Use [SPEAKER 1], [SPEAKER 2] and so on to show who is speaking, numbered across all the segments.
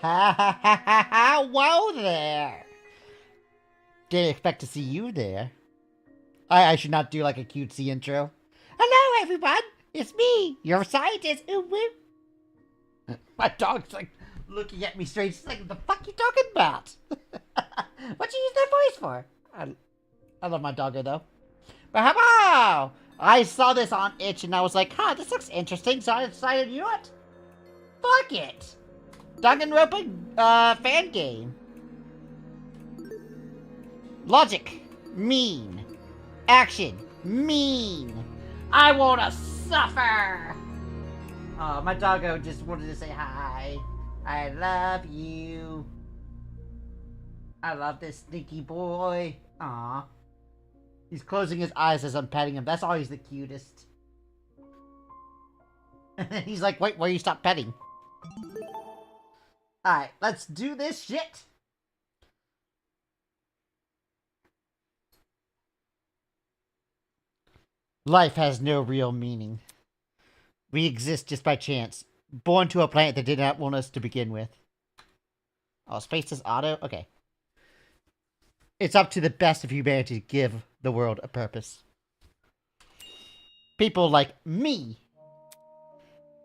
[SPEAKER 1] Ha ha ha ha ha! Whoa there! Didn't expect to see you there. I should not do like a cutesy intro. Hello everyone! It's me, your scientist! Ooh, woo. My dog's like looking at me straight. She's like, what the fuck you talking about? What you use that voice for? I love my doggo though. But how? I saw this on Itch and I was like, this looks interesting, so I decided, you know what? Fuck it! Danganronpa, fan game. Logic, mean. Action, mean. I wanna suffer! Oh, my doggo just wanted to say hi. I love you. I love this sneaky boy. Aw. He's closing his eyes as I'm petting him. That's always the cutest. And then he's like, wait, where you stop petting? Alright, let's do this shit. Life has no real meaning. We exist just by chance. Born to a planet that did not want us to begin with. Oh, space is auto? Okay. It's up to the best of humanity to give the world a purpose. People like me.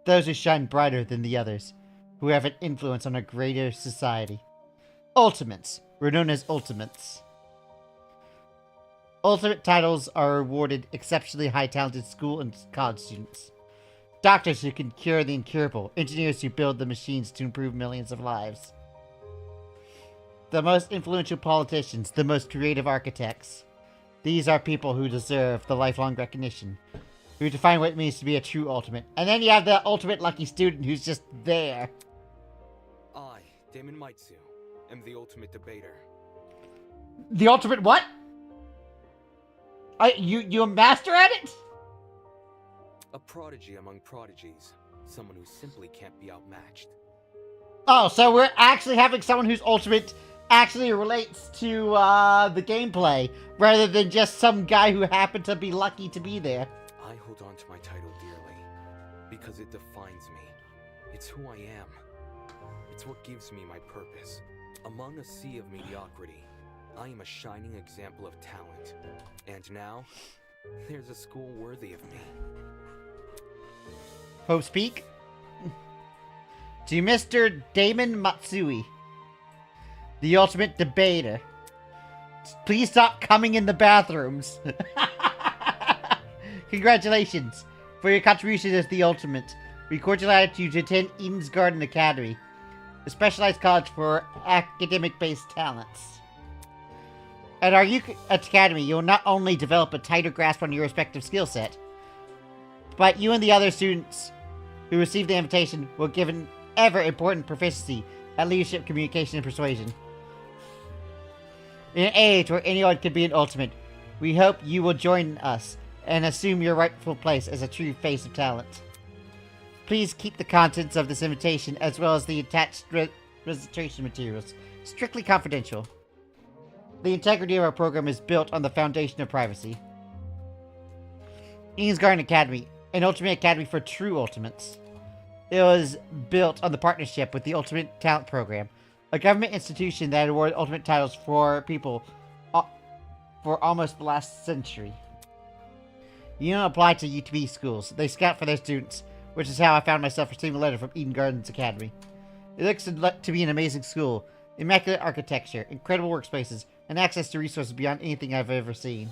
[SPEAKER 1] Those who shine brighter than the others. Who have an influence on a greater society. Ultimates. We're known as Ultimates. Ultimate titles are awarded exceptionally high-talented school and college students. Doctors who can cure the incurable. Engineers who build the machines to improve millions of lives. The most influential politicians. The most creative architects. These are people who deserve the lifelong recognition. Who define what it means to be a true ultimate. And then you have the ultimate lucky student who's just there.
[SPEAKER 2] I, Damon Maitsu, am the ultimate debater.
[SPEAKER 1] The ultimate what? You a master at it?
[SPEAKER 2] A prodigy among prodigies. Someone who simply can't be outmatched.
[SPEAKER 1] Oh, so we're actually having someone whose ultimate actually relates to the gameplay, rather than just some guy who happened to be lucky to be there.
[SPEAKER 2] I hold on to my title dearly, because it defines me. It's who I am. It's what gives me my purpose. Among a sea of mediocrity, I am a shining example of talent. And now, there's a school worthy of me.
[SPEAKER 1] Hope speak. To Mr. Damon Matsui, the ultimate debater. Please stop coming in the bathrooms. Congratulations for your contribution as the ultimate. We cordially invite you to attend Eden's Garden Academy, a specialized college for academic-based talents. At our academy, you'll not only develop a tighter grasp on your respective skill set, but you and the other students who receive the invitation will give an ever-important proficiency at leadership, communication, and persuasion. In an age where anyone could be an ultimate, we hope you will join us and assume your rightful place as a true face of talent. Please keep the contents of this invitation, as well as the attached registration materials, strictly confidential. The integrity of our program is built on the foundation of privacy. Eden's Garden Academy, an ultimate academy for true ultimates. It was built on the partnership with the Ultimate Talent Program, a government institution that awarded ultimate titles for people for almost the last century. You don't apply to UTB schools. They scout for their students, which is how I found myself receiving a letter from Eden Gardens Academy. It looks to be an amazing school. Immaculate architecture, incredible workspaces, and access to resources beyond anything I've ever seen.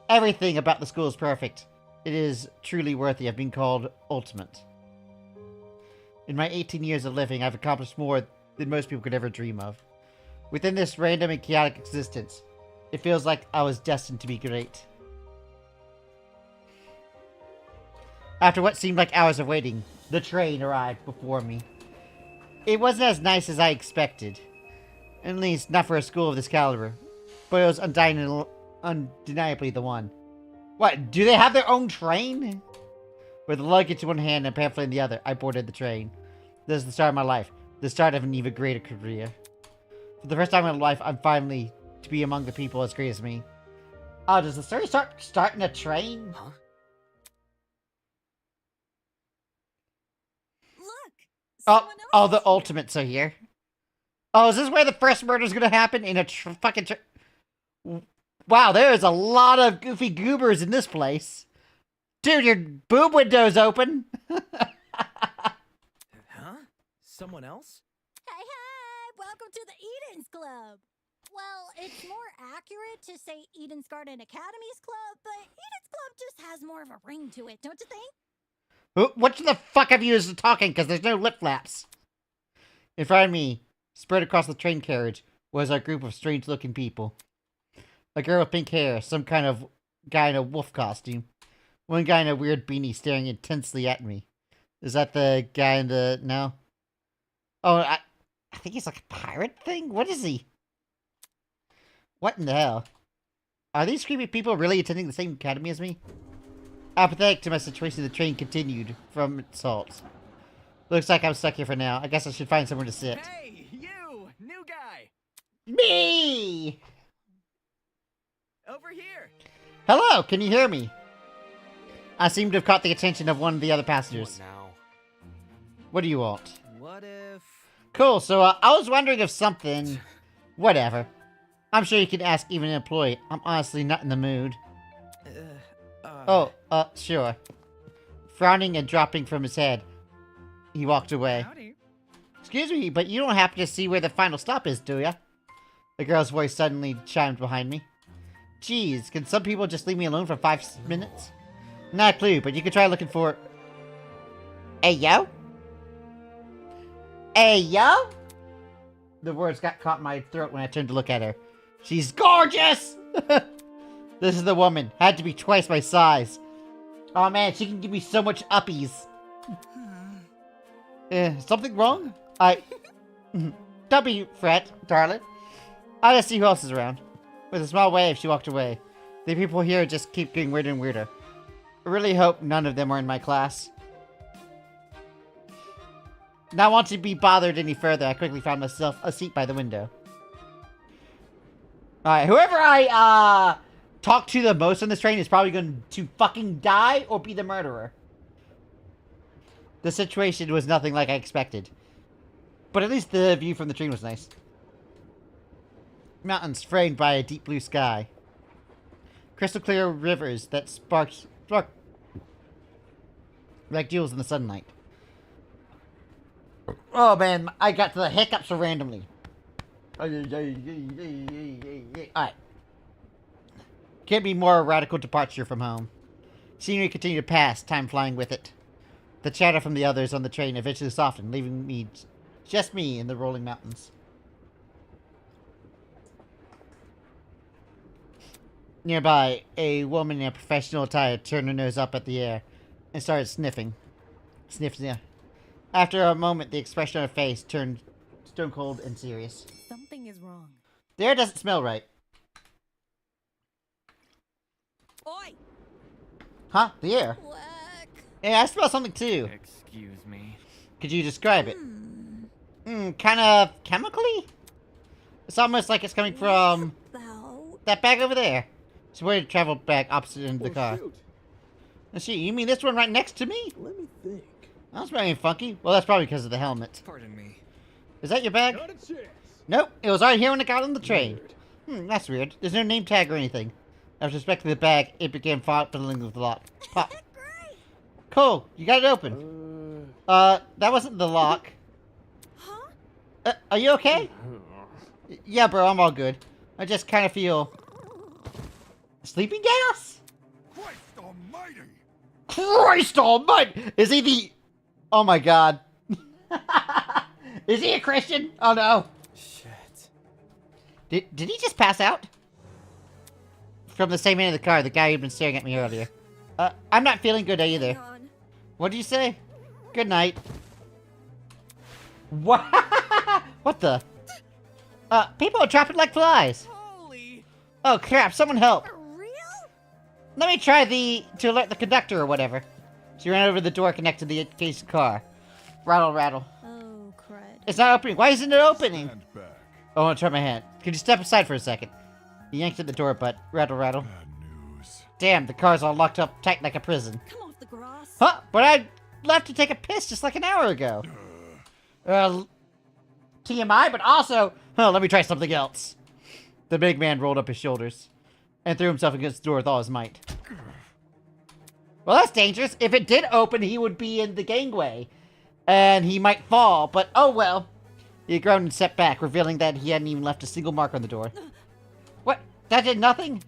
[SPEAKER 1] Everything about the school is perfect. It is truly worthy of being called ultimate. In my 18 years of living, I've accomplished more than most people could ever dream of. Within this random and chaotic existence, it feels like I was destined to be great. After what seemed like hours of waiting, the train arrived before me. It wasn't as nice as I expected. At least, not for a school of this caliber. But it was undeniably the one. What, do they have their own train? With luggage in one hand and a pamphlet in the other, I boarded the train. This is the start of my life. The start of an even greater career. For the first time in my life, I'm finally to be among the people as great as me. Oh, does the story start in a train?
[SPEAKER 2] Huh?
[SPEAKER 3] Look!
[SPEAKER 1] Oh, the ultimates are here. Oh, is this where the first murder's gonna happen? In a Wow, there is a lot of goofy goobers in this place. Dude, your boob window's open.
[SPEAKER 3] Huh? Someone else?
[SPEAKER 4] Hey, welcome to the Eden's Club. Well, it's more accurate to say Eden's Garden Academy's Club, but Eden's Club just has more of a ring to it, don't you think?
[SPEAKER 1] What the fuck have you is talking? Because there's no lip flaps. In front of me, spread across the train carriage, was a group of strange-looking people. A girl with pink hair, some kind of guy in a wolf costume. One guy in a weird beanie staring intensely at me. Is that the guy in the... No? Oh, I think he's like a pirate thing? What is he? What in the hell? Are these creepy people really attending the same academy as me? Apathetic to my situation, the train continued from its halt. Looks like I'm stuck here for now. I guess I should find somewhere to sit.
[SPEAKER 3] Hey, you! New guy!
[SPEAKER 1] Me!
[SPEAKER 3] Over here!
[SPEAKER 1] Hello, can you hear me? I seem to have caught the attention of one of the other passengers.
[SPEAKER 2] What now?
[SPEAKER 1] What do you want?
[SPEAKER 3] What if...
[SPEAKER 1] Cool, so I was wondering if something... Whatever. I'm sure you can ask even an employee. I'm honestly not in the mood. Sure. Frowning and dropping from his head, he walked away.
[SPEAKER 3] Howdy.
[SPEAKER 1] Excuse me, but you don't happen to see where the final stop is, do ya? The girl's voice suddenly chimed behind me. Jeez, can some people just leave me alone for 5 minutes? Not a clue, but you could try looking for... Hey, yo? Hey, yo? The words got caught in my throat when I turned to look at her. She's gorgeous! This is the woman. Had to be twice my size. Oh man, she can give me so much uppies. Something wrong? Don't be fret, darling. I'll just see who else is around. With a small wave, she walked away. The people here just keep getting weirder and weirder. I really hope none of them are in my class. Not wanting to be bothered any further, I quickly found myself a seat by the window. Alright, whoever I, talk to the most on this train is probably going to fucking die or be the murderer. The situation was nothing like I expected. But at least the view from the train was nice. Mountains framed by a deep blue sky. Crystal clear rivers that spark like jewels in the sunlight. Oh man, I got the hiccups randomly. Alright. Can't be more radical departure from home. Scenery continued to pass, time flying with it. The chatter from the others on the train eventually softened, leaving me, just me in the rolling mountains. Nearby, a woman in a professional attire turned her nose up at the air and started sniffing. After a moment, the expression on her face turned stone cold and serious.
[SPEAKER 4] Something is wrong.
[SPEAKER 1] The air doesn't smell right.
[SPEAKER 4] Oi!
[SPEAKER 1] Huh? The air?
[SPEAKER 4] Whack.
[SPEAKER 1] Yeah, I smell something too.
[SPEAKER 3] Excuse me.
[SPEAKER 1] Could you describe it? Kind of chemically? It's almost like it's coming from
[SPEAKER 4] About...
[SPEAKER 1] that bag over there. It's wearing a travel bag opposite end of the car.
[SPEAKER 5] Shoot.
[SPEAKER 1] Let's see, you mean this one right next to me?
[SPEAKER 5] Let me think.
[SPEAKER 1] That's very funky. Well, that's probably because of the helmet.
[SPEAKER 3] Pardon me.
[SPEAKER 1] Is that your bag?
[SPEAKER 5] Not a chance.
[SPEAKER 1] Nope, it was right here when I got on the train.
[SPEAKER 5] Weird.
[SPEAKER 1] That's weird. There's no name tag or anything. After inspecting the bag, it began fiddling with the lock. Pop.
[SPEAKER 4] Great!
[SPEAKER 1] Cool, you got it open. That wasn't the lock.
[SPEAKER 4] Huh?
[SPEAKER 1] Are you okay? Yeah, bro, I'm all good. I just kind of feel... Sleeping gas?
[SPEAKER 5] Christ almighty!
[SPEAKER 1] Christ almighty! Is he the... Oh my god. Is he a Christian? Oh no.
[SPEAKER 2] Shit.
[SPEAKER 1] Did he just pass out? From the same end of the car, the guy who'd been staring at me earlier. I'm not feeling good either.
[SPEAKER 4] Hang on.
[SPEAKER 1] What did you say? Good night. What? What the? People are trapping like flies.
[SPEAKER 3] Holy!
[SPEAKER 1] Oh crap, someone help.
[SPEAKER 4] For real?
[SPEAKER 1] Let me try to alert the conductor or whatever. She ran over the door connected to the case car. Rattle, rattle.
[SPEAKER 4] Oh, crud.
[SPEAKER 1] It's not opening. Why isn't it opening?
[SPEAKER 5] Stand back.
[SPEAKER 1] Oh, I want to try my hand. Could you step aside for a second? He yanked at the door, but rattle, rattle.
[SPEAKER 5] Bad news.
[SPEAKER 1] Damn, the car's all locked up tight like a prison.
[SPEAKER 4] Come off the grass.
[SPEAKER 1] Huh? But I left to take a piss just like an hour ago. TMI, but also, oh, let me try something else. The big man rolled up his shoulders and threw himself against the door with all his might. Well, that's dangerous. If it did open, he would be in the gangway, and he might fall, but oh well. He groaned and stepped back, revealing that he hadn't even left a single mark on the door. What? That did nothing?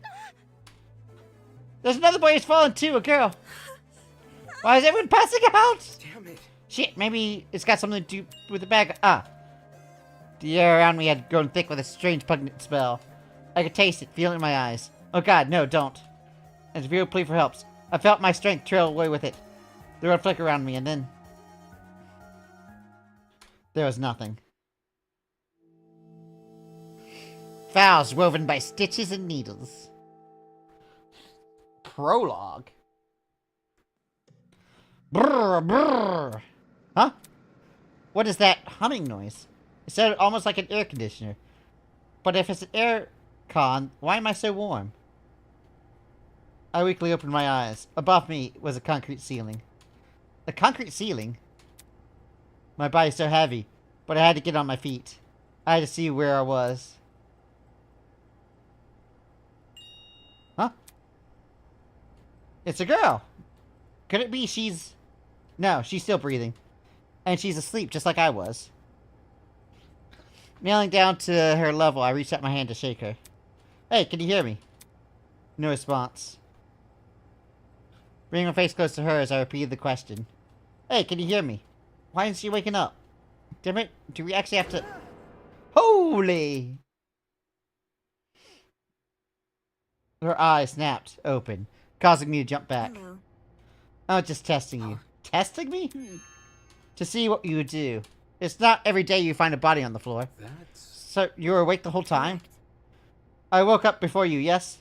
[SPEAKER 1] There's another boy who's fallen too, a girl. Why is everyone passing out?
[SPEAKER 2] Damn it.
[SPEAKER 1] Shit, maybe it's got something to do with the bag. Ah. The air around me had grown thick with a strange pungent smell. I could taste it, feel it in my eyes. Oh god, no, don't. As a real plea for help, I felt my strength trail away with it. The road flickered around me, and then... there was nothing. Vows woven by stitches and needles. Prologue. Brrr, brrr. Huh? What is that humming noise? It sounded almost like an air conditioner. But if it's an air con, why am I so warm? I weakly opened my eyes. Above me was a concrete ceiling. A concrete ceiling? My body's so heavy, but I had to get on my feet. I had to see where I was. Huh? It's a girl! Could it be she's... No, she's still breathing. And she's asleep, just like I was. Kneeling down to her level, I reached out my hand to shake her. Hey, can you hear me? No response. Bringing my face close to hers, I repeated the question. Hey, can you hear me? Why isn't she waking up? Damn it, do we actually have to... Holy! Her eyes snapped open, causing me to jump back.
[SPEAKER 6] Hello.
[SPEAKER 1] Oh, just testing you. Testing me? To see what you would do. It's not every day you find a body on the floor.
[SPEAKER 2] That's...
[SPEAKER 1] So, you were awake the whole time? I woke up before you, yes?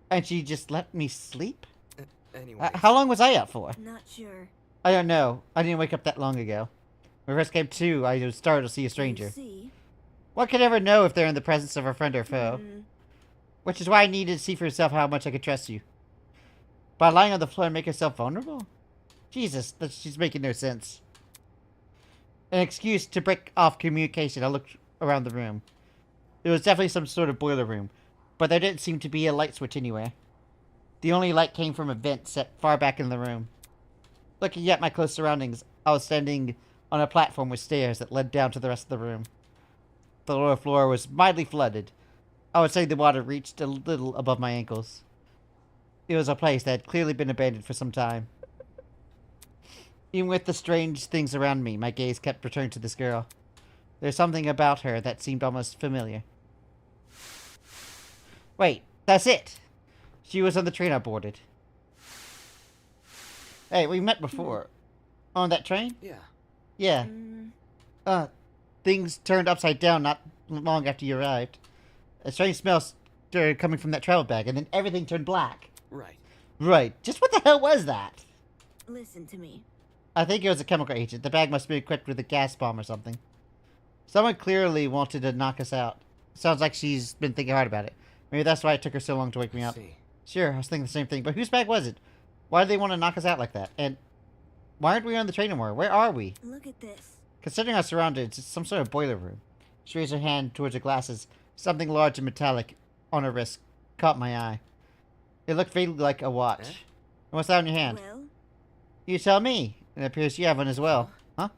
[SPEAKER 1] And she just let me sleep?
[SPEAKER 2] Anyway.
[SPEAKER 1] How long was I up for?
[SPEAKER 6] Not sure.
[SPEAKER 1] I don't know. I didn't wake up that long ago. When I first came to, I was startled to see a stranger.
[SPEAKER 6] See?
[SPEAKER 1] One can never know if they're in the presence of a friend or foe. Which is why I needed to see for yourself how much I could trust you. By lying on the floor and make yourself vulnerable? Jesus, that's just making no sense. An excuse to break off communication, I looked around the room. It was definitely some sort of boiler room, but there didn't seem to be a light switch anywhere. The only light came from a vent set far back in the room. Looking at my close surroundings, I was standing on a platform with stairs that led down to the rest of the room. The lower floor was mildly flooded. I would say the water reached a little above my ankles. It was a place that had clearly been abandoned for some time. Even with the strange things around me, my gaze kept returning to this girl. There's something about her that seemed almost familiar. Wait, that's it! She was on the train I boarded. Hey, we met before. On that train?
[SPEAKER 2] Yeah.
[SPEAKER 1] Yeah. Things turned upside down not long after you arrived. A strange smell started coming from that travel bag, and then everything turned black.
[SPEAKER 2] Right.
[SPEAKER 1] Right. Just what the hell was that?
[SPEAKER 6] Listen to me.
[SPEAKER 1] I think it was a chemical agent. The bag must be equipped with a gas bomb or something. Someone clearly wanted to knock us out. Sounds like she's been thinking hard about it. Maybe that's why it took her so long to wake me up.
[SPEAKER 2] See.
[SPEAKER 1] Sure, I was thinking the same thing. But whose bag was it? Why did they want to knock us out like that? And why aren't we on the train anymore? Where are we?
[SPEAKER 6] Look at this.
[SPEAKER 1] Considering our surroundings, it's some sort of boiler room. She raised her hand towards her glasses. Something large and metallic on her wrist caught my eye. It looked vaguely like a watch.
[SPEAKER 2] Eh?
[SPEAKER 1] And what's that on your hand?
[SPEAKER 6] Well,
[SPEAKER 1] You tell me. It appears you have one as well. Huh?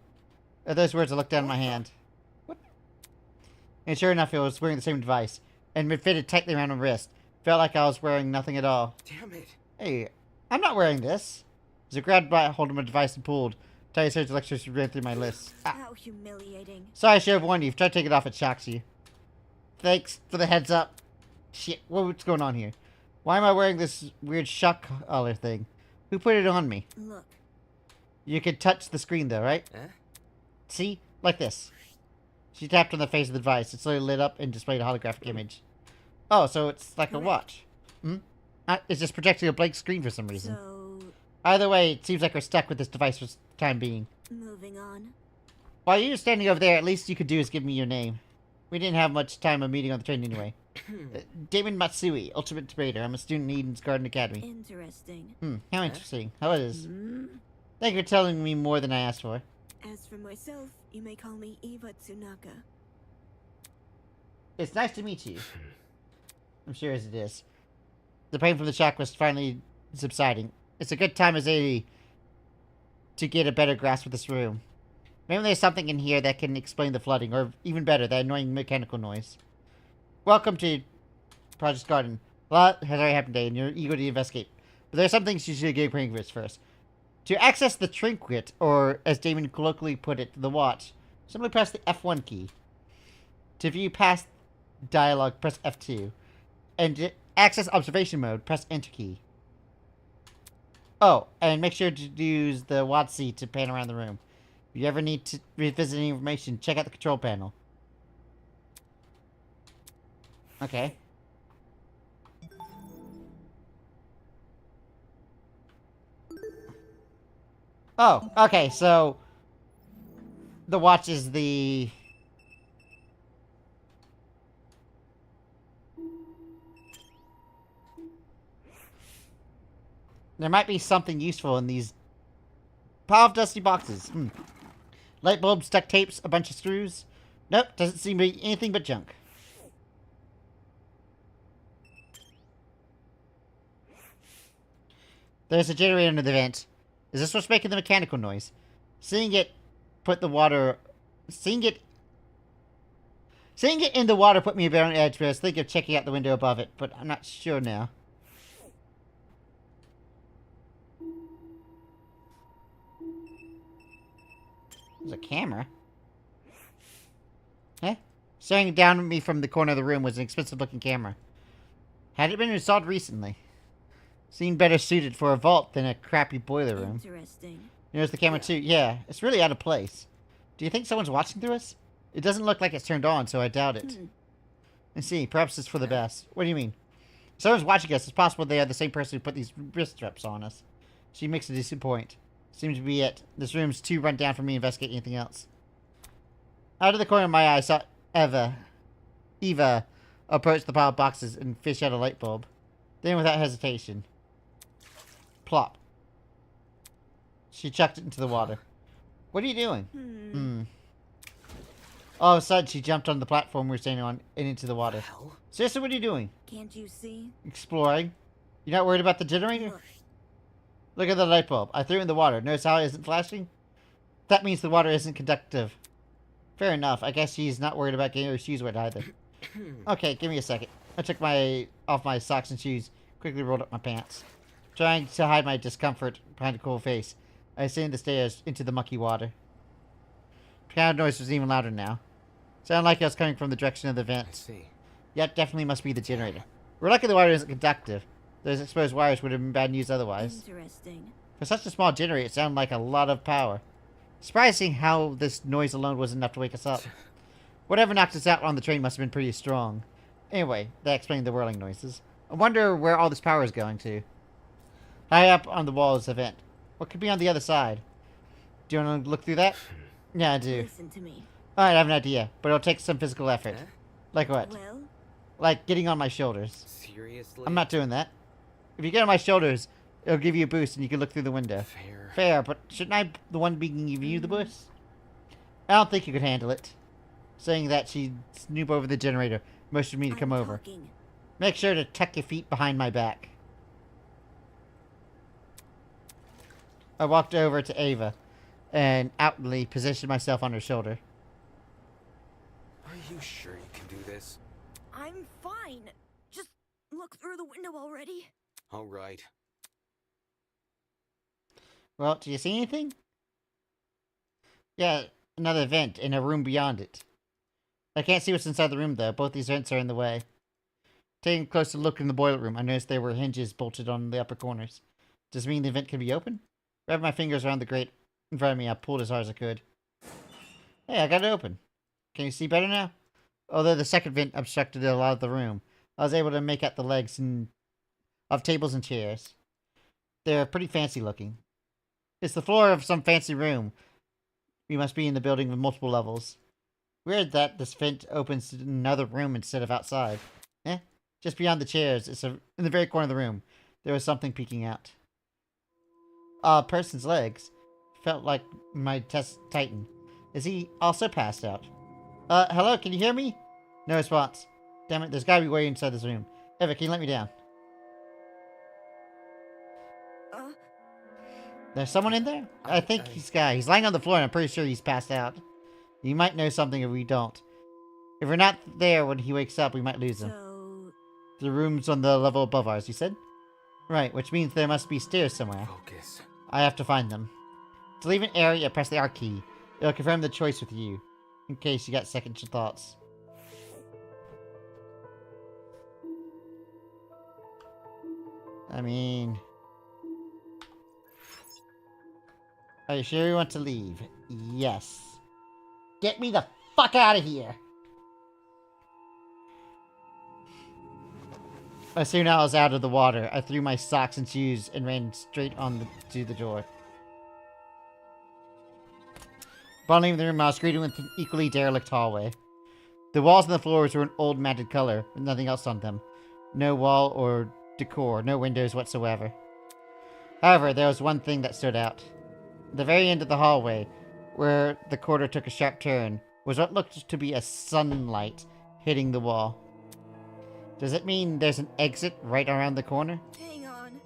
[SPEAKER 1] At those words, I looked down at my hand. What? And sure enough, it was wearing the same device. And it fitted tightly around my wrist. Felt like I was wearing nothing at all.
[SPEAKER 2] Damn it.
[SPEAKER 1] Hey, I'm not wearing this. As I grabbed my hold of my device and pulled, tiny surge of electricity ran through my lips. Ah.
[SPEAKER 6] how humiliating.
[SPEAKER 1] Sorry, I should have warned you. If you try to take it off, it shocks you. Thanks for the heads up. Shit, what's going on here? Why am I wearing this weird shock collar thing? Who put it on me?
[SPEAKER 6] Look.
[SPEAKER 1] You can touch the screen though, right?
[SPEAKER 2] Eh?
[SPEAKER 1] See? Like this. She tapped on the face of the device. It slowly lit up and displayed a holographic image. Oh, so it's like a watch. Hmm? It's just projecting a blank screen for some reason.
[SPEAKER 6] So,
[SPEAKER 1] Either way, it seems like we're stuck with this device for the time being.
[SPEAKER 6] moving on.
[SPEAKER 1] While you're standing over there, at least you could do is give me your name. We didn't have much time of meeting on the train anyway. Damon Matsui, Ultimate Debater. I'm a student in Eden's Garden Academy.
[SPEAKER 6] Interesting.
[SPEAKER 1] How interesting. How it is.
[SPEAKER 6] Hmm?
[SPEAKER 1] Thank you for telling me more than I asked for.
[SPEAKER 6] As for myself, you may call me Eva Tsunaka.
[SPEAKER 1] It's nice to meet you. I'm sure as it is. The pain from the shock was finally subsiding. It's a good time as any to get a better grasp of this room. Maybe there's something in here that can explain the flooding, or even better, that annoying mechanical noise. Welcome to Project Garden. A lot has already happened today, and you're eager to investigate. But there are some things you should get prepared first. To access the trinket, or as Damon colloquially put it, the watch, simply press the F1 key. To view past dialogue, press F2. And to access observation mode, press Enter key. Oh, and make sure to use the WASD to pan around the room. If you ever need to revisit any information, check out the control panel. Okay. Oh, okay, so the watch is the... There might be something useful in these pile of dusty boxes. Light bulbs, duct tapes, a bunch of screws. Nope, doesn't seem to be anything but junk. There's a generator under the vent. Is this what's making the mechanical noise? Seeing it in the water put me a bit on edge, but I was thinking of checking out the window above it, but I'm not sure now. There's a camera. Eh? Staring down at me from the corner of the room was an expensive-looking camera. Had it been installed recently? Seemed better suited for a vault than a crappy boiler room.
[SPEAKER 6] Interesting.
[SPEAKER 1] There's the camera too. Yeah, it's really out of place. Do you think someone's watching through us? It doesn't look like it's turned on, so I doubt it. Let's see. Perhaps it's for the best. What do you mean? If someone's watching us, it's possible they are the same person who put these wrist straps on us. She makes a decent point. Seems to be it. This room's too run down for me to investigate anything else. Out of the corner of my eye, I saw Eva approach the pile of boxes and fish out a light bulb. Then, without hesitation, plop. She chucked it into the water. What are you doing? All of a sudden, she jumped on the platform we were standing on and into the water.
[SPEAKER 2] Hell?
[SPEAKER 1] Seriously, what are you doing?
[SPEAKER 6] Can't you see?
[SPEAKER 1] Exploring. You're not worried about the generator? Look at the light bulb. I threw it in the water. Notice how it isn't flashing? That means the water isn't conductive. Fair enough. I guess she's not worried about getting her shoes wet either. Okay, give me a second. I took off my socks and shoes, quickly rolled up my pants. Trying to hide my discomfort behind a cool face, I ascended the stairs into the mucky water. The kind of noise was even louder now. Sounded like it was coming from the direction of the
[SPEAKER 2] I
[SPEAKER 1] vent.
[SPEAKER 2] see.
[SPEAKER 1] Yep, definitely must be the generator. We're lucky the water isn't conductive. Those exposed wires would have been bad news otherwise.
[SPEAKER 6] Interesting.
[SPEAKER 1] For such a small generator, it sounded like a lot of power. Surprising how this noise alone was enough to wake us up. Whatever knocked us out on the train must have been pretty strong. Anyway, that explained the whirling noises. I wonder where all this power is going to. High up on the wall is a vent. What could be on the other side? Do you want to look through that? Yeah, I do.
[SPEAKER 6] Listen to me.
[SPEAKER 1] Alright, I have an idea, but it'll take some physical effort.
[SPEAKER 2] Huh?
[SPEAKER 1] Like what?
[SPEAKER 6] Well,
[SPEAKER 1] Like getting on my shoulders.
[SPEAKER 2] Seriously?
[SPEAKER 1] I'm not doing that. If you get on my shoulders, it'll give you a boost and you can look through the window.
[SPEAKER 2] Fair.
[SPEAKER 1] Fair, but shouldn't I be the one giving you the boost? I don't think you could handle it. Saying that, she'd snoop over the generator, motioned me to come
[SPEAKER 6] I'm
[SPEAKER 1] over.
[SPEAKER 6] talking.
[SPEAKER 1] Make sure to tuck your feet behind my back. I walked over to Ava and outwardly positioned myself on her shoulder.
[SPEAKER 2] Are you sure you can do this?
[SPEAKER 6] I'm fine. Just look through the window already.
[SPEAKER 2] All right.
[SPEAKER 1] Well, do you see anything? Yeah, another vent in a room beyond it. I can't see what's inside the room, though. Both these vents are in the way. Taking a closer look in the boiler room, I noticed there were hinges bolted on the upper corners. Does it mean the vent can be open? Grabbing my fingers around the grate in front of me, I pulled as hard as I could. Hey, I got it open. Can you see better now? Although the second vent obstructed a lot of the room, I was able to make out the legs of tables and chairs. They're pretty fancy looking. It's the floor of some fancy room. We must be in the building with multiple levels. Weird that this vent opens to another room instead of outside. Just beyond the chairs, in the very corner of the room, there was something peeking out. A person's legs. felt like my test titan. Is he also passed out? Hello, can you hear me? No response. Damn it, there's gotta be a way inside this room. Eva, can you let me down? There's someone in there? I think he's lying on the floor and I'm pretty sure he's passed out. You might know something if we don't. If we're not there when he wakes up, we might lose him.
[SPEAKER 6] So,
[SPEAKER 1] The room's on the level above ours, you said? Right, which means there must be stairs somewhere.
[SPEAKER 2] Focus.
[SPEAKER 1] I have to find them. To leave an area, press the R key. It'll confirm the choice with you, in case you got second thoughts. I mean... Are you sure you want to leave? Yes. Get me the fuck out of here! As soon as I was out of the water, I threw my socks and shoes and ran straight on to the door. Upon leaving the room, I was greeted with an equally derelict hallway. The walls and the floors were an old matted color, with nothing else on them. No wall or decor, no windows whatsoever. However, there was one thing that stood out. At the very end of the hallway, where the corridor took a sharp turn, was what looked to be a sunlight hitting the wall. Does it mean there's an exit right around the corner?
[SPEAKER 6] hang on.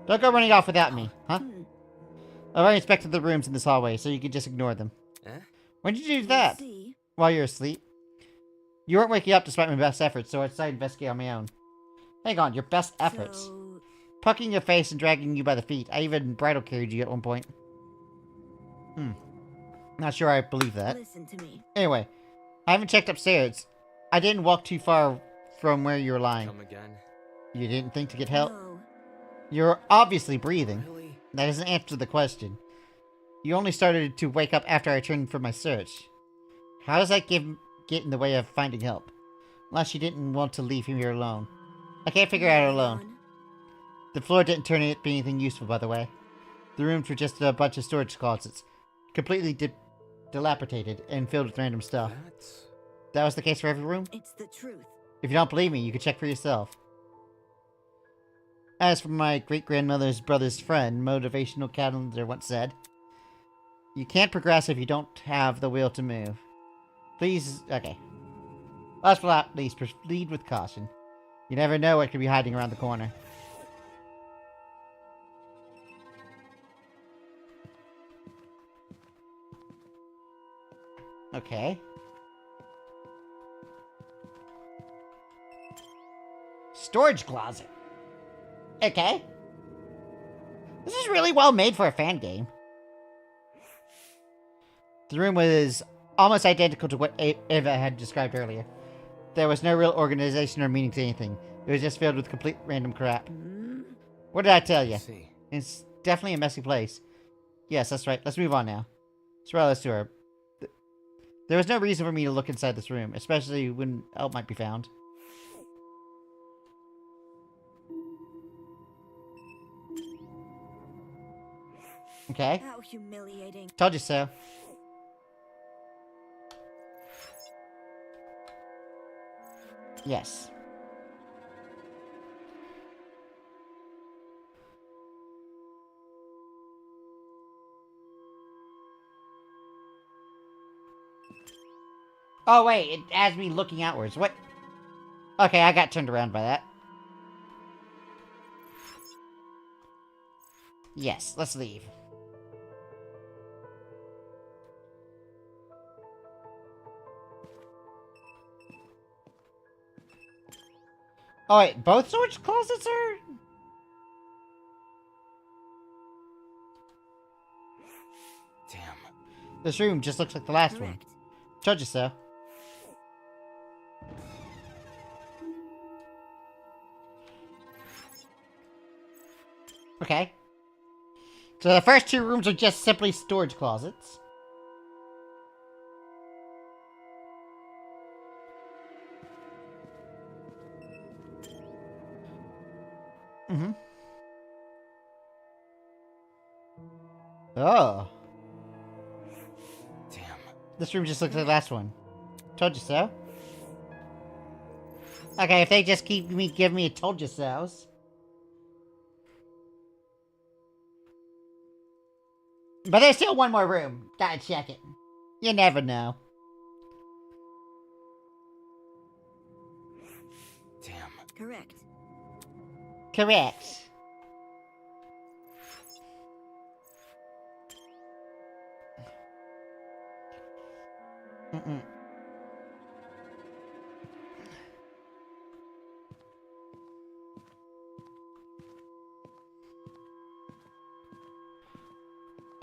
[SPEAKER 1] Don't go running off without me, huh? I've already inspected the rooms in this hallway, so you can just ignore them.
[SPEAKER 2] Eh?
[SPEAKER 1] When did you do that?
[SPEAKER 6] See.
[SPEAKER 1] While you were asleep? You weren't waking up despite my best efforts, so I decided to investigate on my own. Hang on, your best efforts?
[SPEAKER 6] So,
[SPEAKER 1] Pucking your face and dragging you by the feet. I even bridal carried you at one point. Not sure I believe that.
[SPEAKER 6] listen to me.
[SPEAKER 1] Anyway, I haven't checked upstairs. I didn't walk too far from where you were lying.
[SPEAKER 2] Come again?
[SPEAKER 1] You didn't think to get help?
[SPEAKER 6] No.
[SPEAKER 1] You're obviously breathing.
[SPEAKER 2] Really?
[SPEAKER 1] That doesn't answer the question. You only started to wake up after I returned from my search. How does that get in the way of finding help? Unless you didn't want to leave him here alone. I can't figure it out alone.
[SPEAKER 6] Hang on.
[SPEAKER 1] The floor didn't turn out to be anything useful, by the way. The rooms were just a bunch of storage closets. Completely dilapidated and filled with random stuff.
[SPEAKER 2] That's...
[SPEAKER 1] That was the case for every room?
[SPEAKER 6] It's the truth.
[SPEAKER 1] If you don't believe me, you can check for yourself. As for my great-grandmother's brother's friend, motivational calendar once said, you can't progress if you don't have the will to move. Please, okay. Last but not least, proceed with caution. You never know what could be hiding around the corner. Okay. Storage closet. Okay. This is really well made for a fan game. The room was almost identical to what Eva had described earlier. There was no real organization or meaning to anything. It was just filled with complete random crap. What did I tell you?
[SPEAKER 2] See.
[SPEAKER 1] It's definitely a messy place. Yes, that's right. Let's move on now. Let's to her. There was no reason for me to look inside this room, especially when help might be found. Okay.
[SPEAKER 6] How humiliating.
[SPEAKER 1] Told you so. Yes. Oh wait, it has me looking outwards. What? Okay, I got turned around by that. Yes, let's leave. Oh wait, both storage closets are...
[SPEAKER 2] Damn.
[SPEAKER 1] This room just looks like the last one.
[SPEAKER 6] Correct.
[SPEAKER 1] Told you so. Okay. So the first two rooms are just simply storage closets. Mm-hmm. Oh.
[SPEAKER 2] Damn.
[SPEAKER 1] This room just looks like the last one. Told you so. Okay, if they just keep giving me a told you so's. But there's still one more room. Gotta check it. You never know.
[SPEAKER 2] Damn.
[SPEAKER 6] Correct.
[SPEAKER 1] Correct. Mm-mm.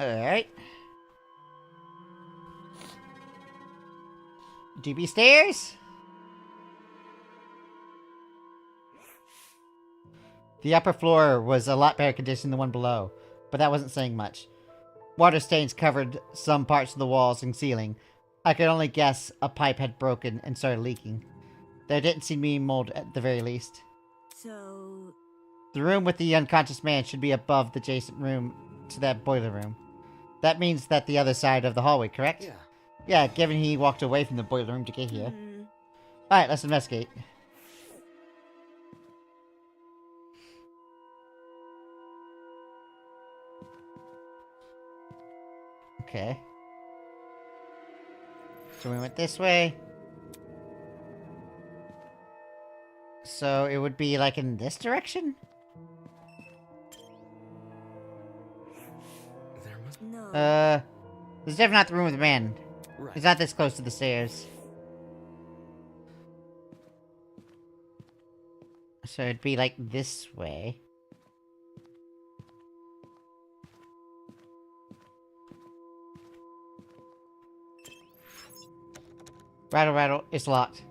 [SPEAKER 1] Alright. DB stairs? The upper floor was a lot better condition than the one below, but that wasn't saying much. Water stains covered some parts of the walls and ceiling. I could only guess a pipe had broken and started leaking. There didn't seem to be mold at the very least.
[SPEAKER 6] So...
[SPEAKER 1] The room with the unconscious man should be above the adjacent room to that boiler room. That means that the other side of the hallway, correct?
[SPEAKER 2] Yeah.
[SPEAKER 1] Yeah, given he walked away from the boiler room to get here.
[SPEAKER 6] hmm.
[SPEAKER 1] Alright, let's investigate. Okay. So we went this way. So it would be like in this direction?
[SPEAKER 2] There must...
[SPEAKER 6] No.
[SPEAKER 1] This is definitely not the room with the man.
[SPEAKER 2] Right.
[SPEAKER 1] He's not this close to the stairs. So it'd be like this way. Rattle, rattle. It's locked.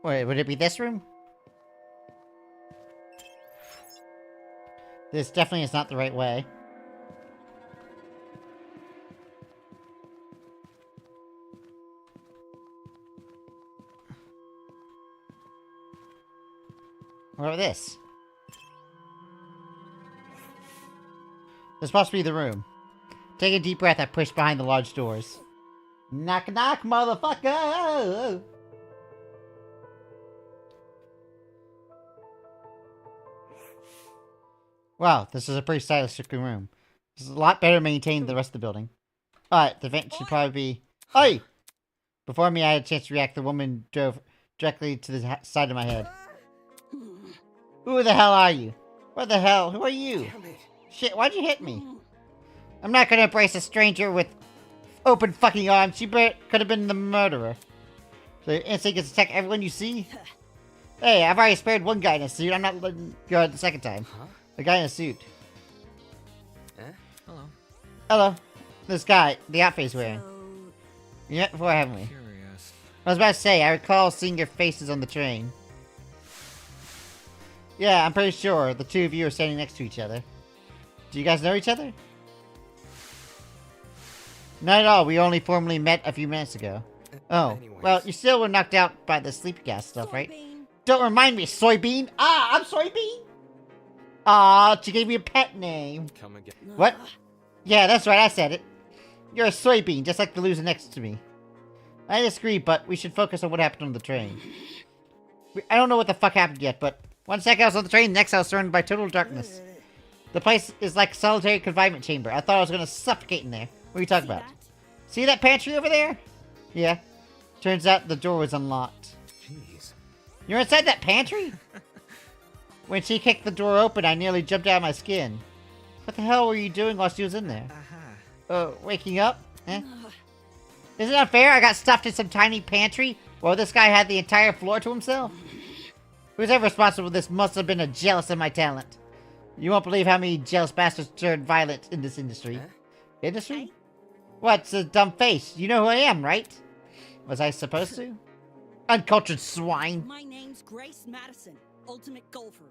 [SPEAKER 1] Wait, would it be this room? This definitely is not the right way. What about this? This must be the room. Take a deep breath. I push behind the large doors. Knock, knock, motherfucker! Wow, this is a pretty stylish looking room. This is a lot better maintained than the rest of the building. Alright, the vent should probably be... Oi! Before me, I had a chance to react. The woman drove directly to the side of my head. Who the hell are you? What the hell? Who are you?
[SPEAKER 2] Damn it.
[SPEAKER 1] Shit, why'd you hit me? I'm not gonna embrace a stranger with open fucking arms. She could have been the murderer. So your instinct is to attack everyone you see? Hey, I've already spared one guy in a suit. I'm not letting go the second time.
[SPEAKER 2] Huh?
[SPEAKER 1] The guy in a suit.
[SPEAKER 2] Eh?
[SPEAKER 3] Hello.
[SPEAKER 1] Hello. This guy, the outfit he's wearing.
[SPEAKER 6] So...
[SPEAKER 1] You met before, haven't we?
[SPEAKER 3] Curious.
[SPEAKER 1] I was about to say, I recall seeing your faces on the train. Yeah, I'm pretty sure the two of you are standing next to each other. Do you guys know each other? Not at all. We only formally met a few minutes ago. Oh,
[SPEAKER 2] Anyways.
[SPEAKER 1] well, you still were knocked out by the sleep gas stuff, right?
[SPEAKER 4] Soybean.
[SPEAKER 1] Don't remind me, Soybean. Ah, I'm Soybean. Ah, she gave me a pet name.
[SPEAKER 2] Come again.
[SPEAKER 1] What? Yeah, that's right. I said it. You're a soybean, just like the loser next to me. I disagree, but we should focus on what happened on the train. I don't know what the fuck happened yet, but one second I was on the train, the next I was surrounded by total darkness. The place is like a solitary confinement chamber. I thought I was gonna suffocate in there. What are you talking about? See that pantry over there? Yeah. Turns out the door was unlocked.
[SPEAKER 2] Jeez.
[SPEAKER 1] You're inside that pantry? When she kicked the door open, I nearly jumped out of my skin. What the hell were you doing while she was in there?
[SPEAKER 3] Aha.
[SPEAKER 1] Waking up? Eh? Isn't that fair? I got stuffed in some tiny pantry while this guy had the entire floor to himself? Who's ever responsible for this must have been a jealous of my talent. You won't believe how many jealous bastards turned violent in this industry.
[SPEAKER 2] Huh?
[SPEAKER 1] Industry? What's a dumb face? You know who I am, right? Was I supposed to? Uncultured swine.
[SPEAKER 7] My name's Grace Madison, ultimate golfer.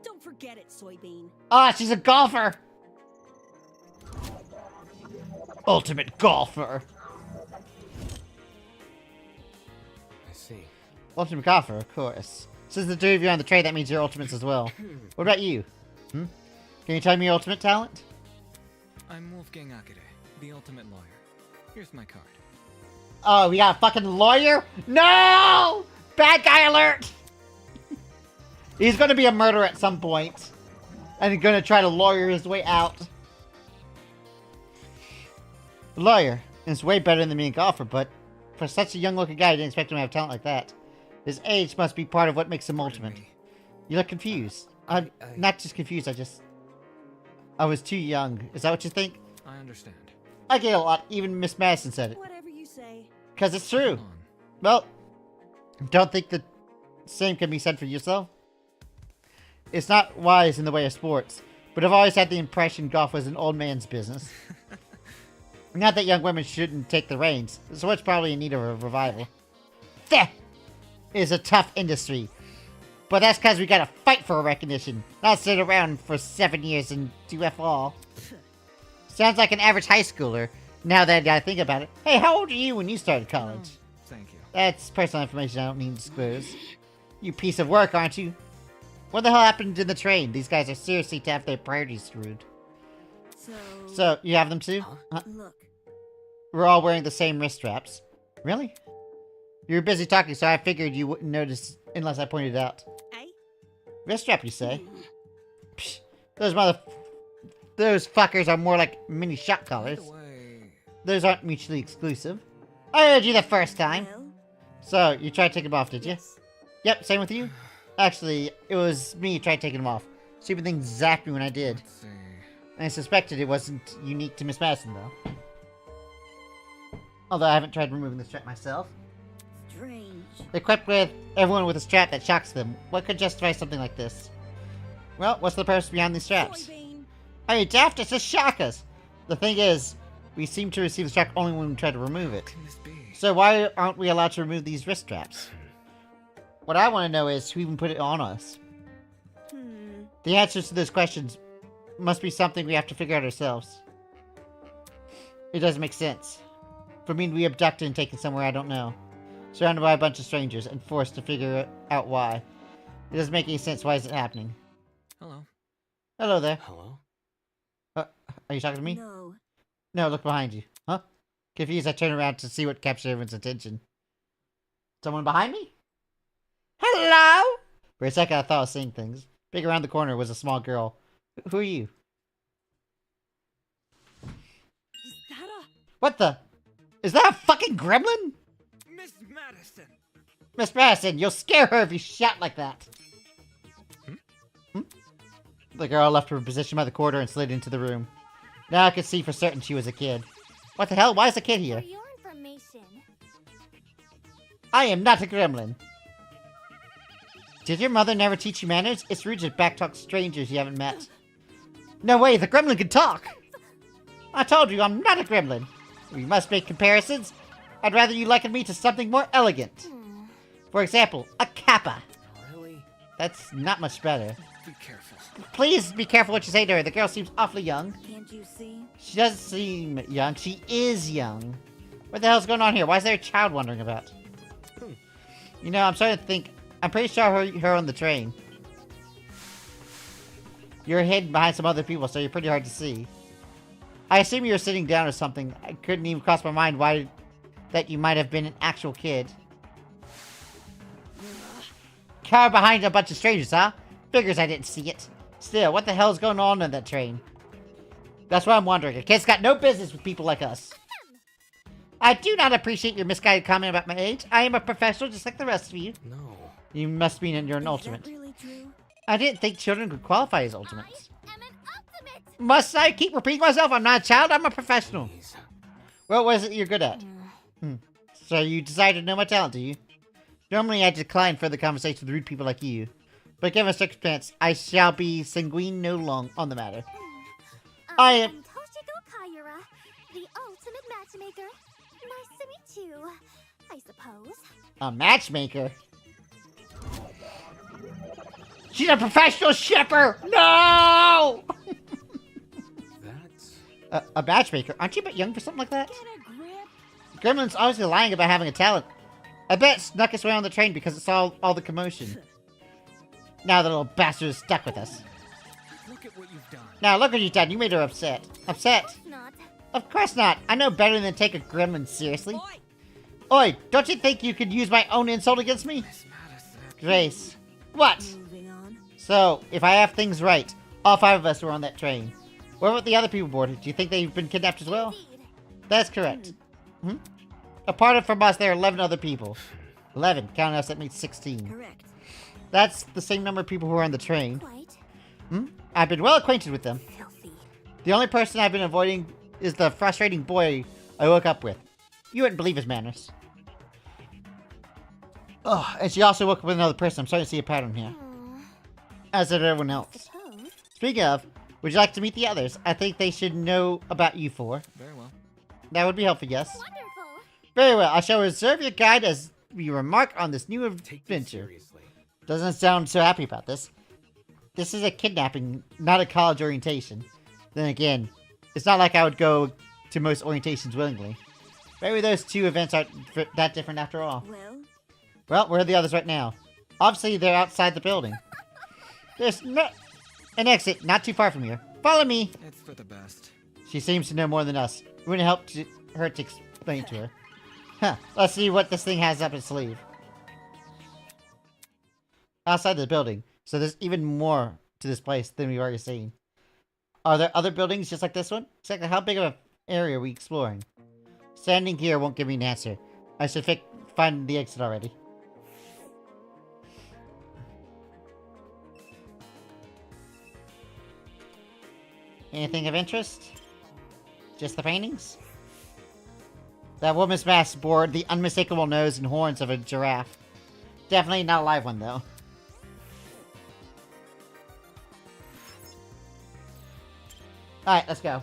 [SPEAKER 7] Don't forget it, Soybean.
[SPEAKER 1] Ah, she's a golfer! Ultimate golfer.
[SPEAKER 2] I see.
[SPEAKER 1] Ultimate golfer, of course. Since the two of you are on the train, that means you're ultimates as well. What about you? Hmm? Can you tell me your ultimate talent?
[SPEAKER 3] I'm Wolfgang Akade, the ultimate lawyer. Here's my card.
[SPEAKER 1] Oh, we got a fucking lawyer? No! Bad guy alert! He's gonna be a murderer at some point. and gonna try to lawyer his way out. A lawyer is way better than being a golfer, but for such a young-looking guy, I didn't expect him to have talent like that. His age must be part of what makes him ultimate. You look confused. I'm not just confused, I was too young. Is that what you think?
[SPEAKER 3] I understand.
[SPEAKER 1] I get a lot. Even Miss Madison said it.
[SPEAKER 7] Whatever you say.
[SPEAKER 1] Because it's true.
[SPEAKER 3] Come on.
[SPEAKER 1] Well, don't think the same can be said for yourself. It's not wise in the way of sports, but I've always had the impression golf was an old man's business. Not that young women shouldn't take the reins, so it's probably in need of a revival. That is a tough industry, but that's because we gotta fight for recognition, not sit around for 7 years and do F all. Sounds like an average high schooler, now that I think about it. Hey, how old are you when you started college?
[SPEAKER 3] Thank you.
[SPEAKER 1] That's personal information I don't need to disclose. You piece of work, aren't you? What the hell happened in the train? These guys are seriously to have their priorities screwed. So, you have them too? Huh?
[SPEAKER 6] Look.
[SPEAKER 1] We're all wearing the same wrist straps. Really? You were busy talking, so I figured you wouldn't notice unless I pointed it out.
[SPEAKER 7] Eh?
[SPEAKER 1] Wrist strap, you say? Psh, those fuckers are more like mini shot collars.
[SPEAKER 3] By the way,
[SPEAKER 1] Those aren't mutually exclusive. I heard you the first time.
[SPEAKER 6] Well,
[SPEAKER 1] So, you tried taking them off, did you?
[SPEAKER 6] yes.
[SPEAKER 1] Yep, same with you. Actually, it was me who tried taking them off. Stupid thing zapped me when I did.
[SPEAKER 3] let's see.
[SPEAKER 1] I suspected it wasn't unique to Miss Madison, though. Although I haven't tried removing the strap myself.
[SPEAKER 6] Strange.
[SPEAKER 1] Equipped with everyone with a strap that shocks them. What could justify something like this? Well, what's the purpose behind these straps?
[SPEAKER 7] Soybean.
[SPEAKER 1] Are you daft? It's to shock us! The thing is, we seem to receive the strap only when we try to remove it.
[SPEAKER 3] What can this be?
[SPEAKER 1] So why aren't we allowed to remove these wrist straps? What I want to know is who even put it on us. The answers to those questions must be something we have to figure out ourselves. It doesn't make sense. For me to be abducted and taken somewhere I don't know. Surrounded by a bunch of strangers and forced to figure out why. It doesn't make any sense. Why is it happening?
[SPEAKER 3] Hello.
[SPEAKER 1] Hello there.
[SPEAKER 2] Hello?
[SPEAKER 1] Are you talking to me?
[SPEAKER 6] No.
[SPEAKER 1] No, look behind you. Huh? Confused, I turn around to see what captured everyone's attention. Someone behind me? Hello? For a second, I thought I was seeing things. Big around the corner was a small girl. Who are you?
[SPEAKER 7] Is that a
[SPEAKER 1] What the? Is that a fucking gremlin?
[SPEAKER 3] Miss Madison!
[SPEAKER 1] Miss Madison, you'll scare her if you shout like that. Hmm? The girl left her position by the corridor and slid into the room. Now I could see for certain she was a kid. What the hell? Why is the kid here?
[SPEAKER 4] For your information,
[SPEAKER 1] I am not a gremlin. Did your mother never teach you manners? It's rude to backtalk strangers you haven't met. No way, the gremlin can talk! I told you, I'm not a gremlin. We must make comparisons. I'd rather you liken me to something more elegant. For example, a kappa.
[SPEAKER 2] Really?
[SPEAKER 1] That's not much better.
[SPEAKER 3] Be careful.
[SPEAKER 1] Please be careful what you say to her. The girl seems awfully young.
[SPEAKER 6] Can't you see?
[SPEAKER 1] She doesn't seem young. She is young. What the hell's going on here? Why is there a child wandering about? You know, I'm starting to think... I'm pretty sure her on the train. You're hidden behind some other people, so you're pretty hard to see. I assume you were sitting down or something. I couldn't even cross my mind why that you might have been an actual kid. Cower behind a bunch of strangers, huh? Figures I didn't see it. Still, what the hell's going on that train? That's what I'm wondering. A kid's got no business with people like us. I do not appreciate your misguided comment about my age. I am a professional just like the rest of you.
[SPEAKER 2] No.
[SPEAKER 1] You must mean you're an
[SPEAKER 6] Is
[SPEAKER 1] ultimate.
[SPEAKER 6] that really true?
[SPEAKER 1] I didn't think children could qualify as ultimates.
[SPEAKER 4] I am an ultimate.
[SPEAKER 1] Must I keep repeating myself? I'm not a child, I'm a professional.
[SPEAKER 2] Please.
[SPEAKER 1] Well, what is it you're good at? So you decided to know my talent, do you? Normally I decline further conversation with rude people like you. But given circumstance, I shall be sanguine no long on the matter. I am...
[SPEAKER 4] Toshiko Kaiyura, the ultimate matchmaker. Nice to meet you, I suppose.
[SPEAKER 1] A matchmaker? She's a professional shipper! No!
[SPEAKER 2] That's...
[SPEAKER 1] A matchmaker? Aren't you a bit young for something like that?
[SPEAKER 7] get a grip?
[SPEAKER 1] Gremlin's obviously lying about having a talent. I bet it snuck its way on the train because it saw all the commotion. Now the little bastard is stuck with us.
[SPEAKER 3] Look at what you've done.
[SPEAKER 1] Now look what you've done. You made her upset. Upset?
[SPEAKER 4] Not.
[SPEAKER 1] Of course not. I know better than to take a gremlin seriously.
[SPEAKER 7] Oi!
[SPEAKER 1] Oi, don't you think you could use my own insult against me?
[SPEAKER 3] Miss Madison.
[SPEAKER 1] Grace. What?
[SPEAKER 6] Moving on.
[SPEAKER 1] So, if I have things right, All 5 of us were on that train. What about the other people boarded? Do you think they've been kidnapped as well?
[SPEAKER 6] Indeed.
[SPEAKER 1] That's correct. Apart from us, there are 11 other people. 11. Counting us, that makes 16.
[SPEAKER 6] Correct.
[SPEAKER 1] That's the same number of people who are on the train.
[SPEAKER 6] Quite.
[SPEAKER 1] I've been well acquainted with them.
[SPEAKER 6] Filthy.
[SPEAKER 1] The only person I've been avoiding is the frustrating boy I woke up with. You wouldn't believe his manners. Oh, and she also woke up with another person. I'm starting to see a pattern here. As did everyone else.
[SPEAKER 6] Suppose.
[SPEAKER 1] Speaking of, would you like to meet the others? I think they should know about you four.
[SPEAKER 3] Very well.
[SPEAKER 1] That would be helpful, yes?
[SPEAKER 6] Wonderful.
[SPEAKER 1] Very well. I shall reserve your guide as we remark on this new
[SPEAKER 2] Take this
[SPEAKER 1] adventure.
[SPEAKER 2] seriously.
[SPEAKER 1] Doesn't sound so happy about this. This is a kidnapping, not a college orientation. Then again, it's not like I would go to most orientations willingly. Maybe those two events aren't that different after all.
[SPEAKER 6] Well,
[SPEAKER 1] Well, where are the others right now? Obviously, they're outside the building. There's an exit not too far from here. Follow me!
[SPEAKER 3] It's for the best.
[SPEAKER 1] She seems to know more than us. It wouldn't help her to explain to her. Huh. Let's see what this thing has up its sleeve. Outside the building. So there's even more to this place than we've already seen. Are there other buildings just like this one? Exactly how big of an area are we exploring? Standing here won't give me an answer. I should find the exit already. Anything of interest? Just the paintings? That woman's mask bore the unmistakable nose and horns of a giraffe. Definitely not a live one, though. Alright, let's go.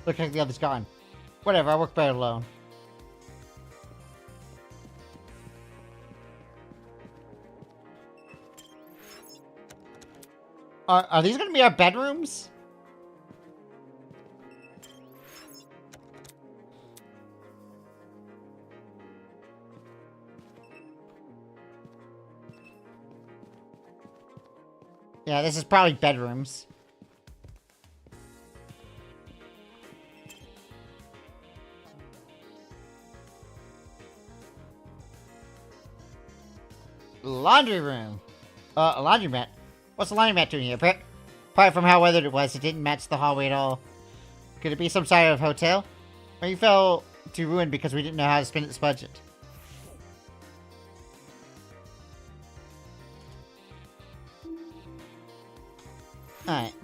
[SPEAKER 1] Looks like the other's gone. Whatever, I work better alone. Are these gonna be our bedrooms? Yeah, this is probably bedrooms. Laundry room. A laundromat. What's the laundromat doing here, Prick? Apart from how weathered it was, it didn't match the hallway at all. Could it be some sort of hotel? Or you fell to ruin because we didn't know how to spend its budget? Alright.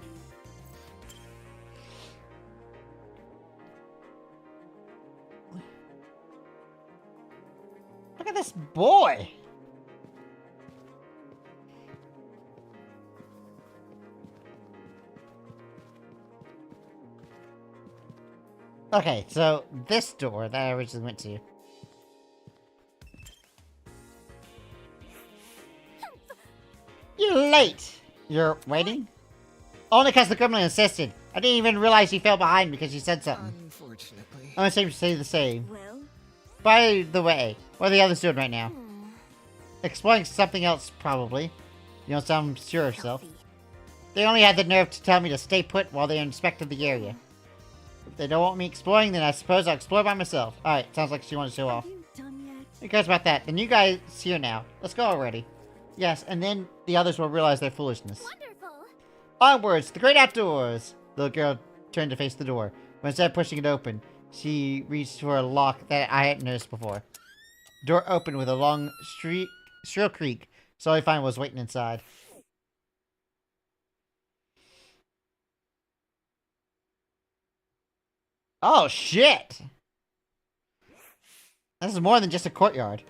[SPEAKER 1] Look at this boy! Okay, so this door that I originally went to. You're late! You're waiting? Only because the gremlin insisted. I didn't even realize you fell behind because you said something.
[SPEAKER 3] Unfortunately.
[SPEAKER 1] I'm ashamed to say the same.
[SPEAKER 6] well.
[SPEAKER 1] By the way, what are the others doing right now? Exploring something else, probably. You don't sound sure of yourself.
[SPEAKER 6] Filthy.
[SPEAKER 1] They only had the nerve to tell me to stay put while they inspected the area. If they don't want me exploring, then I suppose I'll explore by myself. Alright, sounds like she wants to show off.
[SPEAKER 6] Are you done yet?
[SPEAKER 1] Who cares about that? The new guy's here now. Let's go already. Yes, and then the others will realize their foolishness.
[SPEAKER 6] Wonderful.
[SPEAKER 1] Onwards, to the great outdoors! The little girl turned to face the door, but instead of pushing it open, she reached for a lock that I hadn't noticed before. The door opened with a long, shrill creak, so all I found was waiting inside. Oh, shit! This is more than just a courtyard.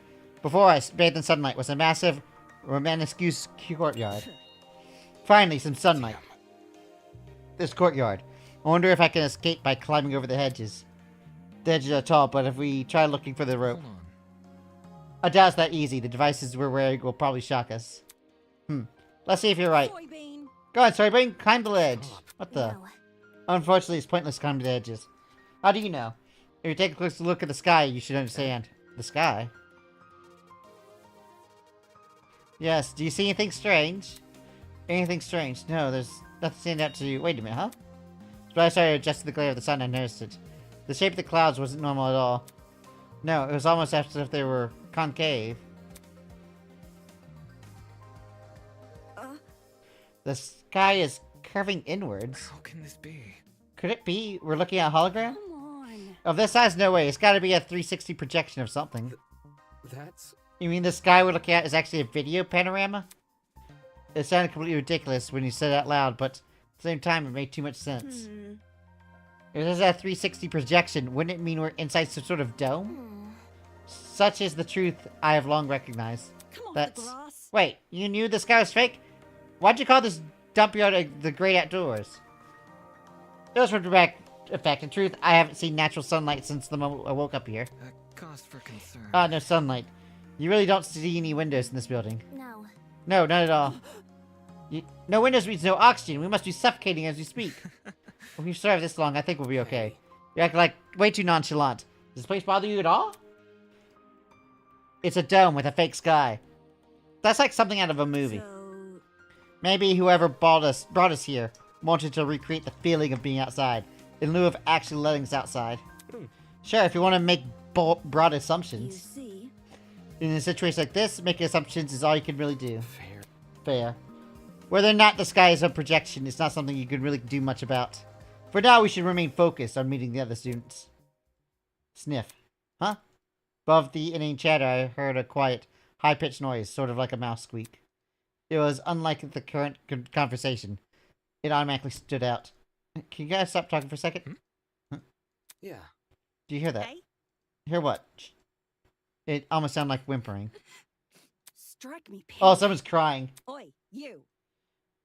[SPEAKER 1] Before us, bathed in sunlight, was a massive, romanesque courtyard. Finally, some sunlight. This courtyard. I wonder if I can escape by climbing over the hedges. The hedges are tall, but if we try looking for the rope...
[SPEAKER 3] Hold on.
[SPEAKER 1] I doubt it's that easy. The devices we're wearing will probably shock us. Let's see if you're right.
[SPEAKER 4] Soybean.
[SPEAKER 1] Go on, Soybean, climb the ledge. What the?
[SPEAKER 6] No.
[SPEAKER 1] Unfortunately, it's pointless climbing the edges. How do you know? If you take a close look at the sky, you should understand. The sky? Yes, do you see anything strange? Anything strange? No, there's nothing standing out to you. Wait a minute, huh? But I started adjusting the glare of the sun, I noticed it. The shape of the clouds wasn't normal at all. No, it was almost as if they were concave. The sky is curving inwards.
[SPEAKER 3] How can this be?
[SPEAKER 1] Could it be we're looking at a hologram?
[SPEAKER 7] Come on.
[SPEAKER 1] Of this size, no way. It's gotta be a 360 projection of something.
[SPEAKER 2] That's...
[SPEAKER 1] You mean the sky we're looking at is actually a video panorama? It sounded completely ridiculous when you said it out loud, but at the same time, it made too much sense. If this is a 360 projection, wouldn't it mean we're inside some sort of dome? Such is the truth I have long recognized.
[SPEAKER 7] Come on,
[SPEAKER 1] That's...
[SPEAKER 7] Grass.
[SPEAKER 1] Wait, you knew the sky was fake? Why'd you call this dump yard the great outdoors? It was for direct effect. In truth, I haven't seen natural sunlight since the moment I woke up here.
[SPEAKER 3] A cause for concern.
[SPEAKER 1] No sunlight. You really don't see any windows in this building.
[SPEAKER 4] No.
[SPEAKER 1] No, not at all. No windows means no oxygen. We must be suffocating as we speak. If we've survived this long, I think we'll be okay. You act like way too nonchalant. Does this place bother you at all? It's a dome with a fake sky. That's like something out of a movie.
[SPEAKER 6] So,
[SPEAKER 1] Maybe whoever brought us here wanted to recreate the feeling of being outside, in lieu of actually letting us outside. Sure, if you want to make broad
[SPEAKER 6] you
[SPEAKER 1] assumptions.
[SPEAKER 6] see,
[SPEAKER 1] In a situation like this, making assumptions is all you can really do.
[SPEAKER 2] fair.
[SPEAKER 1] Fair. Whether or not the sky is a projection is not something you can really do much about. For now, we should remain focused on meeting the other students. Sniff. Huh? Above the inane chatter, I heard a quiet, high-pitched noise, sort of like a mouse squeak. It was unlike the current conversation. It automatically stood out. Can you guys stop talking for a second?
[SPEAKER 2] Yeah.
[SPEAKER 1] Do you hear that?
[SPEAKER 6] hey,
[SPEAKER 1] Hear what? It almost sounded like whimpering.
[SPEAKER 7] Strike me pink.
[SPEAKER 1] Oh, someone's crying.
[SPEAKER 7] Oi, you.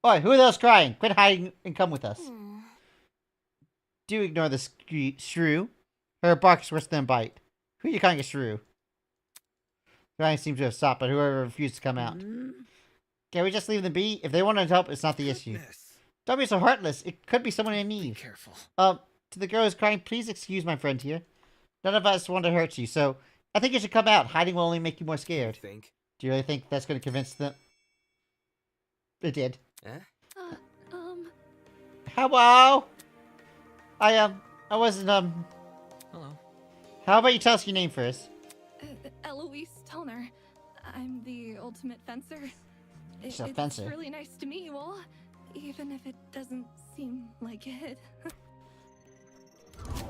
[SPEAKER 1] Oi, who are those crying? Quit hiding and come with us. Do ignore the shrew. Her bark is worse than a bite. Who are you calling a shrew? Crying seems to have stopped, but whoever refused to come out. Can we just leave them be? If they wanted help, it's not the issue.
[SPEAKER 3] Goodness.
[SPEAKER 1] Don't be so heartless. It could be someone in
[SPEAKER 3] Be
[SPEAKER 1] need.
[SPEAKER 3] careful.
[SPEAKER 1] To the girl who's crying, please excuse my friend here. None of us want to hurt you, so I think you should come out. Hiding will only make you more scared.
[SPEAKER 2] Think?
[SPEAKER 1] Do you really think that's going to convince them? It did.
[SPEAKER 2] Eh?
[SPEAKER 1] Hello? I wasn't,
[SPEAKER 3] Hello.
[SPEAKER 1] How about you tell us your name first?
[SPEAKER 8] Eloise Tellner. I'm the ultimate fencer.
[SPEAKER 1] She's a fencer.
[SPEAKER 8] It's really nice to meet you all, even if it doesn't seem like it.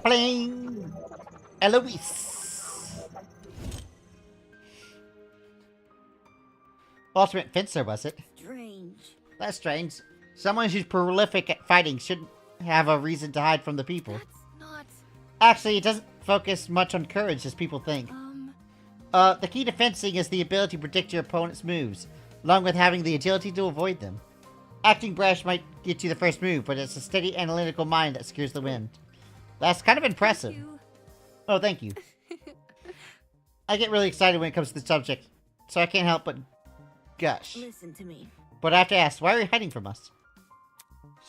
[SPEAKER 1] Pling! Eloise! Ultimate fencer, was it?
[SPEAKER 6] strange.
[SPEAKER 1] That's strange. Someone who's prolific at fighting shouldn't have a reason to hide from the people.
[SPEAKER 8] That's not.
[SPEAKER 1] Actually, it doesn't focus much on courage as people think. The key to fencing is the ability to predict your opponent's moves, along with having the agility to avoid them. Acting brash might get you the first move, but it's a steady analytical mind that secures the win. That's kind of impressive.
[SPEAKER 8] You.
[SPEAKER 1] Oh, thank you. I get really excited when it comes to the subject, so I can't help but gush.
[SPEAKER 6] Listen to me.
[SPEAKER 1] But I have to ask, why are you hiding from us?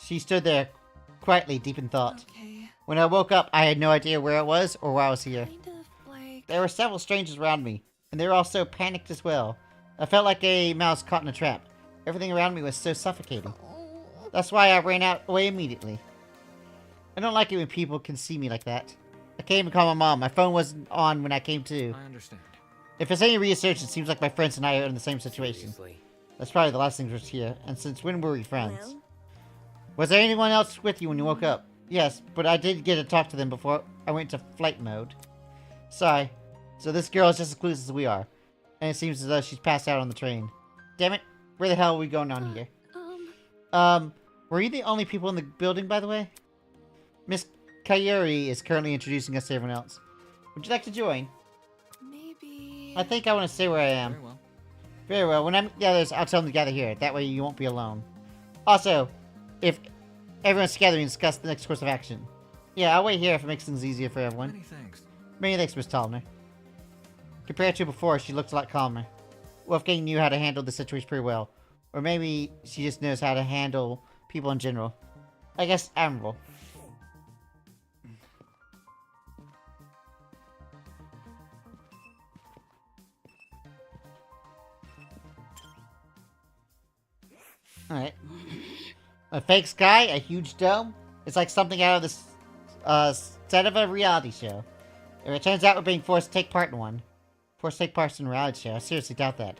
[SPEAKER 1] She stood there, quietly, deep in thought.
[SPEAKER 8] Okay.
[SPEAKER 1] When I woke up, I had no idea where I was or why I was here.
[SPEAKER 8] Kind of like.
[SPEAKER 1] There were several strangers around me, and they were all so panicked as well. I felt like a mouse caught in a trap. Everything around me was so suffocating.
[SPEAKER 8] Oh.
[SPEAKER 1] That's why I ran away immediately. I don't like it when people can see me like that. I came and called my mom. My phone wasn't on when I came to.
[SPEAKER 3] I understand.
[SPEAKER 1] If it's any research, it seems like my friends and I are in the same situation.
[SPEAKER 2] Seriously.
[SPEAKER 1] That's probably the last thing we're here. And since when were we friends?
[SPEAKER 6] Well,
[SPEAKER 1] Was there anyone else with you when you woke up? Yes, but I did get to talk to them before I went to flight mode. Sorry. So this girl is just as clueless as we are. And it seems as though she's passed out on the train. Damn it. Where the hell are we going on here? Were you the only people in the building, by the way? Miss Kayuri is currently introducing us to everyone else. Would you like to join?
[SPEAKER 8] Maybe.
[SPEAKER 1] I think I want to stay where I am.
[SPEAKER 3] Very well.
[SPEAKER 1] Very well. When I'm the others, I'll tell them to gather here. That way you won't be alone. Also, if everyone's together, we can discuss the next course of action. Yeah, I'll wait here if it makes things easier for everyone.
[SPEAKER 3] Many thanks.
[SPEAKER 1] Many thanks, Miss Tallner. Compared to before, she looked a lot calmer. Wolfgang knew how to handle the situation pretty well. Or maybe she just knows how to handle people in general. I guess admirable. Alright. A fake sky, a huge dome. It's like something out of this set of a reality show. If it turns out we're being forced to take part in one. Forced to take part in a reality show. I seriously doubt that.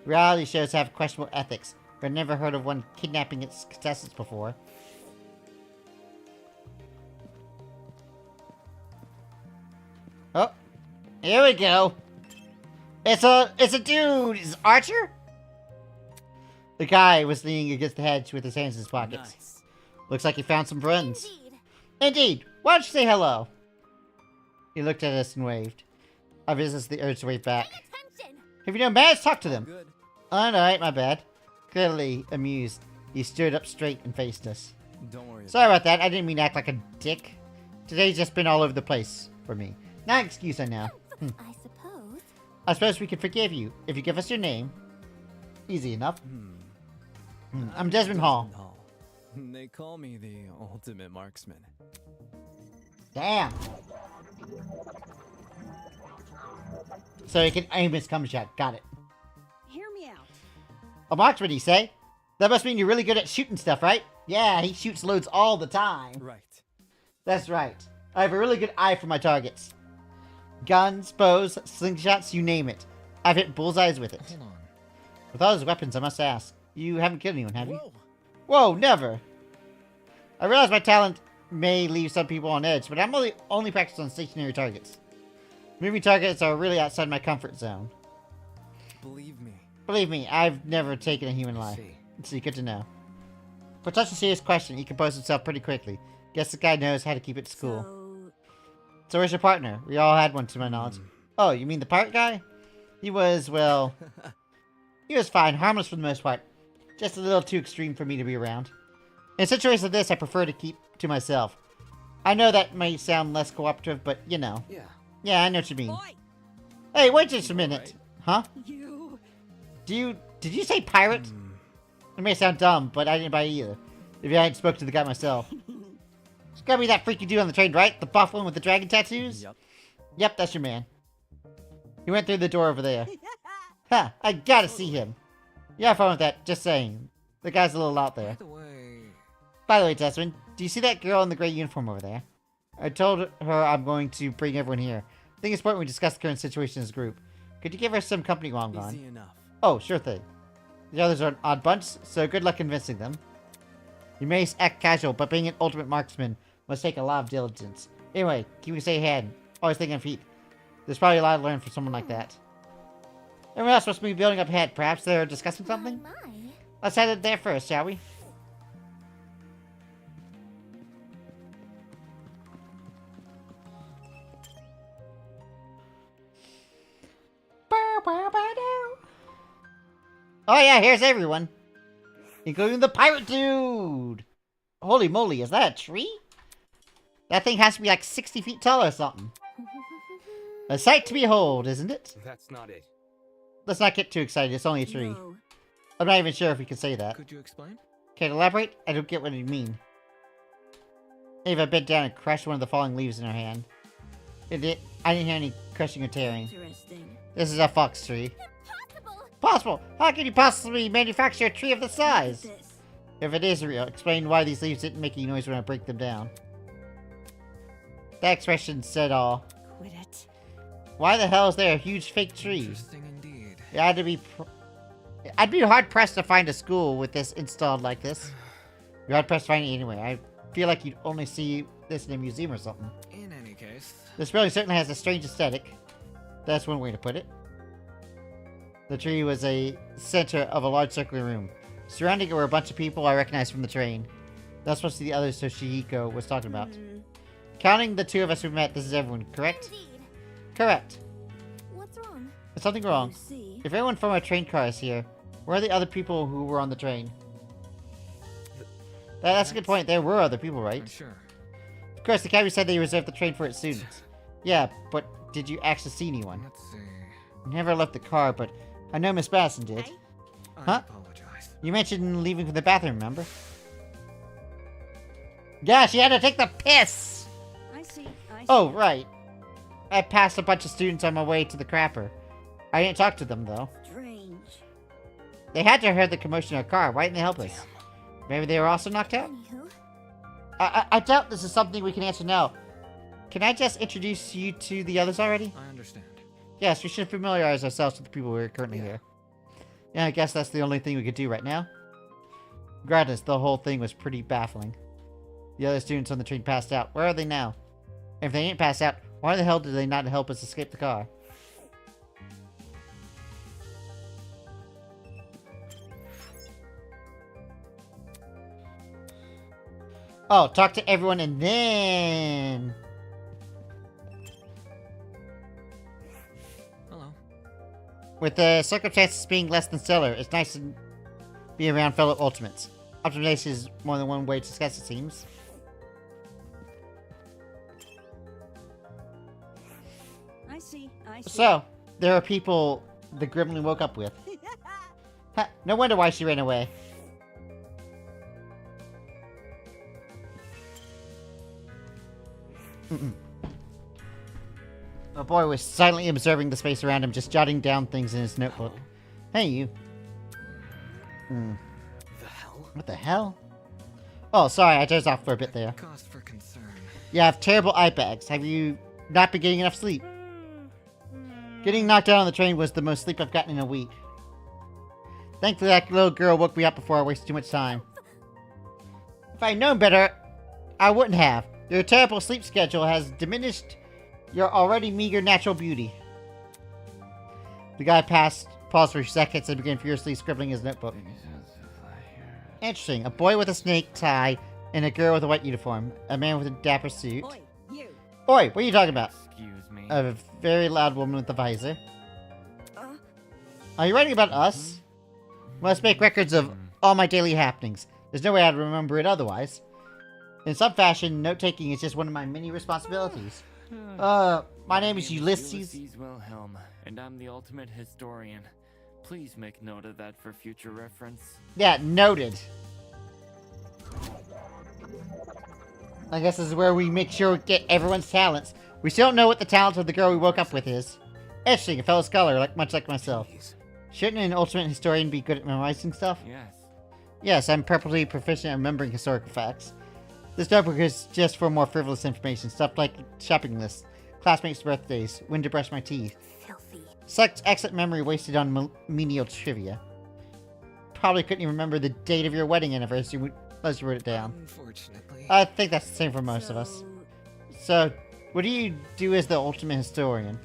[SPEAKER 1] Reality shows have questionable ethics. but never heard of one kidnapping its contestants before. Oh, here we go. It's a dude. Is it Archer? The guy was leaning against the hedge with his hands in his pockets.
[SPEAKER 7] Nice.
[SPEAKER 1] Looks like he found some friends.
[SPEAKER 4] Indeed.
[SPEAKER 1] Indeed. Why don't you say hello? He looked at us and waved. I resisted the urge to wave back.
[SPEAKER 4] Pay attention.
[SPEAKER 1] Have you no manners? Talk to them.
[SPEAKER 3] Good.
[SPEAKER 1] Alright, my bad. Clearly amused, he stood up straight and faced us.
[SPEAKER 3] Don't worry.
[SPEAKER 1] Sorry about that. I didn't mean to act like a dick. Today's just been all over the place for me. Not an excuse, I know.
[SPEAKER 4] I suppose.
[SPEAKER 1] I suppose we could forgive you if you give us your name. Easy enough. I'm Desmond Hall.
[SPEAKER 3] They call me the ultimate marksman.
[SPEAKER 1] Damn. So he can aim his cum shot. Got it.
[SPEAKER 7] Hear me out.
[SPEAKER 1] A marksman, you say? That must mean you're really good at shooting stuff, right? Yeah, he shoots loads all the time.
[SPEAKER 3] Right.
[SPEAKER 1] That's right. I have a really good eye for my targets. Guns, bows, slingshots, you name it. I've hit bullseyes with it.
[SPEAKER 3] Hold on.
[SPEAKER 1] With all those weapons, I must ask, you haven't killed anyone, have you?
[SPEAKER 3] Whoa.
[SPEAKER 1] Whoa, never. I realize my talent may leave some people on edge, but I'm only practiced on stationary targets. Moving targets are really outside my comfort zone.
[SPEAKER 3] Believe me.
[SPEAKER 1] Believe me, I've never taken a human
[SPEAKER 2] I
[SPEAKER 1] life.
[SPEAKER 2] see.
[SPEAKER 1] See, good to know. For such a serious question, he composed himself pretty quickly. Guess the guy knows how to keep it to school. So where's your partner? We all had one, to my knowledge. Oh, you mean the pirate guy? He was, well... he was fine, harmless for the most part. Just a little too extreme for me to be around. In situations like this, I prefer to keep to myself. I know that may sound less cooperative, but you know.
[SPEAKER 2] Yeah.
[SPEAKER 1] Yeah, I know what you mean.
[SPEAKER 7] Boy,
[SPEAKER 1] Hey, wait just a minute. Huh?
[SPEAKER 7] you.
[SPEAKER 1] Did you say pirate? It may sound dumb, but I didn't buy it either. If I hadn't spoken to the guy myself. It's gotta be that freaky dude on the train, right? The buff one with the dragon tattoos?
[SPEAKER 3] Yep.
[SPEAKER 1] Yep, that's your man. He went through the door over there. Ha! I gotta see him. You have fun with that, just saying. The guy's a little out there. By the way, Desmond, do you see that girl in the gray uniform over there? I told her I'm going to bring everyone here. I think it's important we discuss the current situation as a group. Could you give her some company while I'm gone?
[SPEAKER 3] Easy enough.
[SPEAKER 1] Oh, sure thing. The others are an odd bunch, so good luck convincing them. You may act casual, but being an ultimate marksman must take a lot of diligence. Anyway, keep a safe hand. Always thinking on feet. There's probably a lot to learn from someone like that. Everyone else must be building up ahead. Perhaps they're discussing something?
[SPEAKER 4] My.
[SPEAKER 1] Let's head there first, shall we? Oh yeah, here's everyone. Including the pirate dude! Holy moly, is that a tree? That thing has to be like 60 feet tall or something. A sight to behold, isn't it?
[SPEAKER 2] That's not it.
[SPEAKER 1] Let's not get too excited, it's only a tree.
[SPEAKER 6] No.
[SPEAKER 1] I'm not even sure if we can say that.
[SPEAKER 3] Could you explain?
[SPEAKER 1] Can you elaborate? I don't get what you mean. Ava bent down and crushed one of the falling leaves in her hand. I didn't hear any crushing or tearing.
[SPEAKER 6] Interesting.
[SPEAKER 1] This is a fox tree.
[SPEAKER 4] Impossible.
[SPEAKER 1] Possible! How can you possibly manufacture a tree of this size?
[SPEAKER 6] Look at this.
[SPEAKER 1] If it is real, explain why these leaves didn't make any noise when I break them down. That expression said all.
[SPEAKER 7] Quit it.
[SPEAKER 1] Why the hell is there a huge fake tree?
[SPEAKER 3] Interesting indeed.
[SPEAKER 1] It had to be... I'd be hard-pressed to find a school with this installed like this. You're hard-pressed to find it anyway. I feel like you'd only see this in a museum or something.
[SPEAKER 3] In any case,
[SPEAKER 1] This building certainly has a strange aesthetic. That's one way to put it. The tree was a center of a large circular room. Surrounding it were a bunch of people I recognized from the train. That's what the other Toshihiko was talking about. Counting the two of us we met, this is everyone, correct?
[SPEAKER 4] Indeed.
[SPEAKER 1] Correct.
[SPEAKER 4] What's wrong?
[SPEAKER 1] There's something wrong.
[SPEAKER 6] You see.
[SPEAKER 1] If everyone from our train car is here, where are the other people who were on the train? That's a good point. There were other people, right?
[SPEAKER 3] I'm sure.
[SPEAKER 1] Of course, the cabby said they reserved the train for its students. Yeah, but did you actually see anyone?
[SPEAKER 3] Let's see.
[SPEAKER 1] Never left the car, but I know Miss Basson did.
[SPEAKER 4] Hey?
[SPEAKER 3] I
[SPEAKER 1] Huh?
[SPEAKER 3] apologize.
[SPEAKER 1] You mentioned leaving for the bathroom, remember? Yeah, she had to take the piss!
[SPEAKER 7] I see. I see.
[SPEAKER 1] Oh, right. I passed a bunch of students on my way to the crapper. I didn't talk to them, though.
[SPEAKER 6] Strange.
[SPEAKER 1] They had to have heard the commotion in our car. Why didn't they help us? Maybe they were also knocked out?
[SPEAKER 4] Anywho.
[SPEAKER 1] I doubt this is something we can answer now. Can I just introduce you to the others already?
[SPEAKER 3] I understand.
[SPEAKER 1] Yes, we should familiarize ourselves with the people who are currently
[SPEAKER 3] Yeah.
[SPEAKER 1] here. Yeah, I guess that's the only thing we could do right now. Regardless, the whole thing was pretty baffling. The other students on the train passed out. Where are they now? If they ain't passed out, why the hell did they not help us escape the car? Oh, talk to everyone and then...
[SPEAKER 3] Hello.
[SPEAKER 1] With the circumstances being less than stellar, it's nice to be around fellow Ultimates. Optimization is more than one way to discuss, it seems.
[SPEAKER 7] I see.
[SPEAKER 1] So, there are people the Gremlin woke up with. Ha, no wonder why she ran away. The boy was silently observing the space around him, just jotting down things in his notebook. Hey, you.
[SPEAKER 2] The hell?
[SPEAKER 1] What the hell? Oh, sorry, I dozed off for a bit there.
[SPEAKER 3] Cause for concern.
[SPEAKER 1] You have terrible eye bags. Have you not been getting enough sleep? Getting knocked out on the train was the most sleep I've gotten in a week. Thankfully, that little girl woke me up before I wasted too much time. If I'd known better, I wouldn't have. Your terrible sleep schedule has diminished your already meager natural beauty. The guy paused for a few seconds and began furiously scribbling his notebook. Interesting. A boy with a snake tie and a girl with a white uniform. A man with a dapper suit.
[SPEAKER 7] Oi, you.
[SPEAKER 1] Oi, what are you talking about?
[SPEAKER 3] Excuse me.
[SPEAKER 1] A very loud woman with a visor. Are you writing about us? Must make records of all my daily happenings. There's no way I'd remember it otherwise. In some fashion, note-taking is just one of my many responsibilities. My name is Ulysses.
[SPEAKER 9] Wilhelm, and I'm the ultimate historian. Please make note of that for future reference.
[SPEAKER 1] Yeah, noted. I guess this is where we make sure we get everyone's talents. We still don't know what the talent of the girl we woke up with is. Interesting, a fellow scholar, much like myself.
[SPEAKER 2] Jeez.
[SPEAKER 1] Shouldn't an ultimate historian be good at memorizing stuff?
[SPEAKER 9] Yes.
[SPEAKER 1] Yes, I'm perfectly proficient at remembering historical facts. This notebook is just for more frivolous information, stuff like shopping lists, classmates' birthdays, when to brush my teeth.
[SPEAKER 6] Filthy.
[SPEAKER 1] Such excellent memory wasted on menial trivia. Probably couldn't even remember the date of your wedding anniversary unless you wrote it down.
[SPEAKER 3] Unfortunately.
[SPEAKER 1] I think that's the same for most of us. So, what do you do as the ultimate historian?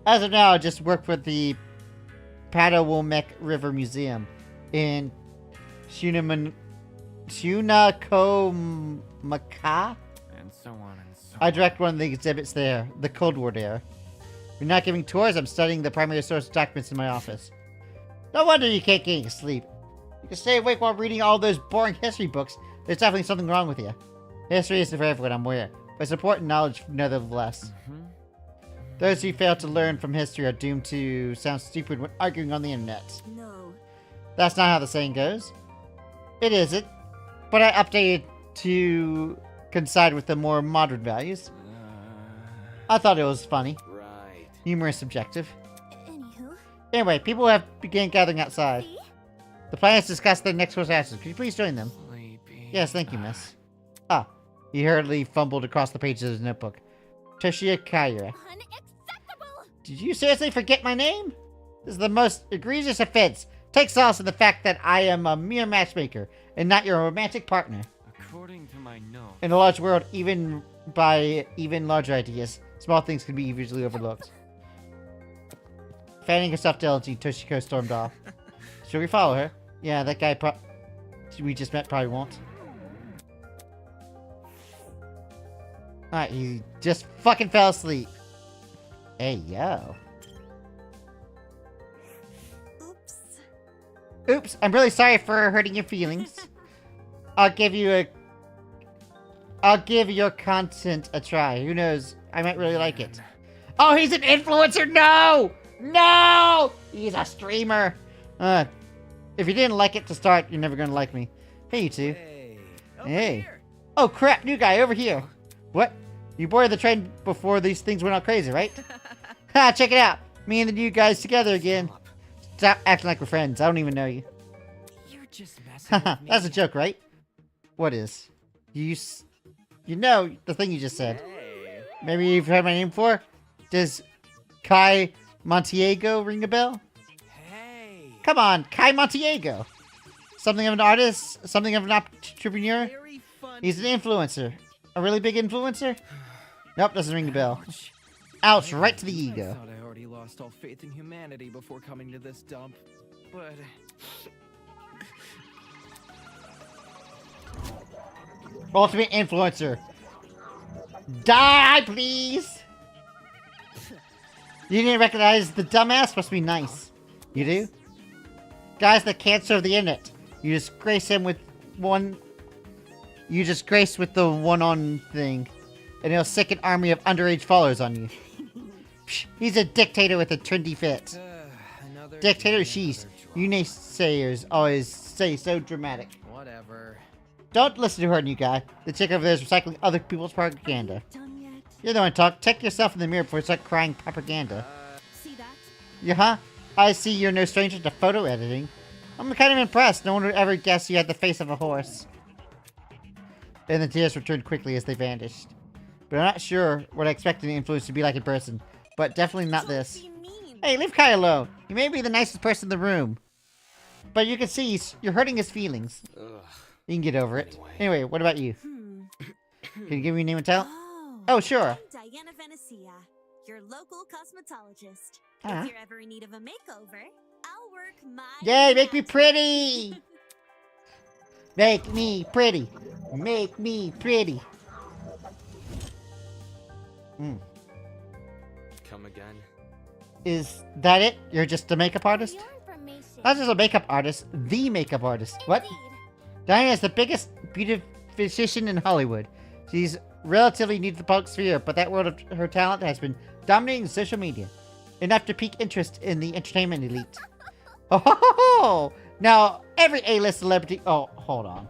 [SPEAKER 1] As of now, I just work with the Patawomek River Museum in Shunakomaka?
[SPEAKER 9] And so on and so
[SPEAKER 1] I direct one of the exhibits there, the Cold War era. We're not giving tours, I'm studying the primary source documents in my office. No wonder you can't get any sleep. You can stay awake while reading all those boring history books. There's definitely something wrong with you. History isn't for everyone, I'm aware, but it's important knowledge nevertheless. Those who fail to learn from history are doomed to sound stupid when arguing on the internet.
[SPEAKER 6] No.
[SPEAKER 1] That's not how the saying goes. It isn't, but I updated to coincide with the more modern values. I thought it was funny.
[SPEAKER 2] Right.
[SPEAKER 1] Humorous subjective.
[SPEAKER 6] Anywho.
[SPEAKER 1] Anyway, people have begun gathering outside.
[SPEAKER 6] See?
[SPEAKER 1] The plan is to discuss their next course actions. Could you please join them?
[SPEAKER 9] Sleepy.
[SPEAKER 1] Yes, thank you, miss. Ah, he hurriedly fumbled across the pages of his notebook. Toshia Kaira.
[SPEAKER 6] Unacceptable!
[SPEAKER 1] Did you seriously forget my name? This is the most egregious offense. Take solace in the fact that I am a mere matchmaker and not your romantic partner.
[SPEAKER 9] According to my notes.
[SPEAKER 1] In a large world, even by even larger ideas, small things can be easily overlooked. Fanning herself diligently, Toshiko stormed off. Should we follow her? Yeah, that guy we just met probably won't. Alright, he just fucking fell asleep. Hey, yo.
[SPEAKER 6] Oops.
[SPEAKER 1] Oops, I'm really sorry for hurting your feelings. I'll give your content a try. Who knows? I might really like it. Oh, he's an influencer! No! No! He's a streamer. If you didn't like it to start, you're never gonna like me. Hey, you two.
[SPEAKER 7] Hey.
[SPEAKER 1] Hey.
[SPEAKER 7] Here.
[SPEAKER 1] Oh, crap, new guy over here. What? You boarded the train before these things went all crazy, right? Ha, check it out. Me and the new guys together again. Stop acting like we're friends. I don't even know you.
[SPEAKER 9] You're just messing
[SPEAKER 1] Haha,
[SPEAKER 9] with me.
[SPEAKER 1] that's a joke, right? What is? You know the thing you just said.
[SPEAKER 7] Hey.
[SPEAKER 1] Maybe you've heard my name before? Does Kai Montiago ring a bell?
[SPEAKER 7] Hey.
[SPEAKER 1] Come on, Kai Montiago. something of an artist, something of an entrepreneur.
[SPEAKER 3] Very fun.
[SPEAKER 1] He's an influencer. A really big influencer? Nope, doesn't ring the bell. Ouch, right to the
[SPEAKER 3] I
[SPEAKER 1] ego.
[SPEAKER 3] thought I already lost all faith in humanity before coming to this dump, but
[SPEAKER 1] Ultimate influencer. Die, please! You didn't recognize the dumbass? Must be nice. You do? Guy's the cancer of the internet. You just grace him with one... You just grace with the one-on thing. And he'll sick an army of underage followers on you. Psh, he's a dictator with a trendy fit.
[SPEAKER 3] another
[SPEAKER 1] Dictator,
[SPEAKER 3] day,
[SPEAKER 1] sheesh.
[SPEAKER 3] another job.
[SPEAKER 1] You naysayers always say so dramatic.
[SPEAKER 3] Whatever.
[SPEAKER 1] Don't listen to her, new guy. The chick over there is recycling other people's propaganda.
[SPEAKER 4] Done yet?
[SPEAKER 1] You're the one to talk. Check yourself in the mirror before you start crying propaganda.
[SPEAKER 4] See that?
[SPEAKER 1] Yeah, huh? I see you're no stranger to photo editing. I'm kind of impressed. No one would ever guess you had the face of a horse. And the tears returned quickly as they vanished. But I'm not sure what I expected the influence to be like in person. But definitely not this.
[SPEAKER 6] Don't be mean.
[SPEAKER 1] Hey, leave Kai alone. He may be the nicest person in the room. But you can see you're hurting his feelings.
[SPEAKER 2] Ugh.
[SPEAKER 1] You can get over it.
[SPEAKER 2] Anyway.
[SPEAKER 1] Anyway, what about you? Can you give me a name and tell?
[SPEAKER 6] Oh,
[SPEAKER 1] Oh, sure.
[SPEAKER 6] I'm Diana Venecia, your local cosmetologist.
[SPEAKER 1] Ah.
[SPEAKER 6] If you're ever in need of a makeover, I'll work my
[SPEAKER 1] Yay, make me
[SPEAKER 6] magic.
[SPEAKER 1] pretty! Make me pretty! Make me pretty!
[SPEAKER 2] Come again?
[SPEAKER 1] Is that it? You're just a makeup artist?
[SPEAKER 4] For your information.
[SPEAKER 1] Not just a makeup artist, the makeup artist. What?
[SPEAKER 4] Indeed.
[SPEAKER 1] Diana is the biggest beautician in Hollywood. She's relatively new to the public sphere, but that world of her talent has been dominating social media. Enough to pique interest in the entertainment elite. Oh, ho, ho, ho. Now, every A-list celebrity... Oh, hold on.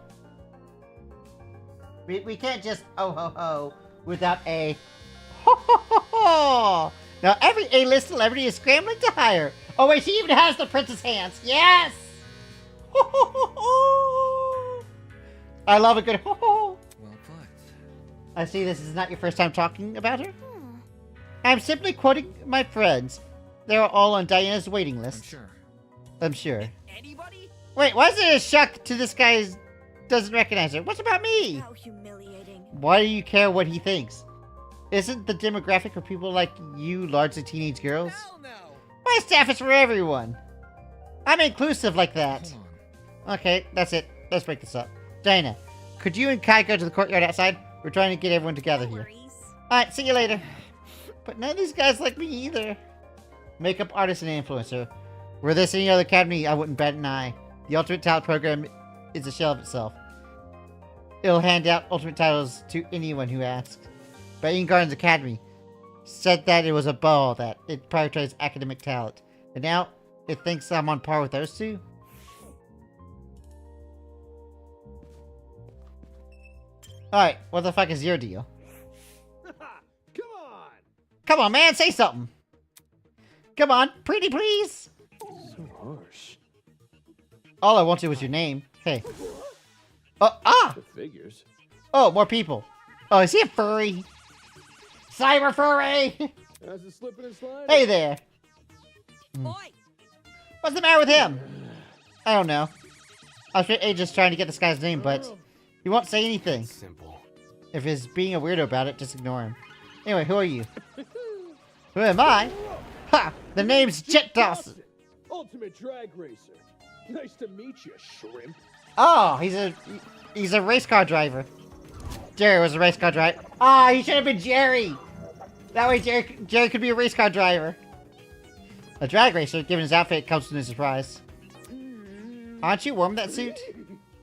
[SPEAKER 1] We can't just oh ho ho without a ho ho ho ho. Now, every A-list celebrity is scrambling to hire. Oh, wait, she even has the princess hands. Yes! Ho ho ho ho. I love a good ho ho.
[SPEAKER 3] Well put.
[SPEAKER 1] I see this is not your first time talking about her. I'm simply quoting my friends. They're all on Diana's waiting
[SPEAKER 3] I'm
[SPEAKER 1] list.
[SPEAKER 3] sure.
[SPEAKER 1] I'm sure.
[SPEAKER 3] Anybody?
[SPEAKER 1] Wait, why is it a shock to this guy who doesn't recognize her? What's about me?
[SPEAKER 6] How humiliating.
[SPEAKER 1] Why do you care what he thinks? Isn't the demographic for people like you largely teenage girls?
[SPEAKER 3] Hell no.
[SPEAKER 1] My staff is for everyone. I'm inclusive like that.
[SPEAKER 3] Hold on.
[SPEAKER 1] Okay, that's it. Let's break this up. Diana, could you and Kai go to the courtyard outside? We're trying to get everyone together
[SPEAKER 6] No
[SPEAKER 1] here.
[SPEAKER 6] worries.
[SPEAKER 1] Alright, see you later. But none of these guys like me either. Makeup artist and influencer. Were this any other academy, I wouldn't bat an eye. The Ultimate Talent program is a shell of itself. It'll hand out ultimate titles to anyone who asks. But Eden Gardens Academy said that it was above all that. It prioritized academic talent. And now, it thinks I'm on par with those two? Alright, what the fuck is your deal?
[SPEAKER 5] Come on!
[SPEAKER 1] Come on, man, say something! Come on, pretty please!
[SPEAKER 5] So harsh.
[SPEAKER 1] All I wanted was your name. Hey. Oh, ah!
[SPEAKER 5] The figures.
[SPEAKER 1] Oh, more people. Oh, is he a furry? Cyber furry!
[SPEAKER 5] How's it slipping and sliding?
[SPEAKER 1] Hey there!
[SPEAKER 7] Boy,
[SPEAKER 1] What's the matter with him? I don't know. I spent ages trying to get this guy's name, but he won't say anything.
[SPEAKER 2] Simple.
[SPEAKER 1] If he's being a weirdo about it, just ignore him. Anyway, who are you? Who am I? Ha! The name's Jet Dawson!
[SPEAKER 5] Ultimate drag racer. Nice to meet you, shrimp.
[SPEAKER 1] Oh, he's a race car driver. Jerry was a race car driver. Ah, he should have been Jerry! That way Jerry could be a race car driver. A drag racer, given his outfit, comes as a surprise. Aren't you warm in that suit?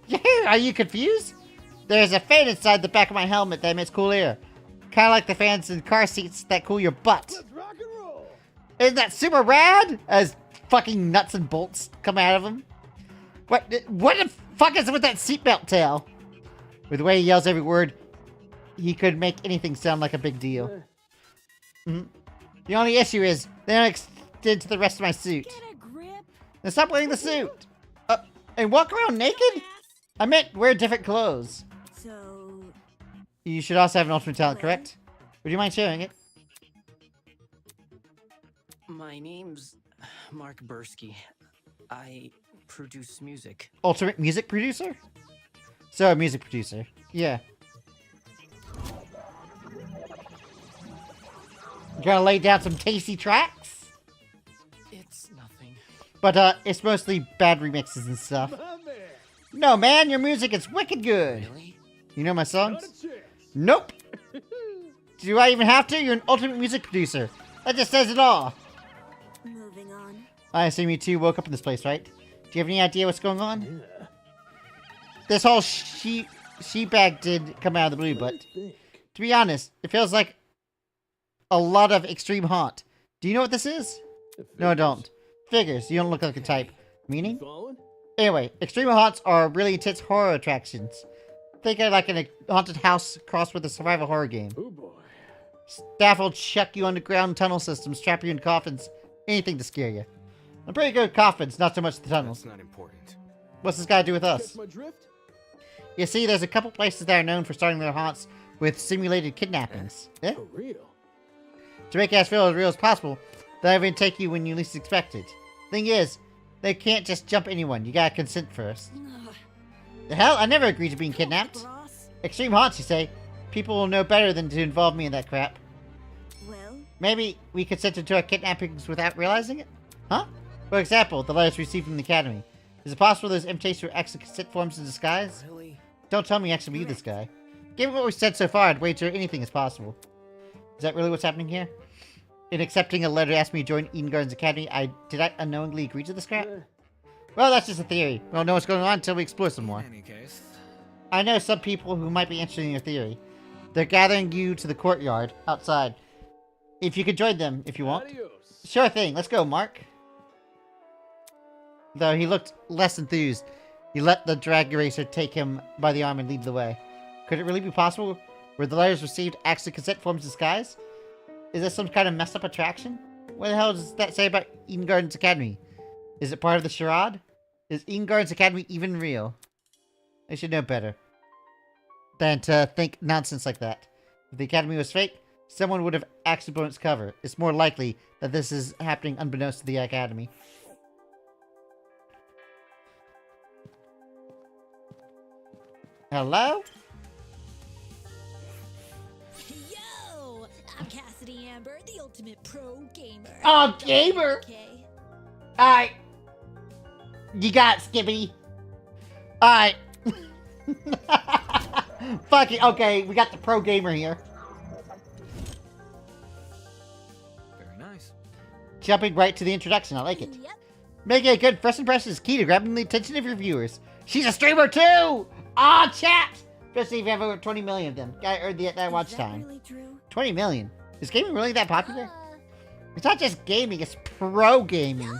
[SPEAKER 1] Yeah, are you confused? There's a fan inside the back of my helmet that emits cool air. Kinda like the fans in car seats that cool your butt.
[SPEAKER 5] Let's rock and roll.
[SPEAKER 1] Isn't that super rad? As fucking nuts and bolts come out of him. What the fuck is with that seatbelt tail? With the way he yells every word, he could make anything sound like a big deal. The only issue is, they don't extend to the rest of my suit.
[SPEAKER 4] Get a grip.
[SPEAKER 1] Then stop wearing the suit. And walk around naked? I meant wear different clothes.
[SPEAKER 6] So,
[SPEAKER 1] You should also have an ultimate talent, correct? Would you mind sharing it?
[SPEAKER 10] My name's Mark Bursky. I produce music.
[SPEAKER 1] Ultimate music producer? So, a music producer. Yeah. You gonna lay down some tasty tracks?
[SPEAKER 10] It's nothing.
[SPEAKER 1] But, it's mostly bad remixes and stuff.
[SPEAKER 5] My man.
[SPEAKER 1] No, man, your music is wicked good.
[SPEAKER 10] Really?
[SPEAKER 1] You know my
[SPEAKER 5] Not
[SPEAKER 1] songs?
[SPEAKER 5] a chance.
[SPEAKER 1] Nope. Do I even have to? You're an ultimate music producer. That just says it all.
[SPEAKER 6] Moving on.
[SPEAKER 1] I assume you two woke up in this place, right? Do you have any idea what's going on?
[SPEAKER 5] Yeah.
[SPEAKER 1] This whole sheepbag did come out of the blue, but to be honest, it feels like a lot of extreme haunt. Do you know what this is? No, I don't. Figures. You don't look like a type. Meaning?
[SPEAKER 5] Following?
[SPEAKER 1] Anyway, extreme haunts are really intense horror attractions. Think of like in a haunted house crossed with a survival horror game.
[SPEAKER 5] Oh boy.
[SPEAKER 1] Staff will chuck you underground tunnel systems, trap you in coffins, anything to scare you. I'm pretty good at coffins, not so much the tunnels.
[SPEAKER 2] That's not important.
[SPEAKER 1] What's this got to do with us?
[SPEAKER 5] Catch my drift?
[SPEAKER 1] You see, there's a couple places that are known for starting their haunts with simulated kidnappings. Yeah?
[SPEAKER 5] For real.
[SPEAKER 1] To make us feel as real as possible, they'll even take you when you least expect it. Thing is, they can't just jump anyone. You gotta consent first. The hell? I never agreed to being kidnapped.
[SPEAKER 6] Boss.
[SPEAKER 1] Extreme haunts, you say? People will know better than to involve me in that crap.
[SPEAKER 6] Well,
[SPEAKER 1] Maybe we consented to our kidnappings without realizing it? Huh? For example, the letters received from the Academy. Is it possible those invitations were actually consent forms in disguise?
[SPEAKER 10] Really?
[SPEAKER 1] Don't tell me you actually believe this guy. Given what we've said so far, I'd wager anything is possible. Is that really what's happening here? In accepting a letter to ask me to join Eden Gardens Academy, did I unknowingly agree to this crap? Well, that's just a theory. We don't know what's going on until we explore some more.
[SPEAKER 3] In any case,
[SPEAKER 1] I know some people who might be interested in your theory. They're gathering you to the courtyard outside. If you could join them, if you want.
[SPEAKER 5] Adios.
[SPEAKER 1] Sure thing. Let's go, Mark. Though he looked less enthused, he let the drag racer take him by the arm and lead the way. Could it really be possible? Were the letters received actually consent forms in disguise? Is this some kind of messed up attraction? What the hell does that say about Eden Gardens Academy? Is it part of the charade? Is Eden Gardens Academy even real? I should know better than to think nonsense like that. If the Academy was fake, someone would have actually blown its cover. It's more likely that this is happening unbeknownst to the Academy. Hello?
[SPEAKER 4] Yo! I'm Cassidy Amber, the ultimate pro gamer.
[SPEAKER 1] Oh, gamer!
[SPEAKER 4] Okay.
[SPEAKER 1] Alright. You got it, Skippy. Alright. Fuck it. Okay, we got the pro gamer here.
[SPEAKER 3] very nice.
[SPEAKER 1] Jumping right to the introduction. I like it.
[SPEAKER 4] Yep.
[SPEAKER 1] Making a good first impression is key to grabbing the attention of your viewers. She's a streamer too! Aw, chat! Especially if you have over 20 million of them. Or that watch
[SPEAKER 6] is that
[SPEAKER 1] time.
[SPEAKER 6] really true?
[SPEAKER 1] 20 million. Is gaming really that popular? It's not just gaming, it's pro gaming.
[SPEAKER 4] No!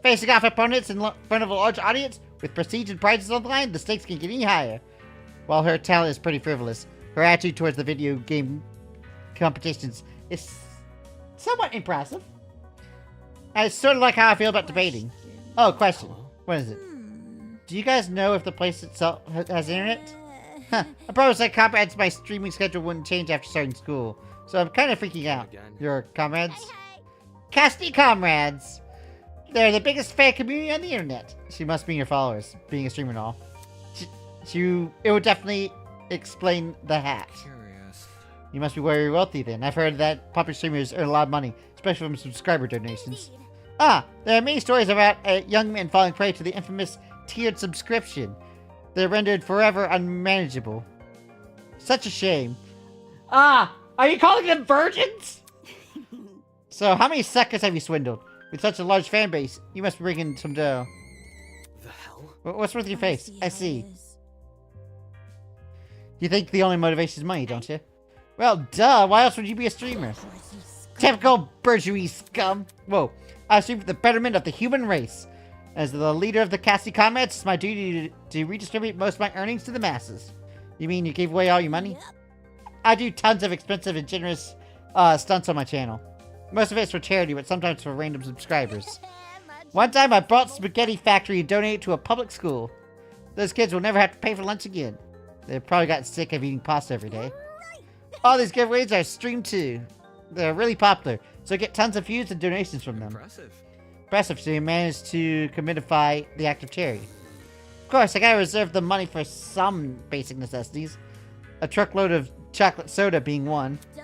[SPEAKER 1] Facing off opponents in front of a large audience with prestige and prizes on the line, the stakes can get any higher. While her talent is pretty frivolous, her attitude towards the video game competitions is somewhat impressive. And it's sort of like how I feel about debating. Oh, question. What is it? Do you guys know if the place itself has internet? Huh. I promise my comrades my streaming schedule wouldn't change after starting school. So I'm kind of freaking out.
[SPEAKER 2] Again.
[SPEAKER 1] Your comrades?
[SPEAKER 4] Hey,
[SPEAKER 1] Casty comrades! They're the biggest fan community on the internet. She must be your followers, being a streamer and all. It would definitely explain the hack.
[SPEAKER 3] Curious.
[SPEAKER 1] You must be very wealthy then. I've heard that popular streamers earn a lot of money, especially from subscriber donations.
[SPEAKER 4] indeed.
[SPEAKER 1] Ah, there are many stories about young men falling prey to the infamous tiered subscription. They're rendered forever unmanageable. Such a shame. Ah, are you calling them virgins? So, how many suckers have you swindled? With such a large fan base, you must be bringing some dough.
[SPEAKER 2] The hell?
[SPEAKER 1] What's with your face? I
[SPEAKER 4] how
[SPEAKER 1] see.
[SPEAKER 4] it is.
[SPEAKER 1] You think the only motivation is money, don't you? Well, duh. Why else would you be a streamer? Typical bourgeois scum. Whoa. I stream for the betterment of the human race. As the leader of the Cassie comrades, it's my duty to redistribute most of my earnings to the masses. You mean you gave away all your money?
[SPEAKER 4] Yep.
[SPEAKER 1] I do tons of expensive and generous stunts on my channel. Most of it's for charity, but sometimes for random subscribers. One time I bought Spaghetti Factory and donated to a public school. Those kids will never have to pay for lunch again. They've probably gotten sick of eating pasta every day. All these giveaways are streamed too. They're really popular, so I get tons of views and donations from them.
[SPEAKER 3] Impressive.
[SPEAKER 1] impressive to manage to commodify the act of charity. Of course, I gotta reserve the money for some basic necessities. A truckload of chocolate soda being one.
[SPEAKER 4] Duh.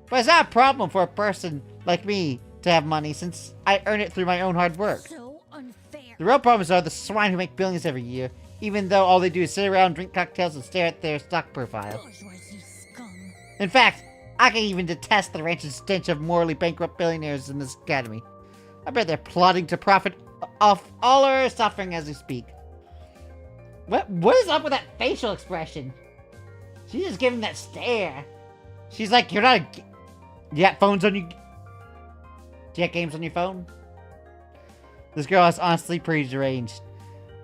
[SPEAKER 1] But it's not a problem for a person like me to have money since I earn it through my own hard work.
[SPEAKER 4] So unfair.
[SPEAKER 1] The real problems are the swine who make billions every year, even though all they do is sit around, drink cocktails, and stare at their stock profile.
[SPEAKER 4] Bourgeoisie scum.
[SPEAKER 1] In fact, I can even detest the rancid stench of morally bankrupt billionaires in this academy. I bet they're plotting to profit off all our suffering as we speak. What is up with that facial expression? She's just giving that stare. She's like, you're not a... You got phones on you? Do you got games on your phone? This girl is honestly pretty deranged.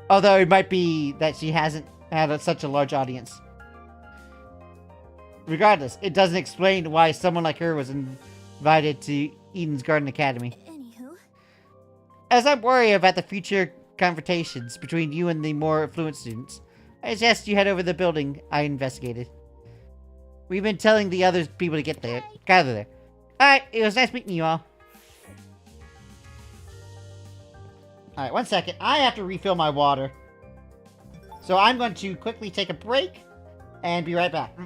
[SPEAKER 1] Although it might be that she hasn't had such a large audience. Regardless, it doesn't explain why someone like her was invited to Eden's Garden Academy.
[SPEAKER 4] Anywho.
[SPEAKER 1] As I worry about the future confrontations between you and the more affluent students, I suggest you head over to the building I investigated. We've been telling the other people to gather there. Alright, it was nice meeting you all. Alright, 1 second. I have to refill my water. So I'm going to quickly take a break and be right back.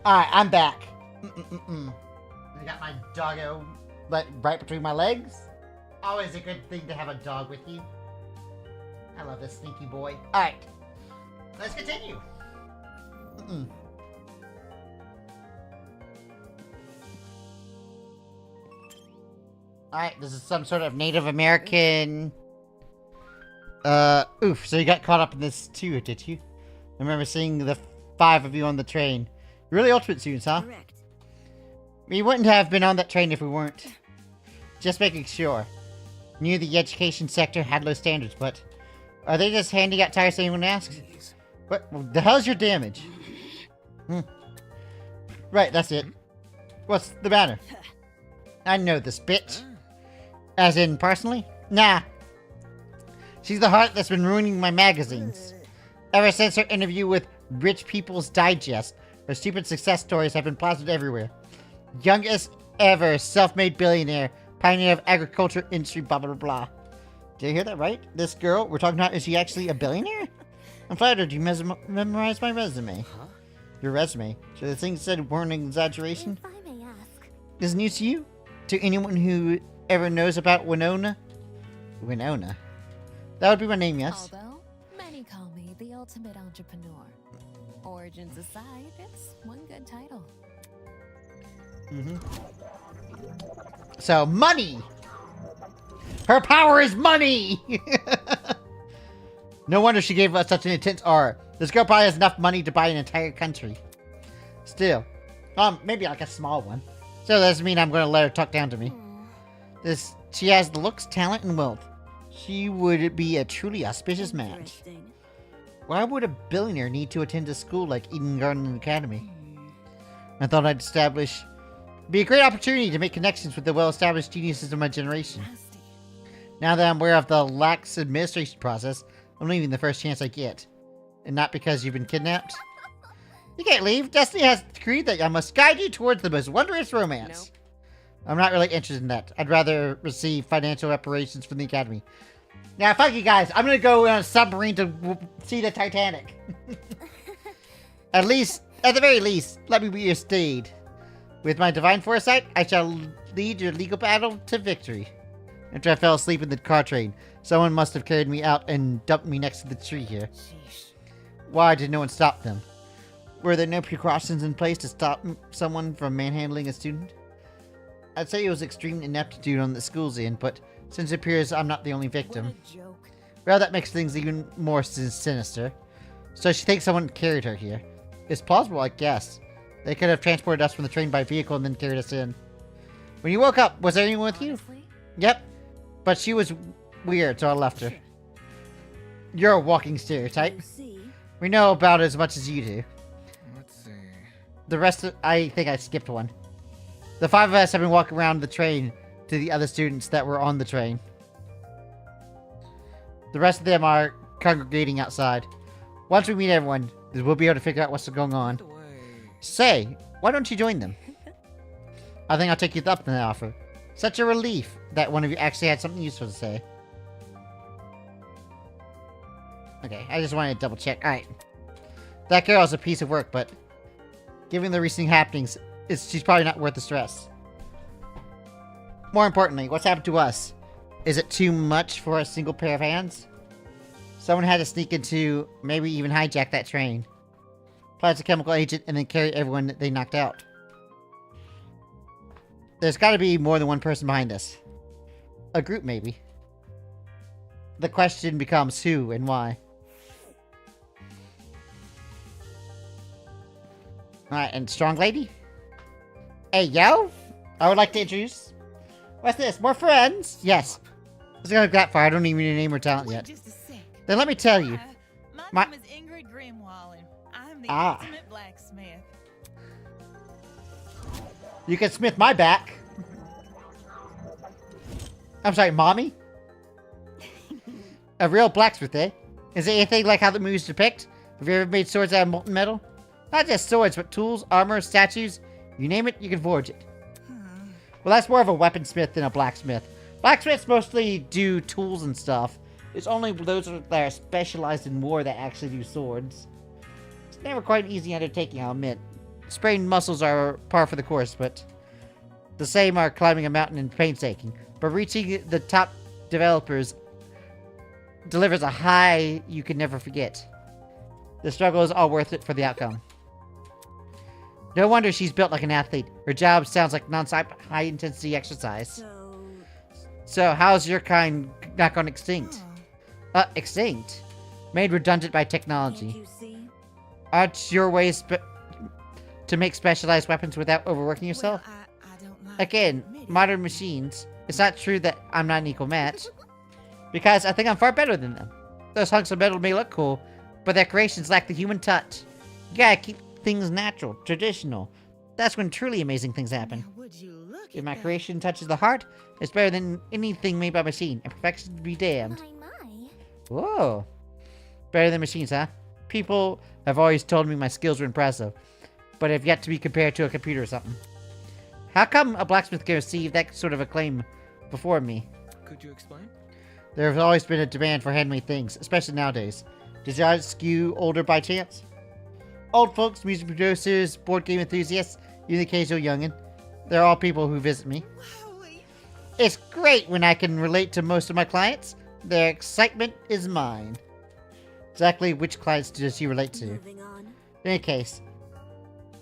[SPEAKER 1] Alright, I'm back. I got my doggo right between my legs. Always a good thing to have a dog with you. I love this sneaky boy. Alright. Let's continue. Alright, this is some sort of Native American... Oof, so you got caught up in this too, did you? I remember seeing the 5 of you on the train. You're really ultimate students, huh?
[SPEAKER 6] Correct.
[SPEAKER 1] We wouldn't have been on that train if we weren't. Just making sure. Knew the education sector had low standards, but... Are they just handing out tires so anyone asks? What the hell's your damage? Right, that's it. What's the matter? I know this bitch. As in, personally? Nah. She's the heart that's been ruining my magazines. Ever since her interview with Rich People's Digest, her stupid success stories have been plastered everywhere. Youngest ever self-made billionaire, pioneer of agriculture industry, blah blah blah. Did you hear that right? This girl we're talking about, is she actually a billionaire? I'm flattered you memorized my resume.
[SPEAKER 2] Huh?
[SPEAKER 1] Your resume. So the things said weren't an exaggeration?
[SPEAKER 4] If I may ask.
[SPEAKER 1] Is it news to you? To anyone who ever knows about Winona? Winona. That would be my name, yes.
[SPEAKER 8] Although, many call me the ultimate entrepreneur. Origins aside, it's one good title.
[SPEAKER 1] So, money! Her power is money! No wonder she gave us such an intense aura. This girl probably has enough money to buy an entire country. Still. Maybe like a small one. So that doesn't mean I'm gonna let her talk down to me. She has the looks, talent, and wealth. She would be a truly auspicious match.
[SPEAKER 6] Interesting.
[SPEAKER 1] Why would a billionaire need to attend a school like Eden Garden Academy? I thought I'd be a great opportunity to make connections with the well-established geniuses of my generation.
[SPEAKER 6] Nasty.
[SPEAKER 1] Now that I'm aware of the lax administration process, I'm leaving the first chance I get. And not because you've been kidnapped. You can't leave. Destiny has decreed that I must guide you towards the most wondrous romance.
[SPEAKER 6] Nope.
[SPEAKER 1] I'm not really interested in that. I'd rather receive financial reparations from the Academy. Now, fuck you guys. I'm gonna go on a submarine to see the Titanic. At the very least, let me be your steed. With my divine foresight, I shall lead your legal battle to victory. After I fell asleep in the car train, someone must have carried me out and dumped me next to the tree here.
[SPEAKER 6] Sheesh.
[SPEAKER 1] Why did no one stop them? Were there no precautions in place to stop someone from manhandling a student? I'd say it was extreme ineptitude on the school's end, but since it appears I'm not the only victim,
[SPEAKER 6] What a joke.
[SPEAKER 1] well, that makes things even more sinister. So she thinks someone carried her here. It's plausible, I guess. They could have transported us from the train by vehicle and then carried us in. When you woke up, was there anyone with you?
[SPEAKER 8] Honestly,
[SPEAKER 1] Yep. But she was weird, so I left her. You're a walking stereotype.
[SPEAKER 6] You see?
[SPEAKER 1] We know about it as much as you do.
[SPEAKER 3] Let's see.
[SPEAKER 1] The rest I think I skipped one. The 5 of us have been walking around the train to the other students that were on the train. The rest of them are congregating outside. Once we meet everyone, we'll be able to figure out what's going on.
[SPEAKER 3] By the way,
[SPEAKER 1] Say, why don't you join them? I think I'll take you up on the offer. Such a relief that one of you actually had something useful to say. Okay, I just wanted to double check. Alright. That girl is a piece of work, but given the recent happenings, she's probably not worth the stress. More importantly, what's happened to us? Is it too much for a single pair of hands? Someone had to sneak into, maybe even hijack that train. Plant a chemical agent and then carry everyone that they knocked out. There's gotta be more than one person behind this. A group, maybe. The question becomes who and why. Alright, and strong lady? Hey, yo! I would like to introduce... What's this? More friends? Yes. Let's go that far. I don't even need a name or talent yet.
[SPEAKER 11] Just a sec.
[SPEAKER 1] Then let me tell you.
[SPEAKER 11] My name is Ingrid Grimwall, and I'm the ultimate blacksmith.
[SPEAKER 1] You can smith my back. I'm sorry, mommy? A real blacksmith, eh? Is it anything like how the movies depict? Have you ever made swords out of molten metal? Not just swords, but tools, armor, statues. You name it, you can forge it. Well, that's more of a weaponsmith than a blacksmith. Blacksmiths mostly do tools and stuff. It's only those that are specialized in war that actually do swords. It's never quite an easy undertaking, I'll admit. sprained muscles are par for the course, but the same are climbing a mountain and painstaking. But reaching the top developers delivers a high you can never forget. The struggle is all worth it for the outcome. No wonder she's built like an athlete. Her job sounds like non-stop high-intensity exercise. So how's your kind not gone extinct? Extinct? Made redundant by technology. Aren't your ways to make specialized weapons without overworking yourself? Again, modern machines. It's not true that I'm not an equal match. Because I think I'm far better than them. Those hunks of metal may look cool, but their creations lack the human touch. You gotta keep things natural, traditional. That's when truly amazing things happen. If my creation touches the heart, it's better than anything made by machine, and perfection be damned. Whoa. Better than machines, huh? People have always told me my skills were impressive, but have yet to be compared to a computer or something. How come a blacksmith can receive that sort of acclaim before me?
[SPEAKER 3] Could you explain?
[SPEAKER 1] There has always been a demand for handmade things, especially nowadays. Does your skew older by chance? Old folks, music producers, board game enthusiasts, even the occasional youngin'. They're all people who visit me. It's great when I can relate to most of my clients. Their excitement is mine. Exactly which clients does she relate to? In any case,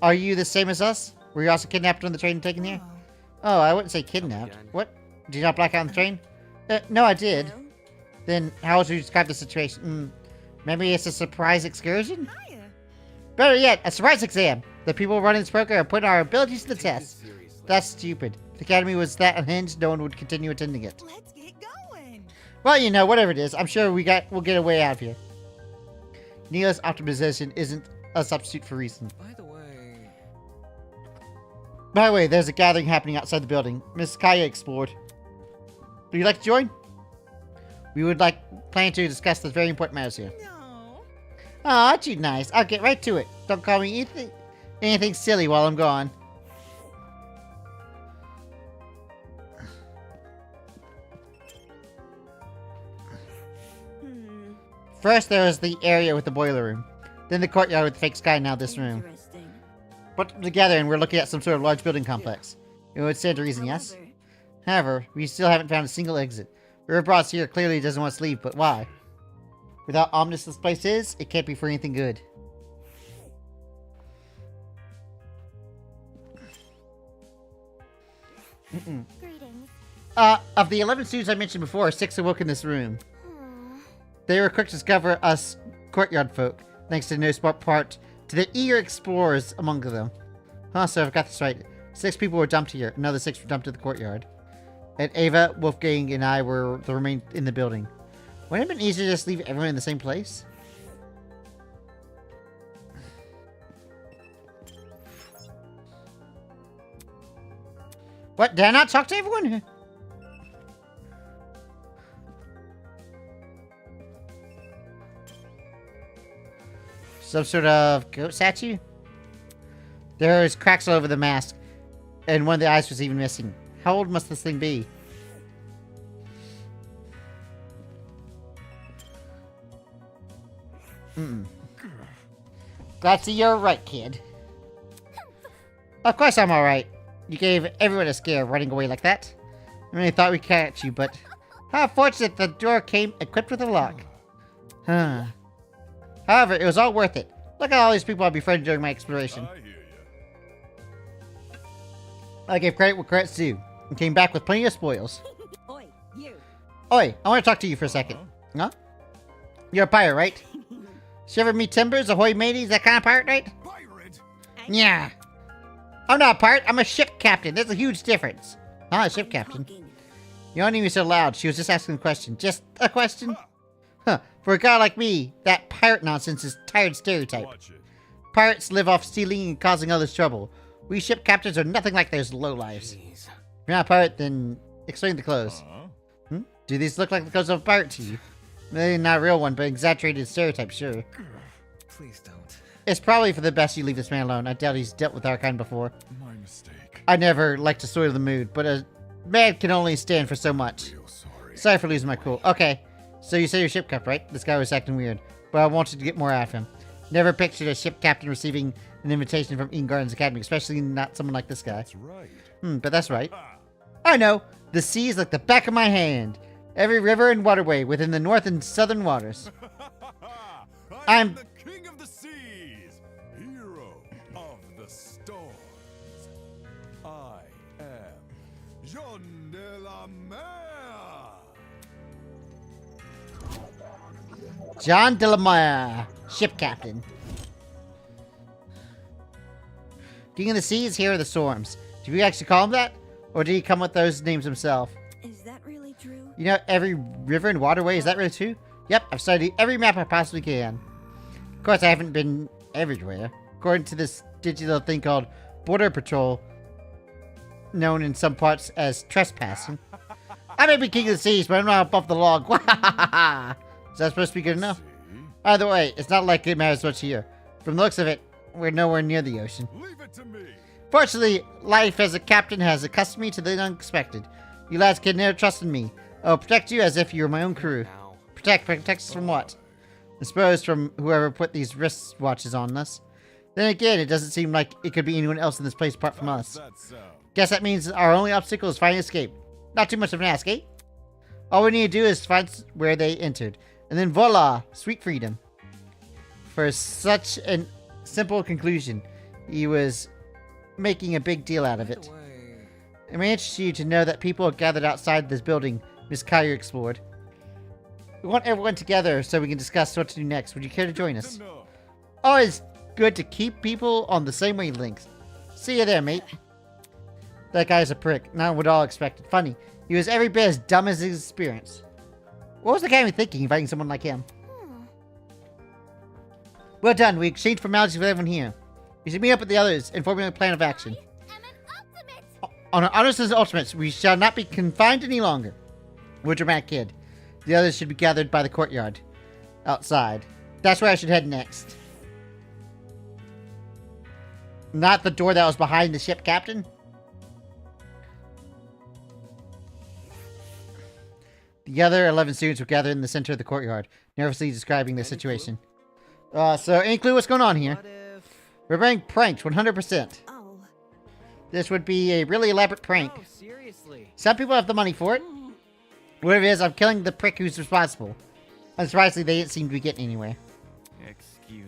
[SPEAKER 1] are you the same as us? Were you also kidnapped on the train and taken here? Oh, I wouldn't say kidnapped. What? Did you not black out on the train? No, I did. Then how would you describe the situation? Maybe it's a surprise excursion? Better yet, a surprise exam. The people running this program are putting our abilities to the test. That's stupid. If the academy was that unhinged, no one would continue attending it.
[SPEAKER 11] Let's get going.
[SPEAKER 1] Well, you know, whatever it is, I'm sure we'll get a way out of here. Neela's optimization isn't a substitute for reason. By the way, there's a gathering happening outside the building. Miss Kaya explored. Would you like to join? We would plan to discuss the very important matters here.
[SPEAKER 11] No.
[SPEAKER 1] Oh, aren't you nice? I'll get right to it. Don't call me anything silly while I'm gone. First, there was the area with the boiler room. Then the courtyard with the fake sky, now this room. Put together and we're looking at some sort of large building complex. It would stand to reason, yes? However, we still haven't found a single exit. Whoever brought us here clearly doesn't want us to leave, but why? With how ominous this place is, it can't be for anything good.
[SPEAKER 4] Greetings.
[SPEAKER 1] Of the 11 students I mentioned before, 6 awoke in this room. They were quick to discover us courtyard folk, thanks to the no smart part to the eager explorers among them. Huh, so I've got this right. 6 people were dumped here, another 6 were dumped to the courtyard. And Ava, Wolfgang, and I were the remain in the building. Wouldn't it have been easier to just leave everyone in the same place? What? Did I not talk to everyone? Some sort of goat statue? There is cracks all over the mask, and one of the eyes was even missing. How old must this thing be? Glad to see you're right, kid. Of course I'm alright. You gave everyone a scare running away like that. I really thought we'd catch you, but how fortunate the door came equipped with a lock. Huh. However, it was all worth it. Look at all these people I befriended during my exploration. I gave credit where credit's due, and came back with plenty of spoils.
[SPEAKER 7] Oi, you.
[SPEAKER 1] Oi, I want to talk to you for a second. Huh? You're a pirate, right? Shiver me timbers, ahoy mateys, that kind of pirate, right?
[SPEAKER 5] Pirate?
[SPEAKER 1] Yeah. I'm not a pirate, I'm a ship captain. There's a huge difference. Huh, a ship captain? You don't even so loud. She was just asking a question. Just a question? Huh. For a guy like me, that pirate nonsense is tired stereotype. Pirates live off stealing and causing others trouble. We ship captains are nothing like those lowlives. If you're not a pirate, then explain the clothes. Do these look like the clothes of a pirate to you? Maybe not a real one, but exaggerated stereotype, sure.
[SPEAKER 3] Please don't.
[SPEAKER 1] It's probably for the best you leave this man alone. I doubt he's dealt with our kind before.
[SPEAKER 5] My mistake.
[SPEAKER 1] I never like to soil the mood, but a man can only stand for so much. Sorry for losing my cool. Okay, so you say you're ship captain, right? This guy was acting weird, but I wanted to get more out of him. Never pictured a ship captain receiving an invitation from Eden Gardens Academy, especially not someone like this guy.
[SPEAKER 12] That's right.
[SPEAKER 1] But that's right. I know. The sea is like the back of my hand. Every river and waterway within the north and southern waters. I'm
[SPEAKER 12] the king of the seas, hero of the storms. I am Jean de la Mer.
[SPEAKER 1] John Delamere, ship captain. King of the Seas, hero of the storms. Do we actually call him that? Or did he come with those names himself?
[SPEAKER 6] Is that really true?
[SPEAKER 1] You know, every river and waterway, is that really true? Yep, I've studied every map I possibly can. Of course, I haven't been everywhere. According to this digital thing called Border Patrol, known in some parts as trespassing. I may be king of the seas, but I'm not above the law. Is that supposed to be good enough? Either way, it's not like it matters much here. From the looks of it, we're nowhere near the ocean.
[SPEAKER 12] Leave it to me.
[SPEAKER 1] Fortunately, life as a captain has accustomed me to the unexpected. You lads can never trust in me. I'll protect you as if you were my own crew. Protect us from what? I suppose from whoever put these wristwatches on us. Then again, it doesn't seem like it could be anyone else in this place apart from us. Guess that means our only obstacle is finding escape. Not too much of an ask, eh? All we need to do is find where they entered. And then voila! Sweet freedom. For such a simple conclusion, he was making a big deal out of it. It may interest you to know that people are gathered outside this building Miss Kyer explored. We want everyone together so we can discuss what to do next. Would you care to join us? Always good to keep people on the same wavelengths. See you there, mate. That guy's a prick. Not what all expected. Funny. He was every bit as dumb as his experience. What was the guy thinking, inviting someone like him? Well done. We exchanged formalities with everyone here. We should meet up with the others and formulate a plan of action. On our honors as ultimates, we shall not be confined any longer. We're a dramatic kid. The others should be gathered by the courtyard. Outside. That's where I should head next. Not the door that was behind the ship, Captain. The other 11 students were gathered in the center of the courtyard, nervously describing the situation. So, any clue what's going on here? We're being pranked, 100%.
[SPEAKER 6] Oh.
[SPEAKER 1] This would be a really elaborate prank.
[SPEAKER 10] Oh, seriously.
[SPEAKER 1] Some people have the money for it. Whatever it is, I'm killing the prick who's responsible. Unsurprisingly, they didn't seem to be getting anywhere.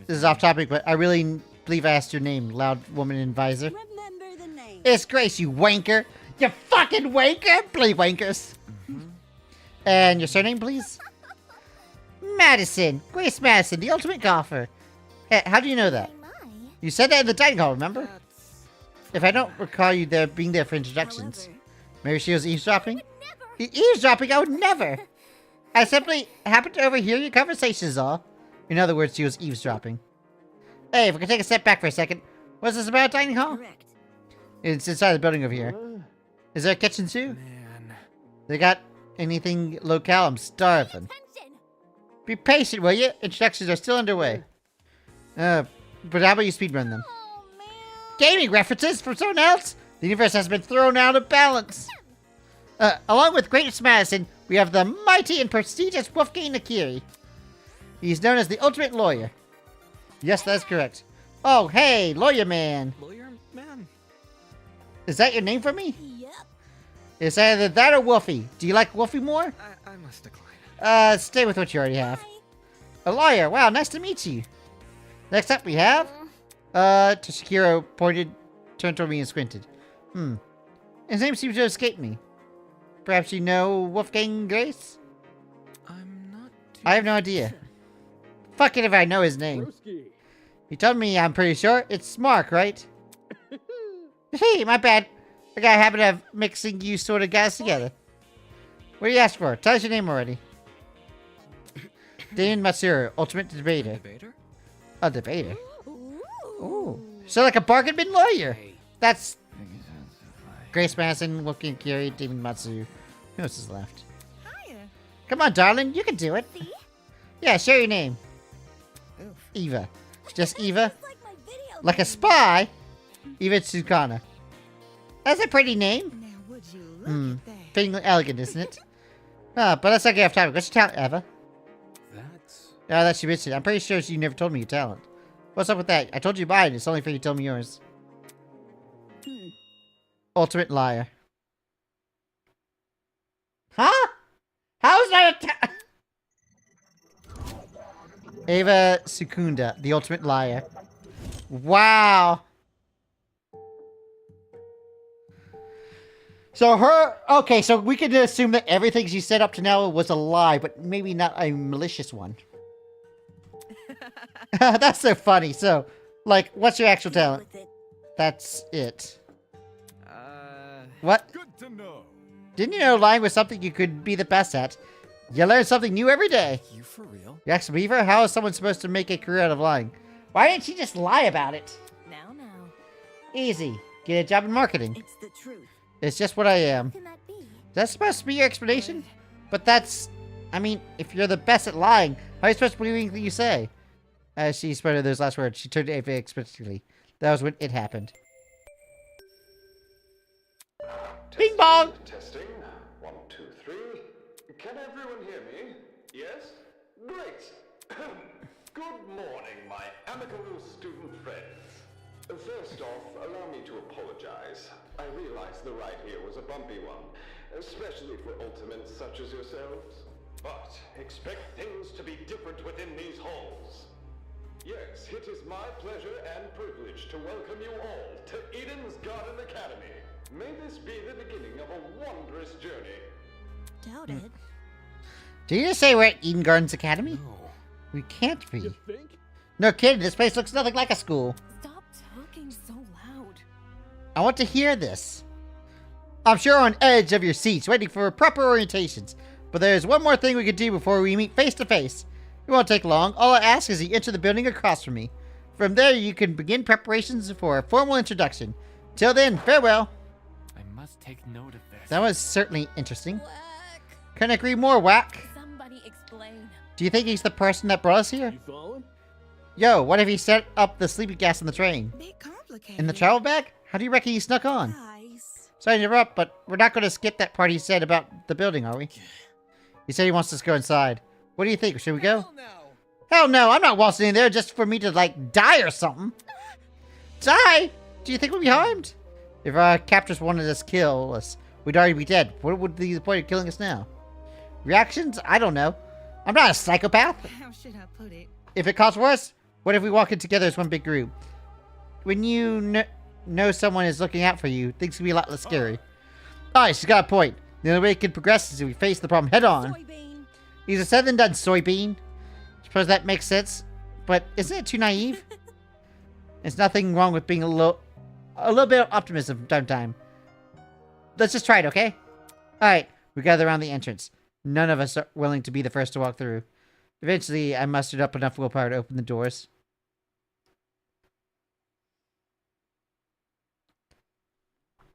[SPEAKER 1] This is off topic, but I really believe I asked your name, loud woman in visor.
[SPEAKER 7] Remember the name.
[SPEAKER 1] It's Grace, you wanker. You fucking wanker. Play wankers. And your surname, please? Madison. Grace Madison, the ultimate golfer. Hey, how do you know that? You said that in the dining hall, remember? If I don't recall you being there for introductions. Maybe she was eavesdropping? Eavesdropping? I would never! I simply happened to overhear your conversations all. In other words, she was eavesdropping. Hey, if we can take a step back for a second. What's this about dining hall?
[SPEAKER 6] Correct.
[SPEAKER 1] It's inside the building over here. Is there a kitchen too?
[SPEAKER 10] Man.
[SPEAKER 1] They got anything locale? I'm starving. Be patient, will you? Introductions are still underway. But how about you speedrun them?
[SPEAKER 4] Oh, man.
[SPEAKER 1] Gaming references from someone else? The universe has been thrown out of balance. Along with Greatest Madison, we have the mighty and prestigious Wolfgang Akiri. He's known as the Ultimate Lawyer. Yes, that's correct. Oh, hey, Lawyer Man.
[SPEAKER 10] Lawyer Man?
[SPEAKER 1] Is that your name for me?
[SPEAKER 4] Yep.
[SPEAKER 1] It's either that or Wolfie. Do you like Wolfie more?
[SPEAKER 10] I must decline.
[SPEAKER 1] Stay with what you already have. A lawyer. Wow, nice to meet you. Next up we have... Toshikiro turned toward me and squinted. His name seems to have escaped me. Perhaps you know Wolfgang Grace?
[SPEAKER 10] I'm not too
[SPEAKER 1] I have no idea. Fuck it if I know his name.
[SPEAKER 5] Broski.
[SPEAKER 1] He told me, I'm pretty sure. It's Mark, right? Hey, my bad. I got a habit of mixing you sort of guys together. What do you ask for? Tell us your name already. Dan Matsuru, Ultimate Debater.
[SPEAKER 10] Debater?
[SPEAKER 1] A debater?
[SPEAKER 4] Ooh.
[SPEAKER 1] Ooh. So like a bargain bin lawyer.
[SPEAKER 2] Hey,
[SPEAKER 1] That's... Grace Madison, Wolfgang Kiri, Demon Matsu. Who else is left?
[SPEAKER 11] Hiya.
[SPEAKER 1] Come on, darling. You can do it.
[SPEAKER 4] See?
[SPEAKER 1] Yeah, share your name.
[SPEAKER 10] Oof.
[SPEAKER 1] Eva. Just Eva?
[SPEAKER 4] It's like my video
[SPEAKER 1] Like a
[SPEAKER 4] game.
[SPEAKER 1] spy? Eva Tsukana. That's a pretty name.
[SPEAKER 11] Now would you look at that?
[SPEAKER 1] Fittingly elegant, isn't it? But let's not get off topic. What's your talent, Eva?
[SPEAKER 2] that's...
[SPEAKER 1] Oh, that she mentioned. I'm pretty sure you never told me your talent. What's up with that? I told you mine. It's only for you to tell me yours. Ultimate liar. Huh? How is that a Ava Secunda, the ultimate liar. Wow. So okay, so we can assume that everything she said up to now was a lie, but maybe not a malicious one. That's so funny. So, like, what's your actual talent? That's it. What?
[SPEAKER 12] Good to know.
[SPEAKER 1] Didn't you know lying was something you could be the best at? You learn something new every day.
[SPEAKER 10] You for real?
[SPEAKER 1] You ask Beaver, how is someone supposed to make a career out of lying? Why didn't she just lie about it?
[SPEAKER 6] Now.
[SPEAKER 1] Easy. Get a job in marketing.
[SPEAKER 6] It's the truth.
[SPEAKER 1] It's just what I am.
[SPEAKER 4] Can that be?
[SPEAKER 1] That's supposed to be your explanation? But that's... I mean, if you're the best at lying, how are you supposed to believe anything you say? As she sputtered those last words, she turned to Ava expectantly. That was when it happened. Bing bong!
[SPEAKER 13] Testing. 1, 2, 3. Can everyone hear me? Yes? Great! Good morning, my amicable student friends. First off, allow me to apologize. I realize the ride here was a bumpy one, especially for ultimates such as yourselves. But expect things to be different within these halls. Yes, it is my pleasure and privilege to welcome you all to Eden's Garden Academy. May this be the beginning of a wondrous journey.
[SPEAKER 4] Doubt it.
[SPEAKER 1] Did you just say we're at Eden Gardens Academy?
[SPEAKER 2] No.
[SPEAKER 1] We can't be.
[SPEAKER 5] You think?
[SPEAKER 1] No kidding, this place looks nothing like a school.
[SPEAKER 8] Stop talking so loud.
[SPEAKER 1] I want to hear this. I'm sure on edge of your seats, waiting for proper orientations. But there's one more thing we could do before we meet face to face. It won't take long. All I ask is you enter the building across from me. From there, you can begin preparations for a formal introduction. Till then, farewell.
[SPEAKER 9] I must take note of this.
[SPEAKER 1] That was certainly interesting.
[SPEAKER 4] Whack.
[SPEAKER 1] Couldn't agree more, Whack.
[SPEAKER 8] Somebody explain.
[SPEAKER 1] Do you think he's the person that brought us here?
[SPEAKER 5] You following?
[SPEAKER 1] Yo, what if he set up the sleeping gas in the train?
[SPEAKER 6] Bit complicated.
[SPEAKER 1] In the travel bag? How do you reckon he snuck on?
[SPEAKER 6] Guys.
[SPEAKER 1] Sorry to interrupt, but we're not going to skip that part he said about the building, are we? He said he wants us to go inside. What do you think? Should we go?
[SPEAKER 10] Hell no.
[SPEAKER 1] Hell no, I'm not waltzing in there just for me to, like, die or something. Die? Do you think we'll be harmed? If our captors wanted us to kill us, we'd already be dead. What would be the point of killing us now? Reactions? I don't know. I'm not a psychopath.
[SPEAKER 11] How should I put it?
[SPEAKER 1] If it costs worse, what if we walk in together as one big group? When you know someone is looking out for you, things can be a lot less scary. Alright, she's got a point. The only way it can progress is if we face the problem head on.
[SPEAKER 4] Soybean.
[SPEAKER 1] He's a said and done soybean. Suppose that makes sense, but isn't it too naive? There's nothing wrong with being a little bit of optimism from time to time. Let's just try it, okay? Alright, we gather around the entrance. None of us are willing to be the first to walk through. Eventually, I mustered up enough willpower to open the doors.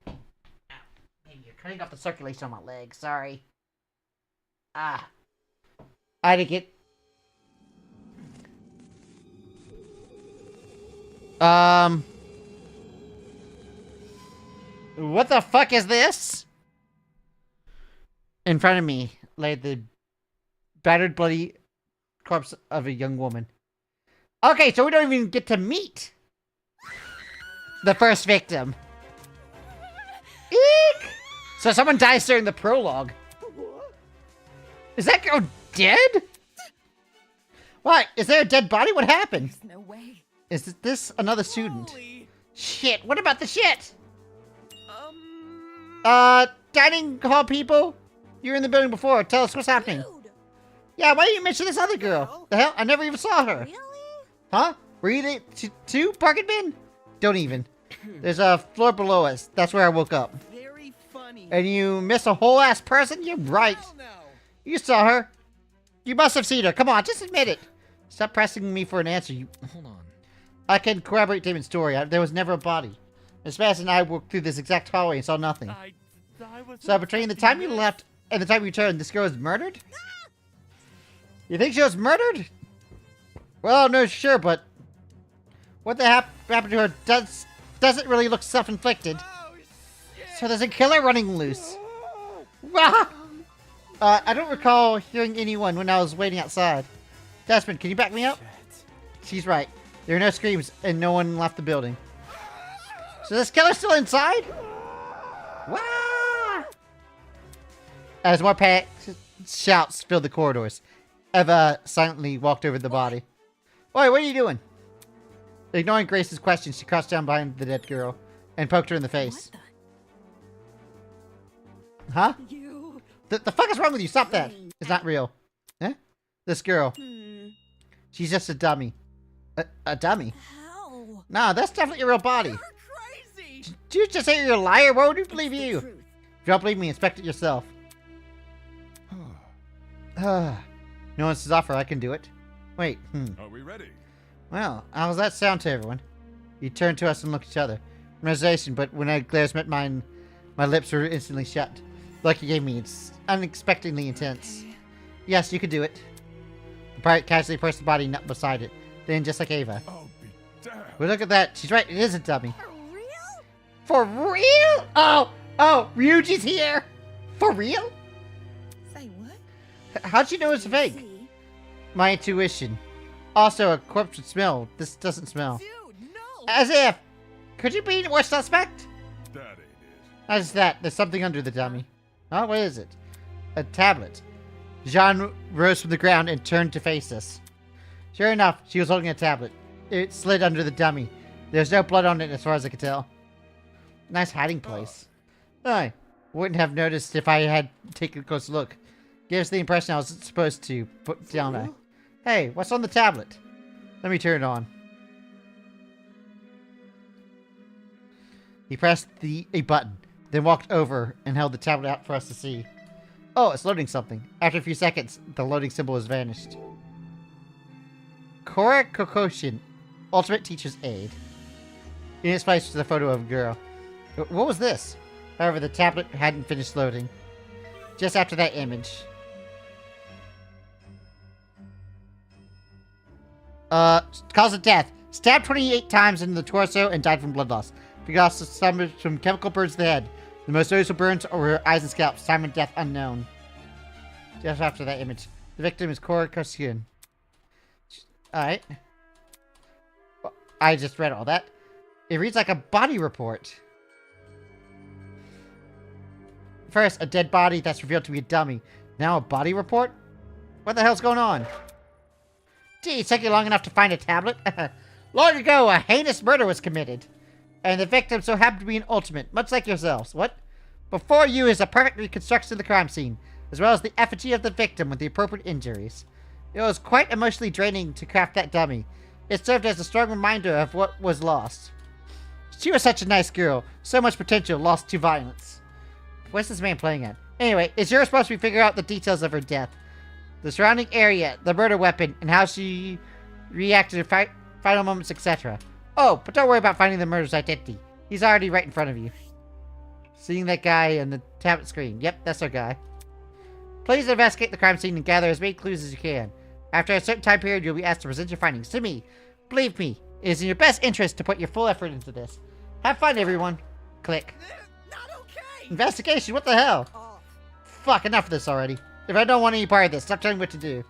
[SPEAKER 1] You're cutting off the circulation on my leg. Sorry. Ah. I didn't get... What the fuck is this? In front of me lay the battered, bloody corpse of a young woman. Okay, so we don't even get to meet the first victim. Eek! So someone dies during the prologue. Is that girl dead? What? Is there a dead body? What happened?
[SPEAKER 8] There's no way.
[SPEAKER 1] Is this another student? Shit, what about the shit? Dining hall people? You were in the building before. Tell us what's happening.
[SPEAKER 4] Dude.
[SPEAKER 1] Yeah, why didn't you mention this other girl? The hell? I never even saw her.
[SPEAKER 4] Really?
[SPEAKER 1] Huh? Were you the two parking bin? Don't even. There's a floor below us. That's where I woke up.
[SPEAKER 7] Very funny.
[SPEAKER 1] And you miss a whole ass person? You're right.
[SPEAKER 10] Hell no.
[SPEAKER 1] You saw her. You must have seen her. Come on, just admit it. Stop pressing me for an answer.
[SPEAKER 10] Hold on.
[SPEAKER 1] I can corroborate Damon's story. There was never a body. Miss Bass and I walked through this exact hallway and saw nothing.
[SPEAKER 9] I was
[SPEAKER 1] So between the time you left and the time you returned, this girl was murdered? You think she was murdered? Well, no, sure, but what the happened to her doesn't really look self-inflicted.
[SPEAKER 10] Oh, shit.
[SPEAKER 1] So there's a killer running loose. I don't recall hearing anyone when I was waiting outside. Desmond, can you back me up? She's right. There were no screams, and no one left the building. So this killer's still inside? Wah! As more panic shouts filled the corridors, Eva silently walked over the body. Oi, what are you doing? Ignoring Grace's question, she crouched down behind the dead girl and poked her in the face. Huh? The fuck is wrong with you? Stop that. It's not real. Eh? This girl. She's just a dummy. A dummy?
[SPEAKER 4] How?
[SPEAKER 1] Nah, that's definitely a real body. Did you just say you're a liar? Why would we believe you? If you don't believe me, inspect it yourself. No one says offer, I can do it. Wait,
[SPEAKER 12] Are we ready?
[SPEAKER 1] Well, how does that sound to everyone? You turned to us and looked at each other. Realization, but when our glares met mine, my lips were instantly shut. Lucky gave me, it's unexpectedly intense. Yes, you could do it. The pirate casually pressed the body nut beside it. Then, just like Ava.
[SPEAKER 12] I'll be damned.
[SPEAKER 1] Well, look at that. She's right. It is a dummy.
[SPEAKER 4] For real?
[SPEAKER 1] For real? Oh, Ryuji's here. For real?
[SPEAKER 11] Say what?
[SPEAKER 1] How'd you know it's a fake? My intuition. Also, a corpse would smell. This doesn't smell.
[SPEAKER 11] Dude, no!
[SPEAKER 1] As if. Could you be more suspect?
[SPEAKER 12] That ain't it.
[SPEAKER 1] How's that? There's something under the dummy. Oh, what is it? A tablet. Jean rose from the ground and turned to face us. Sure enough, she was holding a tablet. It slid under the dummy. There's no blood on it as far as I could tell. Nice hiding place. I wouldn't have noticed if I had taken a close look. Gives the impression I was supposed to put down there. Hey, what's on the tablet? Let me turn it on. He pressed a button, then walked over and held the tablet out for us to see. Oh, it's loading something. After a few seconds, the loading symbol has vanished. Kora Kokoshin, Ultimate Teacher's Aid. In its place was a photo of a girl. What was this? However, the tablet hadn't finished loading. Just after that image. Cause of death. Stabbed 28 times in the torso and died from blood loss. Because suffered from chemical burns to the head. The most noticeable burns were her eyes and scalp. Time and death unknown. Just after that image. The victim is Kora Kosyun. Alright. I just read all that. It reads like a body report. First, a dead body that's revealed to be a dummy. Now a body report? What the hell's going on? Gee, it took you long enough to find a tablet? Long ago, a heinous murder was committed. And the victim so happened to be an ultimate, much like yourselves. What? Before you is a perfect reconstruction of the crime scene, as well as the effigy of the victim with the appropriate injuries. It was quite emotionally draining to craft that dummy. It served as a strong reminder of what was lost. She was such a nice girl. So much potential lost to violence. What's this man playing at? Anyway, it's your responsibility to figure out the details of her death. The surrounding area, the murder weapon, and how she reacted to final moments, etc. Oh, but don't worry about finding the murderer's identity. He's already right in front of you. Seeing that guy on the tablet screen. Yep, that's our guy. Please investigate the crime scene and gather as many clues as you can. After a certain time period, you'll be asked to present your findings to me. Believe me, it is in your best interest to put your full effort into this. Have fun, everyone. Click.
[SPEAKER 7] Not okay.
[SPEAKER 1] Investigation, what the hell? Fuck, enough of this already. If I don't want any part of this, stop telling me what to do.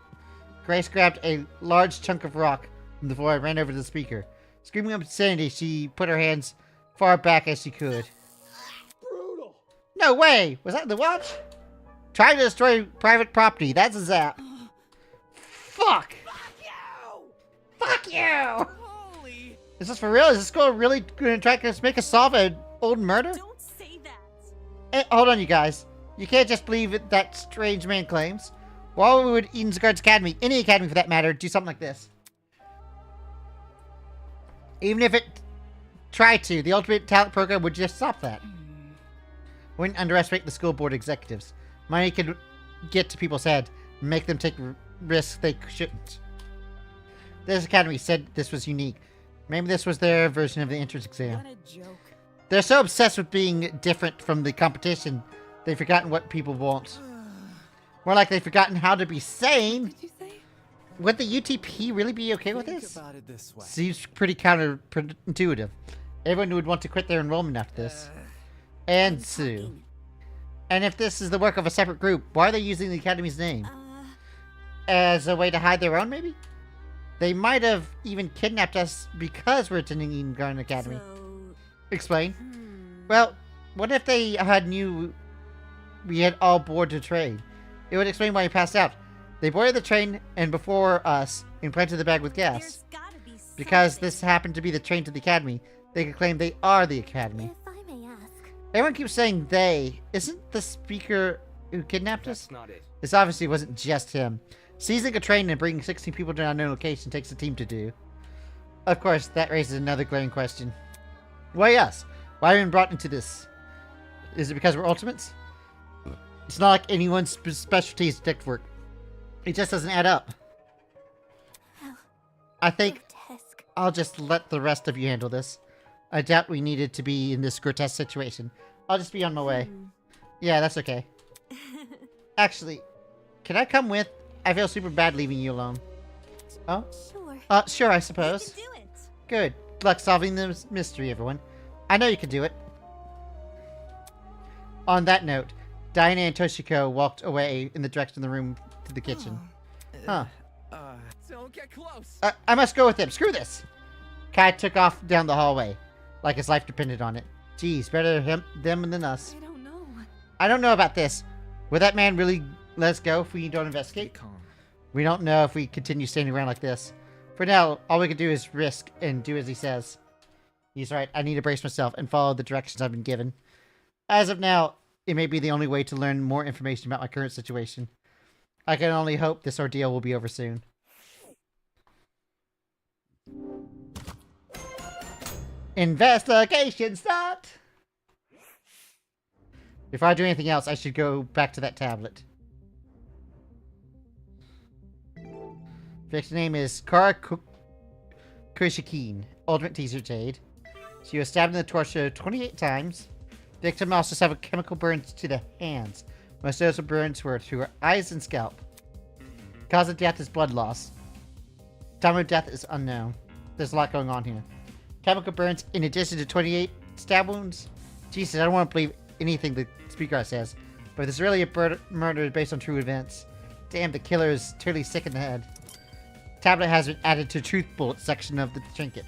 [SPEAKER 1] Grace grabbed a large chunk of rock from the floor and ran over to the speaker. Screaming obscenity, she put her hands far back as she could.
[SPEAKER 5] Brutal.
[SPEAKER 1] No way! Was that the watch? Trying to destroy private property. That's a zap. Fuck!
[SPEAKER 7] Fuck you!
[SPEAKER 1] Fuck you!
[SPEAKER 7] Holy!
[SPEAKER 1] Is this for real? Is this girl really going to try to make us solve an old murder?
[SPEAKER 7] Don't say that.
[SPEAKER 1] Hey, hold on, you guys. You can't just believe it, that strange man claims. Why would Eden's Guards Academy, any academy for that matter, do something like this? Even if it tried to, the Ultimate Talent Program would just stop that. Wouldn't underestimate the school board executives. Money could get to people's head and make them take risks they shouldn't. This academy said this was unique. Maybe this was their version of the entrance exam.
[SPEAKER 7] What a joke.
[SPEAKER 1] They're so obsessed with being different from the competition, they've forgotten what people want. More like they've forgotten how to be sane. Would the UTP really be okay with this?
[SPEAKER 10] About it this way.
[SPEAKER 1] Seems pretty counterintuitive. Everyone would want to quit their enrollment after this. And sue. And if this is the work of a separate group, why are they using the Academy's name? As a way to hide their own, maybe? They might have even kidnapped us because we're attending Eden Garden Academy.
[SPEAKER 6] So,
[SPEAKER 1] Explain. Well, what if they had knew we had all boarded the train? It would explain why we passed out. They boarded the train and before us implanted the bag with gas.
[SPEAKER 6] there's gotta be something.
[SPEAKER 1] Because this happened to be the train to the academy, they could claim they are the academy.
[SPEAKER 8] If I may ask.
[SPEAKER 1] Everyone keeps saying they. Isn't the speaker who kidnapped us?
[SPEAKER 2] That's not it.
[SPEAKER 1] This obviously wasn't just him. Seizing a train and bringing 16 people to an unknown location takes a team to do. Of course, that raises another glaring question. Why us? Why are we brought into this? Is it because we're ultimates? It's not like anyone's specialty is detective work. It just doesn't add up. I think I'll just let the rest of you handle this. I doubt we needed to be in this grotesque situation. I'll just be on my way. Yeah, that's okay. Actually, can I come with? I feel super bad leaving you alone. Oh?
[SPEAKER 8] Sure.
[SPEAKER 1] Sure, I suppose.
[SPEAKER 6] You can do it.
[SPEAKER 1] Good. Good luck solving this mystery, everyone. I know you can do it. On that note, Diana and Toshiko walked away in the direction of the room to the kitchen. Huh.
[SPEAKER 3] Don't get close.
[SPEAKER 1] I must go with him. Screw this. Kai took off down the hallway, like his life depended on it. Geez, better them than us.
[SPEAKER 6] I don't know.
[SPEAKER 1] I don't know about this. Would that man really let us go if we don't investigate?
[SPEAKER 3] Calm.
[SPEAKER 1] We don't know if we continue standing around like this. For now, all we can do is risk and do as he says. He's right. I need to brace myself and follow the directions I've been given. As of now, it may be the only way to learn more information about my current situation. I can only hope this ordeal will be over soon. Investigation start! Before I do anything else, I should go back to that tablet. Victim's name is Kara Kushikine, Ultimate Teaser Jade. She was stabbed in the torso 28 times. Victim also suffered chemical burns to the hands. Most of those burns were to her eyes and scalp. Cause of death is blood loss. Time of death is unknown. There's a lot going on here. Chemical burns in addition to 28 stab wounds? Jesus, I don't want to believe anything the speaker says, but this is really a murder based on true events. Damn, the killer is totally sick in the head. Tablet has been added to truth bullet section of the trinket.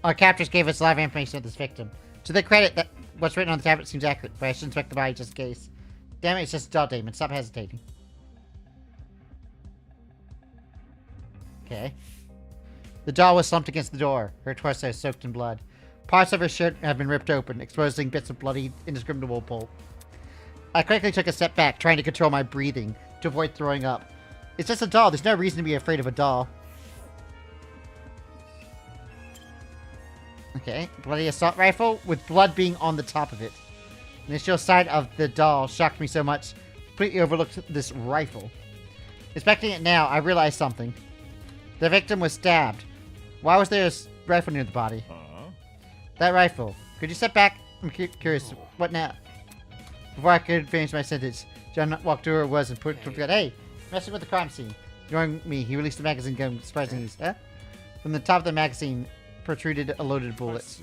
[SPEAKER 1] Our captors gave us live information of this victim. To their credit, that what's written on the tablet seems accurate, but I should inspect the body just in case. Damn it, it's just a doll, Damon. Stop hesitating. Okay. The doll was slumped against the door, her torso soaked in blood. Parts of her shirt have been ripped open, exposing bits of bloody, indiscriminable pulp. I quickly took a step back, trying to control my breathing to avoid throwing up. It's just a doll. There's no reason to be afraid of a doll. Okay, bloody assault rifle with blood being on the top of it. The initial sight of the doll shocked me so much, completely overlooked this rifle. Inspecting it now, I realized something. The victim was stabbed. Why was there a rifle near the body? That rifle. Could you step back? I'm curious. What now? Before I could finish my sentence, John walked to where it was and put it together. Hey, messing with the crime scene. Ignoring me, he released the magazine gun, surprisingly. Huh? From the top of the magazine protruded a loaded bullet.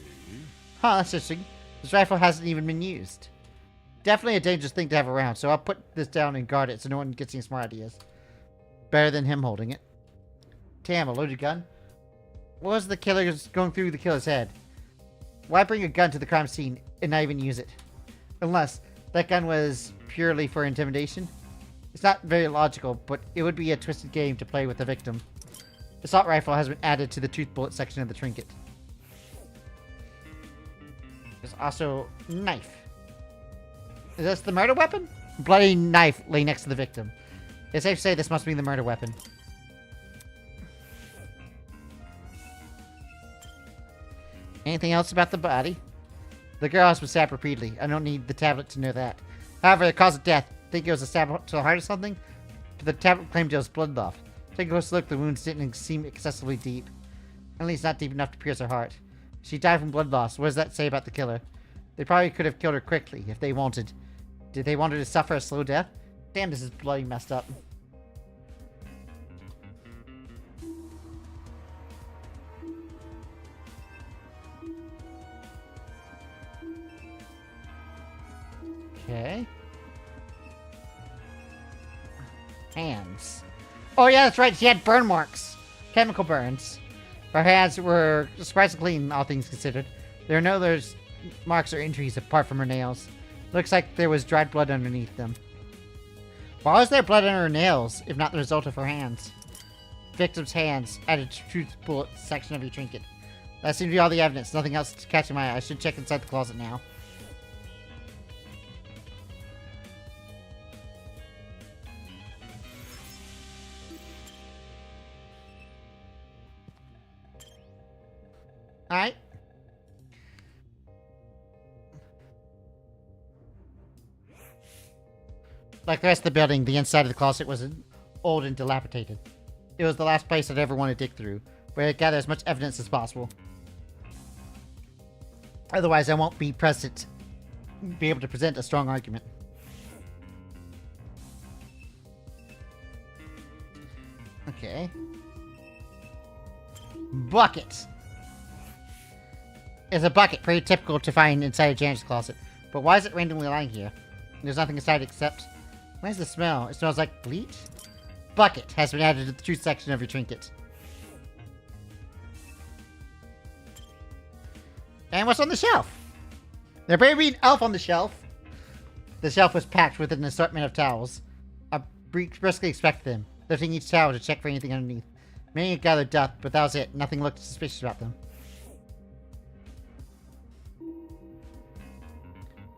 [SPEAKER 1] Huh, that's interesting. This rifle hasn't even been used. Definitely a dangerous thing to have around, so I'll put this down and guard it so no one gets any smart ideas. Better than him holding it. Damn, a loaded gun? What was the killer's going through the killer's head? Why bring a gun to the crime scene and not even use it? Unless that gun was purely for intimidation? It's not very logical, but it would be a twisted game to play with the victim. The assault rifle has been added to the truth bullet section of the trinket. There's also knife. Is this the murder weapon? Bloody knife laying next to the victim. It's safe to say this must be the murder weapon. Anything else about the body? The girl has been stabbed repeatedly. I don't need the tablet to know that. However, the cause of death, think it was a stab to the heart or something? But the tablet claimed it was blood loss. Take a close look, the wounds didn't seem excessively deep. At least not deep enough to pierce her heart. She died from blood loss. What does that say about the killer? They probably could have killed her quickly if they wanted. Did they want her to suffer a slow death? Damn, this is bloody messed up. Okay. Hands. Oh yeah, that's right. She had burn marks. Chemical burns. Her hands were surprisingly clean, all things considered. There are no other marks or injuries apart from her nails. Looks like there was dried blood underneath them. Why was there blood on her nails, if not the result of her hands? Victim's hands added to truth bullet section of your trinket. That seemed to be all the evidence. Nothing else to catch my eye. I should check inside the closet now. Alright. Like the rest of the building, the inside of the closet was old and dilapidated. It was the last place I'd ever want to dig through, where I'd gather as much evidence as possible. Otherwise, I won't be able to present a strong argument. Okay. Bucket. It's a bucket, pretty typical to find inside a janitor's closet. But why is it randomly lying here? There's nothing inside except... Where's the smell? It smells like bleach? Bucket has been added to the truth section of your trinket. And what's on the shelf? There better be an elf on the shelf. The shelf was packed with an assortment of towels. I briskly expected them, lifting each towel to check for anything underneath. Many had gathered dust, but that was it. Nothing looked suspicious about them.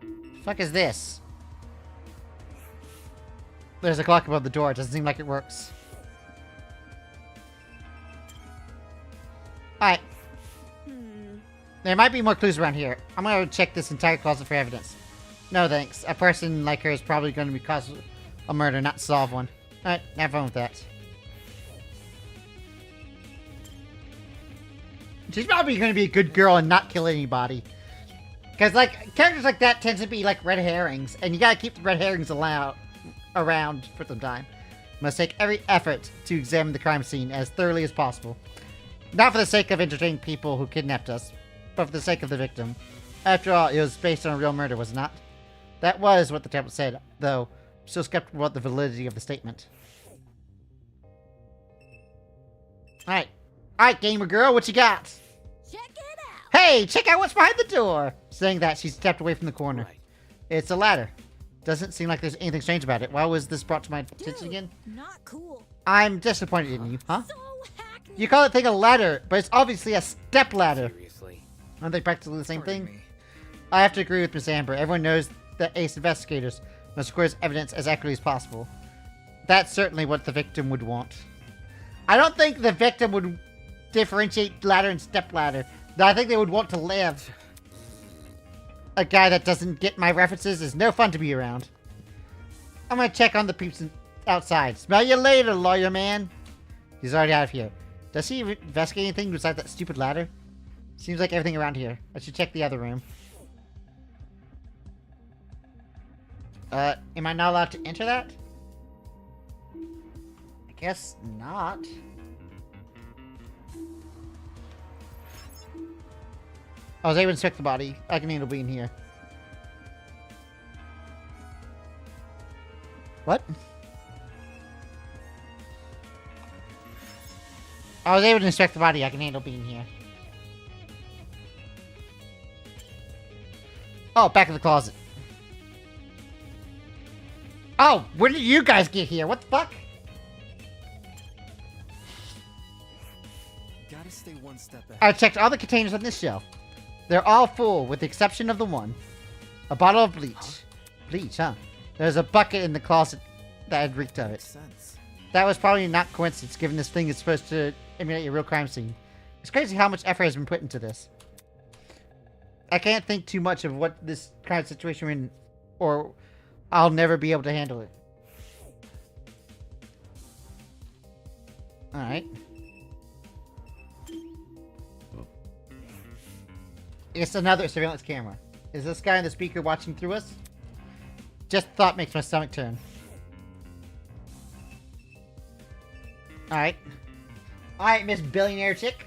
[SPEAKER 1] The fuck is this? There's a clock above the door. It doesn't seem like it works. Alright. There might be more clues around here. I'm gonna check this entire closet for evidence. No thanks. A person like her is probably going to be cause a murder, not solve one. Alright, have fun with that. She's probably going to be a good girl and not kill anybody. Because, like, characters like that tend to be like red herrings, and you gotta keep the red herrings around for some time. Must take every effort to examine the crime scene as thoroughly as possible. Not for the sake of entertaining people who kidnapped us, but for the sake of the victim. After all, it was based on a real murder, was it not? That was what the temple said, though I'm still skeptical about the validity of the statement. Alright. Alright, gamer girl, what you got?
[SPEAKER 4] Check it out!
[SPEAKER 1] Hey, check out what's behind the door! Saying that, she stepped away from the corner. Right. It's a ladder. Doesn't seem like there's anything strange about it. Why was this brought to my attention again?
[SPEAKER 4] Not cool.
[SPEAKER 1] I'm disappointed in you, huh?
[SPEAKER 4] So hackneyed.
[SPEAKER 1] You call it thing a ladder, but it's obviously a step ladder.
[SPEAKER 2] Seriously?
[SPEAKER 1] Aren't they practically the same thing? I have to agree with Miss Amber. Everyone knows that ace investigators must record evidence as accurately as possible. That's certainly what the victim would want. I don't think the victim would differentiate ladder and step ladder. I think they would want to live. A guy that doesn't get my references is no fun to be around. I'm gonna check on the peeps outside. Smell you later, lawyer man. He's already out of here. Does he investigate anything besides that stupid ladder? Seems like everything around here. I should check the other room. Am I not allowed to enter that? I guess not. I was able to inspect the body. I can handle being here. What? I was able to inspect the body. I can handle being here. Oh, back in the closet. Oh, when did you guys get here? What the fuck?
[SPEAKER 10] Gotta stay one step ahead.
[SPEAKER 1] I checked all the containers on this shelf. They're all full, with the exception of the one. A bottle of bleach. Huh? Bleach, huh? There's a bucket in the closet that had reeked of it.
[SPEAKER 10] Makes sense.
[SPEAKER 1] That was probably not coincidence, given this thing is supposed to emulate a real crime scene. It's crazy how much effort has been put into this. I can't think too much of what this kind of situation we're in, or I'll never be able to handle it. Alright. It's another surveillance camera. Is this guy on the speaker watching through us? Just thought makes my stomach turn. Alright. Alright, Miss Billionaire Chick.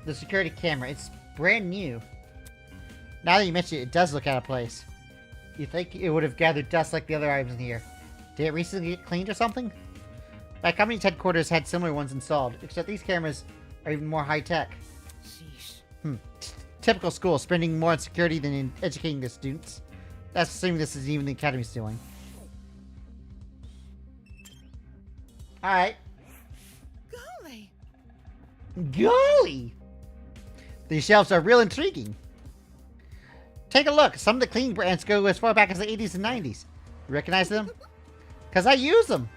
[SPEAKER 1] The security camera. It's brand new. Now that you mention it, it does look out of place. You think it would have gathered dust like the other items in here. Did it recently get cleaned or something? My company's headquarters had similar ones installed, except these cameras are even more high-tech. Typical school, spending more on security than in educating the students. That's assuming this is even the academy's doing. Alright.
[SPEAKER 11] Golly!
[SPEAKER 1] Golly! These shelves are real intriguing. Take a look. Some of the cleaning brands go as far back as the 80s and 90s. You recognize them? Because I use them.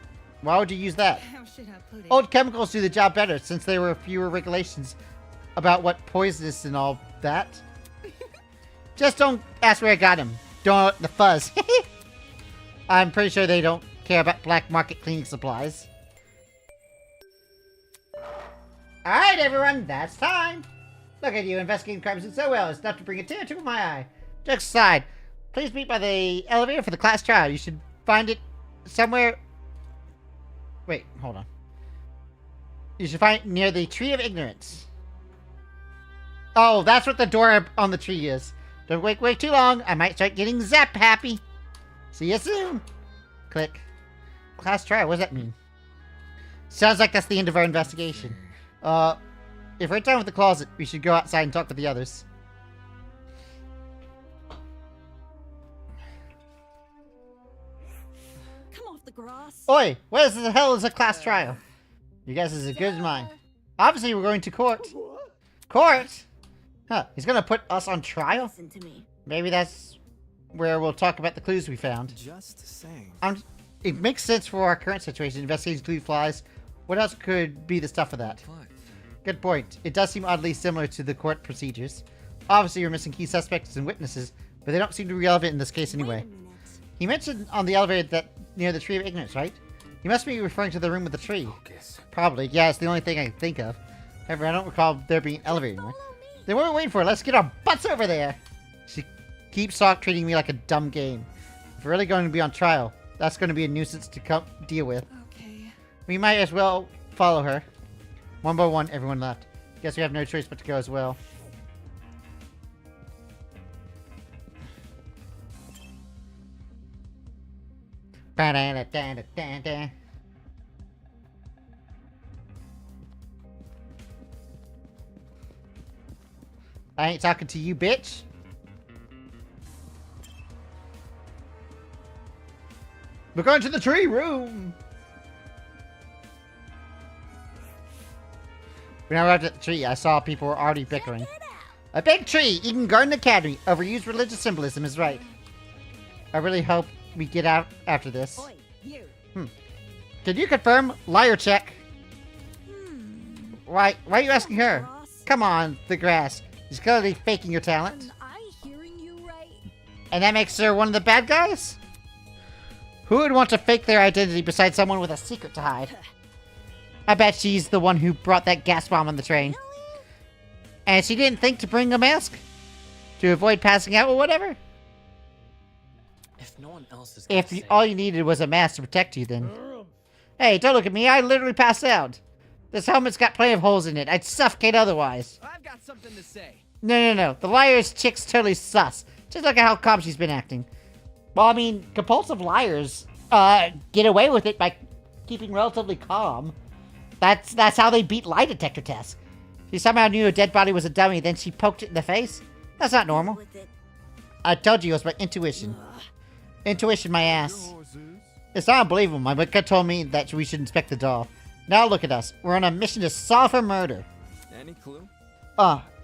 [SPEAKER 1] Why would you use that?
[SPEAKER 11] How should I put it?
[SPEAKER 1] Old chemicals do the job better since there were fewer regulations about what poisonous and all that. Just don't ask where I got them. Don't want the fuzz. I'm pretty sure they don't care about black market cleaning supplies. Alright everyone, that's time. Look at you investigating crimes so well. It's enough to bring a tear to my eye. Jokes aside, please meet by the elevator for the class trial. You should find it somewhere... Wait, hold on. You should find it near the Tree of Ignorance. Oh, that's what the door on the tree is. Don't wait too long. I might start getting zap happy. See you soon. Click. Class trial, what does that mean? Sounds like that's the end of our investigation. If we're done with the closet, we should go outside and talk with the others.
[SPEAKER 7] Come off the grass.
[SPEAKER 1] Oi, where the hell is a class trial? You guys is as good as mine. Obviously, we're going to court. Court? Huh, he's gonna put us on trial?
[SPEAKER 6] Listen to me.
[SPEAKER 1] Maybe that's where we'll talk about the clues we found.
[SPEAKER 10] Just saying.
[SPEAKER 1] It makes sense for our current situation. Investigating clue flies. What else could be the stuff of that? Good point. It does seem oddly similar to the court procedures. Obviously, you're missing key suspects and witnesses, but they don't seem to be relevant in this case anyway. He mentioned on the elevator that near the Tree of Ignorance, right? He must be referring to the room with the tree. Probably. Yeah, it's the only thing I can think of. However, I don't recall there being an elevator anywhere. Then what are we waiting for? Let's get our butts over there! She keeps treating me like a dumb game. If we're really going to be on trial, that's going to be a nuisance to deal with.
[SPEAKER 11] Okay.
[SPEAKER 1] We might as well follow her. One by one, everyone left. Guess we have no choice but to go as well. Ba-da-da-da-da-da. I ain't talking to you, bitch. We're going to the tree room. When I arrived at the tree, I saw people were already bickering. A big tree, Eden Garden Academy. Overused religious symbolism is right. I really hope we get out after this.
[SPEAKER 7] Oi, you.
[SPEAKER 1] Can you confirm? Liar check. Why are you asking her? Come on, the grass. She's clearly faking your talent.
[SPEAKER 4] Am I hearing you right?
[SPEAKER 1] And that makes her one of the bad guys? Who would want to fake their identity besides someone with a secret to hide? I bet she's the one who brought that gas bomb on the train. And she didn't think to bring a mask? To avoid passing out or whatever?
[SPEAKER 10] If no one else is
[SPEAKER 1] If all you needed was a mask to protect you, then... Hey, don't look at me. I literally passed out. This helmet's got plenty of holes in it. I'd suffocate otherwise.
[SPEAKER 14] I've got something to say.
[SPEAKER 1] No. The liar's chick's totally sus. Just look at how calm she's been acting. Well, I mean, compulsive liars, get away with it by keeping relatively calm. That's how they beat lie detector tests. She somehow knew a dead body was a dummy, then she poked it in the face? That's not normal. I told you it was my intuition. Intuition, my ass. It's not unbelievable. My gut told me that we should inspect the doll. Now look at us. We're on a mission to solve her murder.
[SPEAKER 10] Any clue?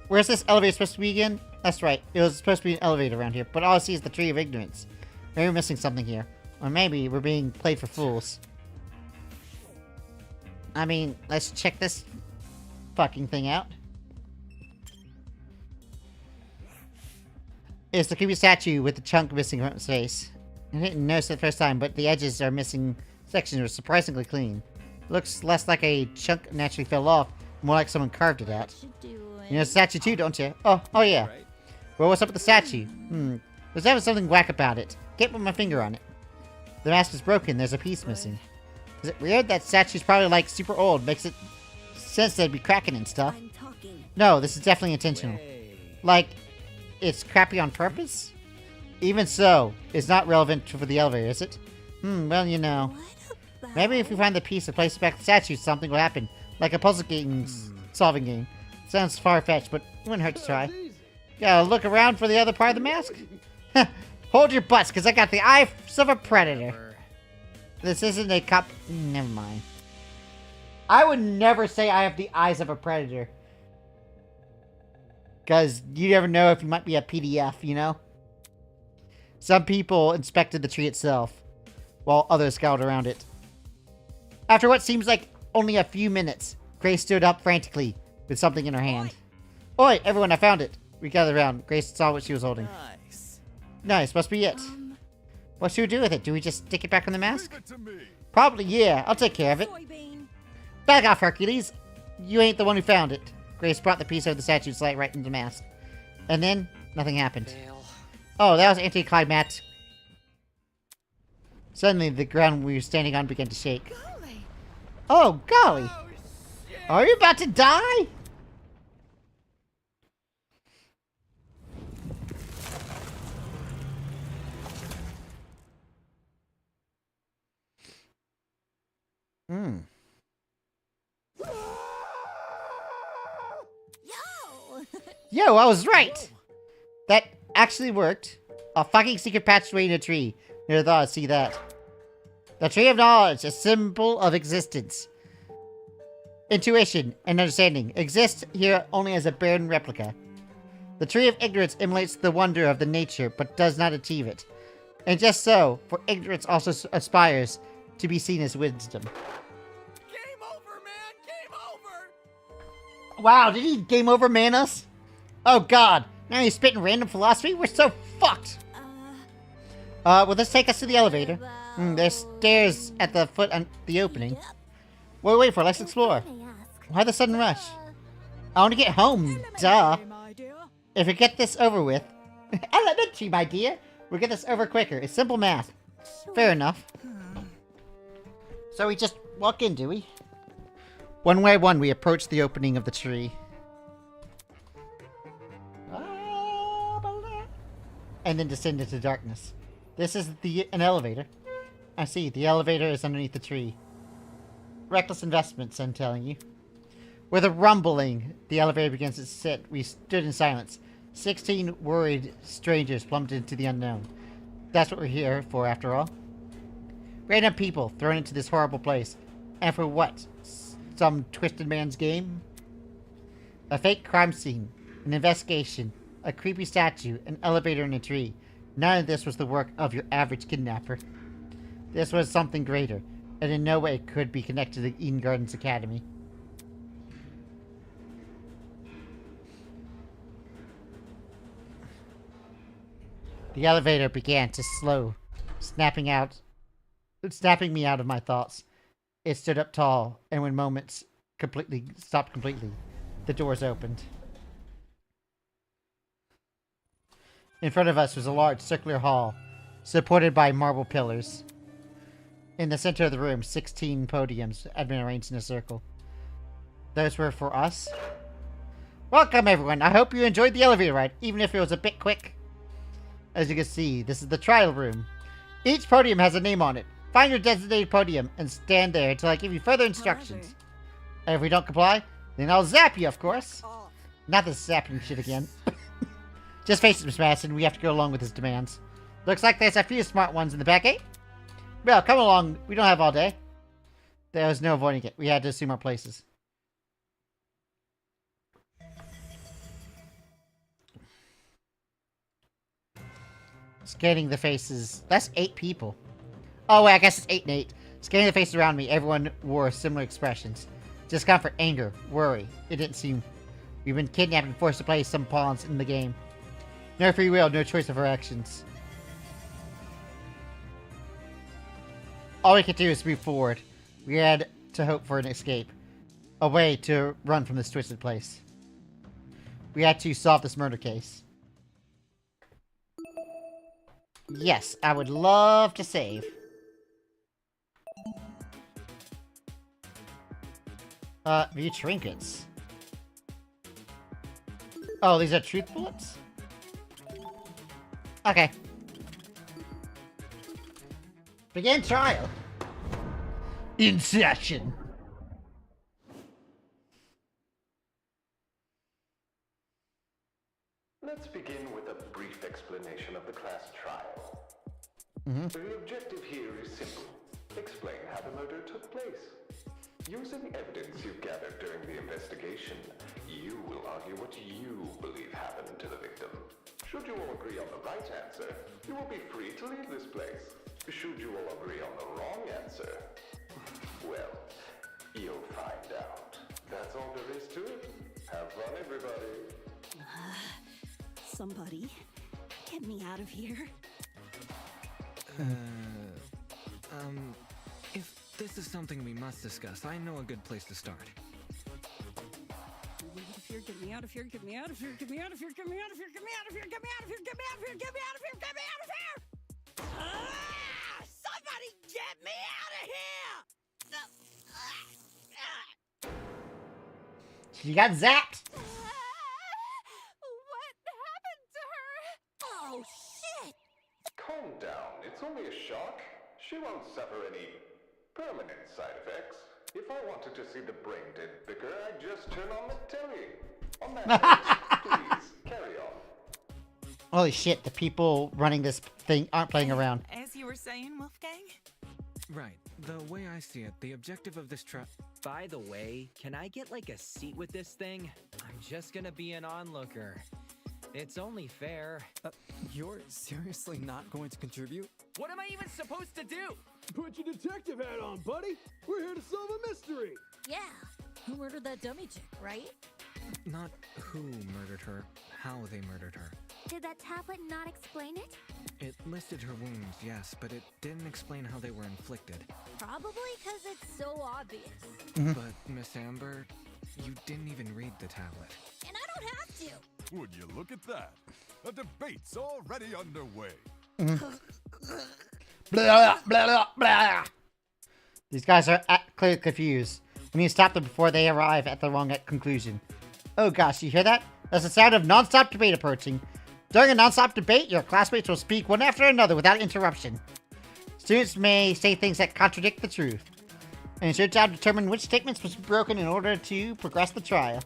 [SPEAKER 1] Where's this elevator supposed to be again? That's right. It was supposed to be an elevator around here, but all I see is the Tree of Ignorance. Maybe we're missing something here. Or maybe we're being played for fools. I mean, let's check this fucking thing out. It's the creepy statue with the chunk missing from its face. I didn't notice it the first time, but the edges are missing sections are surprisingly clean. Looks less like a chunk naturally fell off, more like someone carved it out. You know the statue too, don't you? Oh yeah. Well, what's up with the statue? There's having something whack about it. Can't put my finger on it. The mask is broken, there's a piece missing. Is it weird? That statue's probably like super old, makes it sense they'd be cracking and stuff. No, this is definitely intentional. Like, it's crappy on purpose? Even so, it's not relevant for the elevator, is it? Well, you know. Maybe if we find the piece and place it back the statue, something will happen. Like a puzzle game solving game. Sounds far-fetched, but it wouldn't hurt to try. Gotta look around for the other part of the mask. Hold your butts, because I got the eyes of a predator. This isn't a cup. Never mind. I would never say I have the eyes of a predator. Because you never know if you might be a PDF, you know? Some people inspected the tree itself, while others scowled around it. After what seems like only a few minutes, Grace stood up frantically with something in her hand. Oi, everyone, I found it. We gathered around. Grace saw what she was holding. Nice, must be it. What should we do with it? Do we just stick it back on the mask? Probably, yeah. I'll take care of it. Back off, Hercules. You ain't the one who found it. Grace brought the piece of the statue's light right into the mask. And then, nothing happened. Oh, that was anticlimactic. Suddenly, the ground we were standing on began to shake. Oh, golly! Are you about to die? Yo, I was right! That actually worked. A fucking secret passageway in a tree. Never thought I'd see that. The tree of knowledge, a symbol of existence. Intuition and understanding exist here only as a barren replica. The tree of ignorance emulates the wonder of the nature, but does not achieve it. And just so, for ignorance also aspires to be seen as wisdom.
[SPEAKER 12] Game over, man! Game over!
[SPEAKER 1] Wow, did he game over man us? Oh god, now he's spitting random philosophy? We're so fucked! Will this take us to the elevator? There's stairs at the foot of the opening. What are we waiting for? Let's explore. Why the sudden rush? I want to get home, duh. If we get this over with... Elementary, my dear. We'll get this over quicker. It's simple math. Fair enough. So we just walk in, do we? One by one, we approach the opening of the tree. And then descend into darkness. This is an elevator. I see, the elevator is underneath the tree. Reckless investments, I'm telling you. With a rumbling, the elevator begins to sit. We stood in silence. 16 worried strangers plummeted into the unknown. That's what we're here for, after all. Random people thrown into this horrible place. And for what? Some twisted man's game? A fake crime scene. An investigation. A creepy statue. An elevator in a tree. None of this was the work of your average kidnapper. This was something greater, and in no way could be connected to Eden Gardens Academy. The elevator began to slow, snapping me out of my thoughts. It stood up tall, and when moments stopped completely, the doors opened. In front of us was a large circular hall, supported by marble pillars. In the center of the room, 16 podiums had been arranged in a circle. Those were for us. Welcome, everyone. I hope you enjoyed the elevator ride, even if it was a bit quick. As you can see, this is the trial room. Each podium has a name on it. Find your designated podium and stand there until I give you further instructions. And if we don't comply, then I'll zap you, of course. Not this zapping shit again. Just face it, Miss Madison, we have to go along with his demands. Looks like there's a few smart ones in the back, eh? Well, come along. We don't have all day. There was no avoiding it. We had to assume our places. Scanning the faces. That's 8 people. Oh, wait, I guess it's 8 and 8. Scanning the faces around me, everyone wore similar expressions. Discomfort, anger, worry. It didn't seem... We've been kidnapped and forced to play some pawns in the game. No free will, no choice of our actions. All we could do is move forward. We had to hope for an escape. A way to run from this twisted place. We had to solve this murder case. Yes, I would love to save. View trinkets. Oh, these are truth bullets? Okay. Begin trial. In session.
[SPEAKER 13] Let's begin with a brief explanation of the class trial. The objective here is simple. Explain how the murder took place. Using evidence you've gathered during the investigation, you will argue what you believe happened to the victim. Should you all agree on the right answer, you will be free to leave this place. Should you all agree on the wrong answer, well, you'll find out. That's all there is to it. Have fun, everybody.
[SPEAKER 7] Somebody, get me out of here.
[SPEAKER 3] If this is something we must discuss, I know a good place to start.
[SPEAKER 7] Get me out of here, get me out of here, get me out of here, get me out of here, get me out of here, get me out of here, get me out of here, get me out of here, get me out of here! Somebody get me out of here!
[SPEAKER 1] She got zapped.
[SPEAKER 8] What happened to her?
[SPEAKER 7] Oh, shit!
[SPEAKER 13] Calm down. It's only a shock. She won't suffer any permanent side effects. If I wanted to see the brain dead vicar, I'd just turn on the telly. On that note, please, carry on.
[SPEAKER 1] Holy shit, the people running this thing aren't playing around.
[SPEAKER 11] As you were saying, Wolfgang?
[SPEAKER 3] Right. The way I see it, the objective of this
[SPEAKER 10] By the way, can I get like a seat with this thing? I'm just gonna be an onlooker. It's only fair.
[SPEAKER 14] You're seriously not going to contribute?
[SPEAKER 10] What am I even supposed to do?
[SPEAKER 5] Put your detective hat on, buddy. We're here to solve a mystery.
[SPEAKER 4] Yeah. Who murdered that dummy chick, right?
[SPEAKER 3] Not who murdered her, how they murdered her.
[SPEAKER 8] Did that tablet not explain it?
[SPEAKER 3] It listed her wounds, yes, but it didn't explain how they were inflicted.
[SPEAKER 4] Probably because it's so obvious.
[SPEAKER 3] But, Miss Amber, you didn't even read the tablet.
[SPEAKER 4] And I don't have to.
[SPEAKER 12] Would you look at that? A debate's already underway.
[SPEAKER 1] Blah, blah, blah. These guys are clearly confused. We need to stop them before they arrive at the wrong conclusion. Oh gosh, you hear that? That's the sound of non-stop debate approaching. During a non-stop debate, your classmates will speak one after another without interruption. Students may say things that contradict the truth. And it's your job to determine which statements must be broken in order to progress the trial.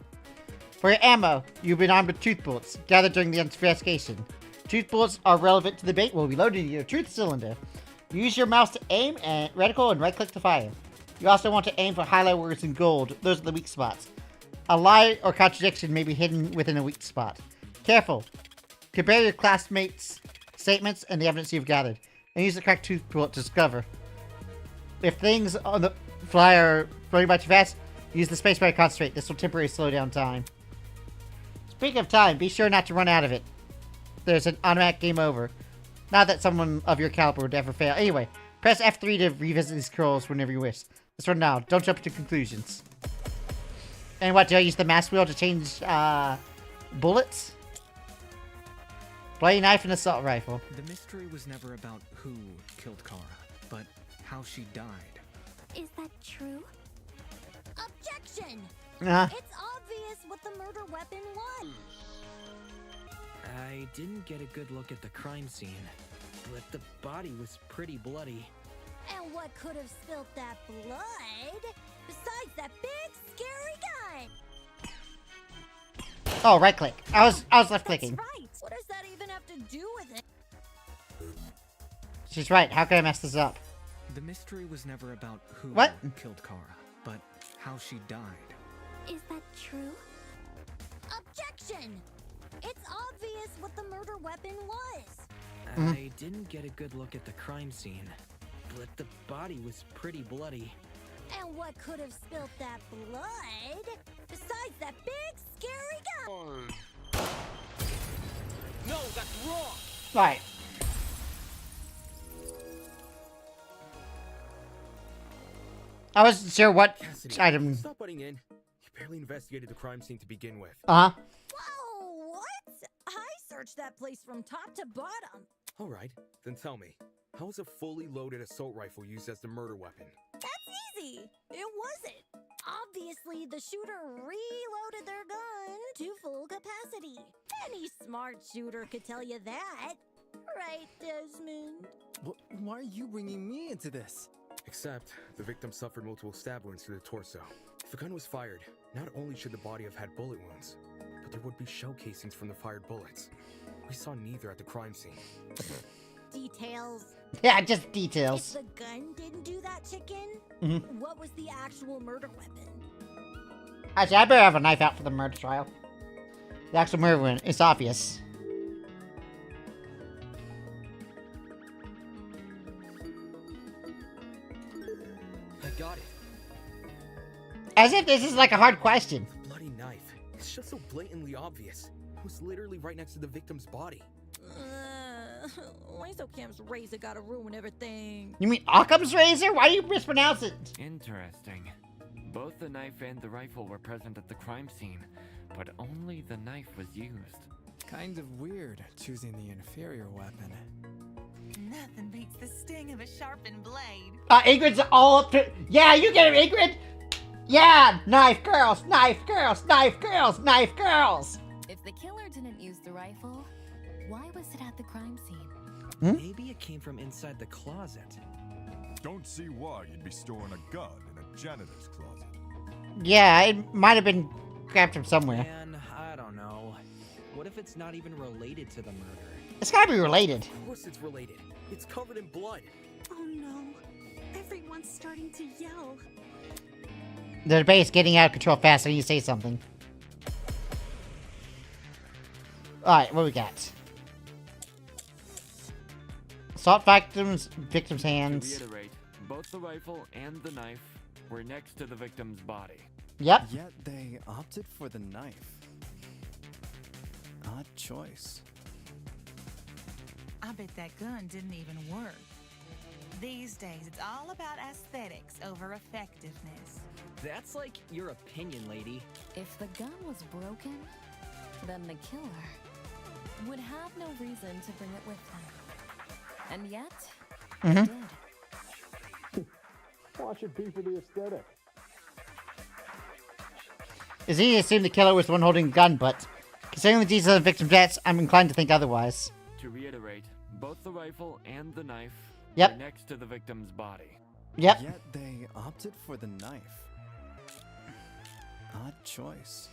[SPEAKER 1] For your ammo, you've been armed with truth bullets, gathered during the investigation. Truth bullets are relevant to the debate will be loaded in your truth cylinder. Use your mouse to aim and reticle and right-click to fire. You also want to aim for highlight words in gold. Those are the weak spots. A lie or contradiction may be hidden within a weak spot. Careful. Compare your classmates' statements and the evidence you've gathered, and use the correct truth bullet to discover. If things on the fly are running by too fast, use the spacebar to concentrate. This will temporarily slow down time. Speaking of time, be sure not to run out of it. There's an automatic game over. Not that someone of your caliber would ever fail. Anyway, press F3 to revisit these scrolls whenever you wish. Let's run now. Don't jump to conclusions. And what, do I use the mouse wheel to change bullets? Bloody knife and assault rifle.
[SPEAKER 3] The mystery was never about who killed Kara, but how she died.
[SPEAKER 8] Is that true?
[SPEAKER 4] Objection! It's obvious what the murder weapon was.
[SPEAKER 10] I didn't get a good look at the crime scene, but the body was pretty bloody.
[SPEAKER 4] And what could have spilt that blood besides that big scary gun?
[SPEAKER 1] Oh, right click. I was left clicking.
[SPEAKER 4] That's right. What does that even have to do with it?
[SPEAKER 1] She's right. How could I mess this up?
[SPEAKER 3] The mystery was never about who killed Kara, but how she died.
[SPEAKER 8] Is that true?
[SPEAKER 4] Objection! It's obvious what the murder weapon was.
[SPEAKER 10] I didn't get a good look at the crime scene, but the body was pretty bloody.
[SPEAKER 4] And what could have spilt that blood besides that big scary gun?
[SPEAKER 10] No, that's wrong!
[SPEAKER 1] Right. I wasn't sure what item.
[SPEAKER 2] Stop butting in. You barely investigated the crime scene to begin with.
[SPEAKER 4] Whoa, what? I searched that place from top to bottom.
[SPEAKER 2] All right, then tell me, how was a fully loaded assault rifle used as the murder weapon?
[SPEAKER 4] That's easy. It wasn't. Obviously, the shooter reloaded their gun to full capacity. Any smart shooter could tell you that. Right, Desmond?
[SPEAKER 14] Why are you bringing me into this?
[SPEAKER 2] Except, the victim suffered multiple stab wounds to the torso. If a gun was fired, not only should the body have had bullet wounds, but there would be shell casings from the fired bullets. We saw neither at the crime scene.
[SPEAKER 4] Details.
[SPEAKER 1] Yeah, just details.
[SPEAKER 4] If the gun didn't do that, chicken, what was the actual murder weapon?
[SPEAKER 1] Actually, I better have a knife out for the murder trial. The actual murder weapon, it's obvious.
[SPEAKER 2] I got it.
[SPEAKER 1] As if this is like a hard question.
[SPEAKER 2] Bloody knife. It's just so blatantly obvious. It was literally right next to the victim's body.
[SPEAKER 6] Why so Cam's razor gotta ruin everything?
[SPEAKER 1] You mean Occam's razor? Why do you mispronounce it?
[SPEAKER 9] Interesting. Both the knife and the rifle were present at the crime scene, but only the knife was used.
[SPEAKER 14] Kind of weird, choosing the inferior weapon.
[SPEAKER 11] Nothing beats the sting of a sharpened blade.
[SPEAKER 1] Ingrid's all up to... Yeah, you get it, Ingrid! Yeah! Knife girls! Knife girls! Knife girls! Knife girls!
[SPEAKER 8] If the killer didn't use the rifle, why was it at the crime scene?
[SPEAKER 10] Maybe it came from inside the closet.
[SPEAKER 12] Don't see why you'd be storing a gun in a janitor's closet.
[SPEAKER 1] Yeah, it might have been grabbed from somewhere.
[SPEAKER 10] Man, I don't know. What if it's not even related to the murder?
[SPEAKER 1] It's gotta be related.
[SPEAKER 2] Of course it's related. It's covered in blood.
[SPEAKER 7] Oh no. Everyone's starting to yell.
[SPEAKER 1] The debate is getting out of control fast. I need to say something. Alright, what do we got? Assault victim's hands.
[SPEAKER 9] To reiterate, both the rifle and the knife were next to the victim's body.
[SPEAKER 1] Yep.
[SPEAKER 14] Yet they opted for the knife. Odd choice.
[SPEAKER 11] I bet that gun didn't even work. These days, it's all about aesthetics over effectiveness.
[SPEAKER 10] That's like your opinion, lady.
[SPEAKER 8] If the gun was broken, then the killer would have no reason to bring it with them. And yet, they did.
[SPEAKER 5] Watch it be for the aesthetic.
[SPEAKER 1] It's easy to assume the killer was the one holding the gun, but considering the details of the victim's deaths, I'm inclined to think otherwise.
[SPEAKER 9] To reiterate, both the rifle and the knife
[SPEAKER 1] Yep.
[SPEAKER 9] were next to the victim's body.
[SPEAKER 1] Yep.
[SPEAKER 14] Yet they opted for the knife. Odd choice.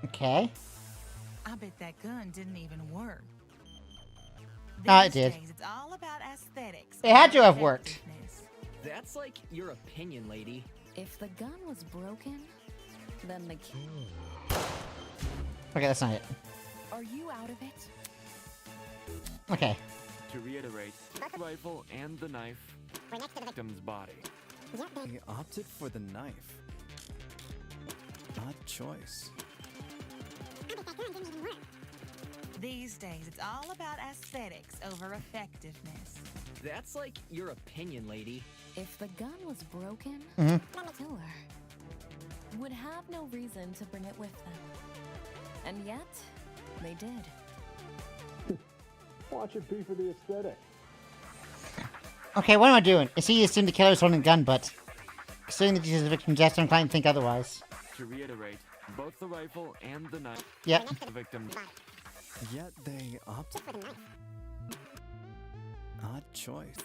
[SPEAKER 1] Okay.
[SPEAKER 11] I bet that gun didn't even work.
[SPEAKER 1] It did.
[SPEAKER 11] Days, it's all about aesthetics.
[SPEAKER 1] It had to have worked.
[SPEAKER 10] That's like your opinion, lady.
[SPEAKER 8] If the gun was broken, then the
[SPEAKER 1] Okay, that's not it.
[SPEAKER 8] Are you out of it?
[SPEAKER 1] Okay.
[SPEAKER 9] To reiterate, the rifle and the knife were next to the victim's body.
[SPEAKER 14] They opted for the knife. Odd choice.
[SPEAKER 11] These days, it's all about aesthetics over effectiveness.
[SPEAKER 10] That's like your opinion, lady.
[SPEAKER 8] If the gun was broken,
[SPEAKER 1] Mhm.
[SPEAKER 8] the killer would have no reason to bring it with them. And yet, they did.
[SPEAKER 5] Watch it be for the aesthetic.
[SPEAKER 1] Okay, what am I doing? It's easy to assume the killer was holding a gun, but considering the details of the victim's deaths, I'm inclined to think otherwise.
[SPEAKER 9] To reiterate, both the rifle and the knife
[SPEAKER 1] Yep.
[SPEAKER 9] were next to the victim's body.
[SPEAKER 14] Yet they opted for the knife. Odd choice.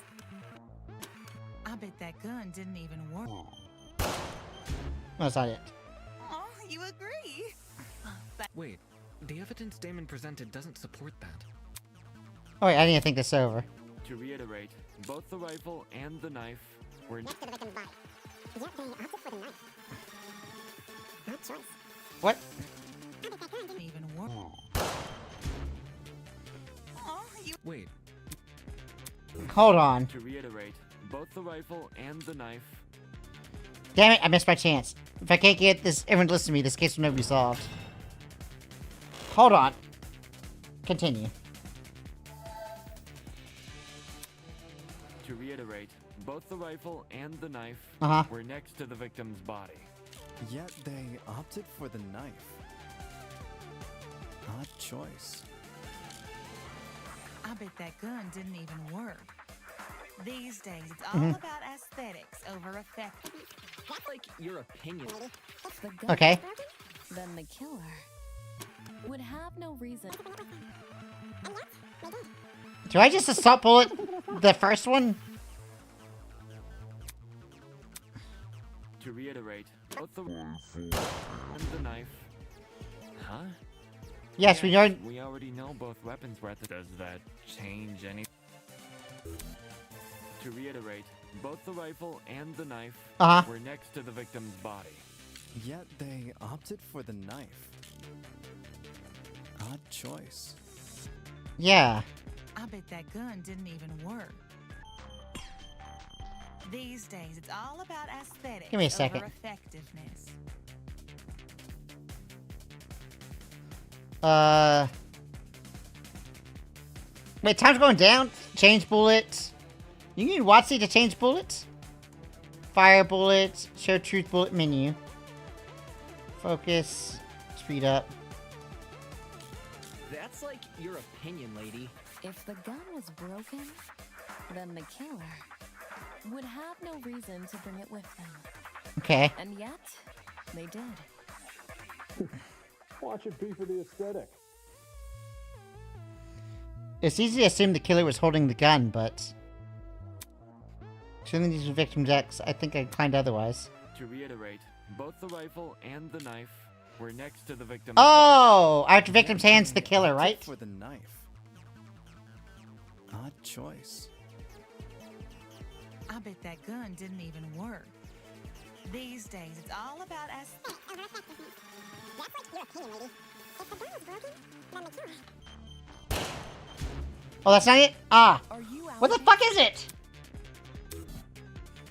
[SPEAKER 11] I bet that gun didn't even work.
[SPEAKER 1] That's not it.
[SPEAKER 11] Oh, you agree?
[SPEAKER 3] Wait, the evidence Damon presented doesn't support that.
[SPEAKER 1] Oh wait, I need to think this over.
[SPEAKER 9] To reiterate, both the rifle and the knife were next to the victim's body.
[SPEAKER 15] Yet they opted for the knife. Odd choice.
[SPEAKER 1] What?
[SPEAKER 11] I bet that gun didn't even work. Oh, you...
[SPEAKER 3] Wait.
[SPEAKER 1] Hold on.
[SPEAKER 9] To reiterate, both the rifle and the knife.
[SPEAKER 1] Damn it, I missed my chance. If I can't get this, everyone listen to me, this case will never be solved. Hold on. Continue.
[SPEAKER 9] To reiterate, both the rifle and the knife were next to the victim's body.
[SPEAKER 14] Yet they opted for the knife. Odd choice.
[SPEAKER 11] I bet that gun didn't even work. These days, it's all about aesthetics over effectiveness.
[SPEAKER 10] That's like your opinion.
[SPEAKER 8] If the gun
[SPEAKER 1] Okay.
[SPEAKER 8] was broken, then the killer would have no reason.
[SPEAKER 1] Do I just assault bullet the first one?
[SPEAKER 9] To reiterate, both the rifle and the knife. Huh?
[SPEAKER 1] Yes, we know.
[SPEAKER 9] We already know both weapons were at the. Does that change any? To reiterate, both the rifle and the knife were next to the victim's body.
[SPEAKER 14] Yet they opted for the knife. Odd choice.
[SPEAKER 1] Yeah.
[SPEAKER 11] I bet that gun didn't even work. These days, it's all about aesthetics.
[SPEAKER 1] Give me a second.
[SPEAKER 11] Over effectiveness.
[SPEAKER 1] Wait, time's going down. Change bullets. You need WotC to change bullets? Fire bullets. Show truth bullet menu. Focus. Speed up.
[SPEAKER 10] That's like your opinion, lady.
[SPEAKER 8] If the gun was broken, then the killer would have no reason to bring it with them.
[SPEAKER 1] Okay.
[SPEAKER 8] And yet, they did.
[SPEAKER 5] Watch it be for the aesthetic.
[SPEAKER 1] It's easy to assume the killer was holding the gun, but... Shooting these victims X, I think I inclined otherwise.
[SPEAKER 9] To reiterate, both the rifle and the knife were next to the victim.
[SPEAKER 1] Oh! After victim's hands, the killer, right?
[SPEAKER 14] For the knife. Odd choice.
[SPEAKER 11] I bet that gun didn't even work. These days, it's all about aesthetics.
[SPEAKER 15] That's like your opinion, lady. If the gun was broken, then the killer.
[SPEAKER 1] Oh, that's not it? Ah. What the fuck is it?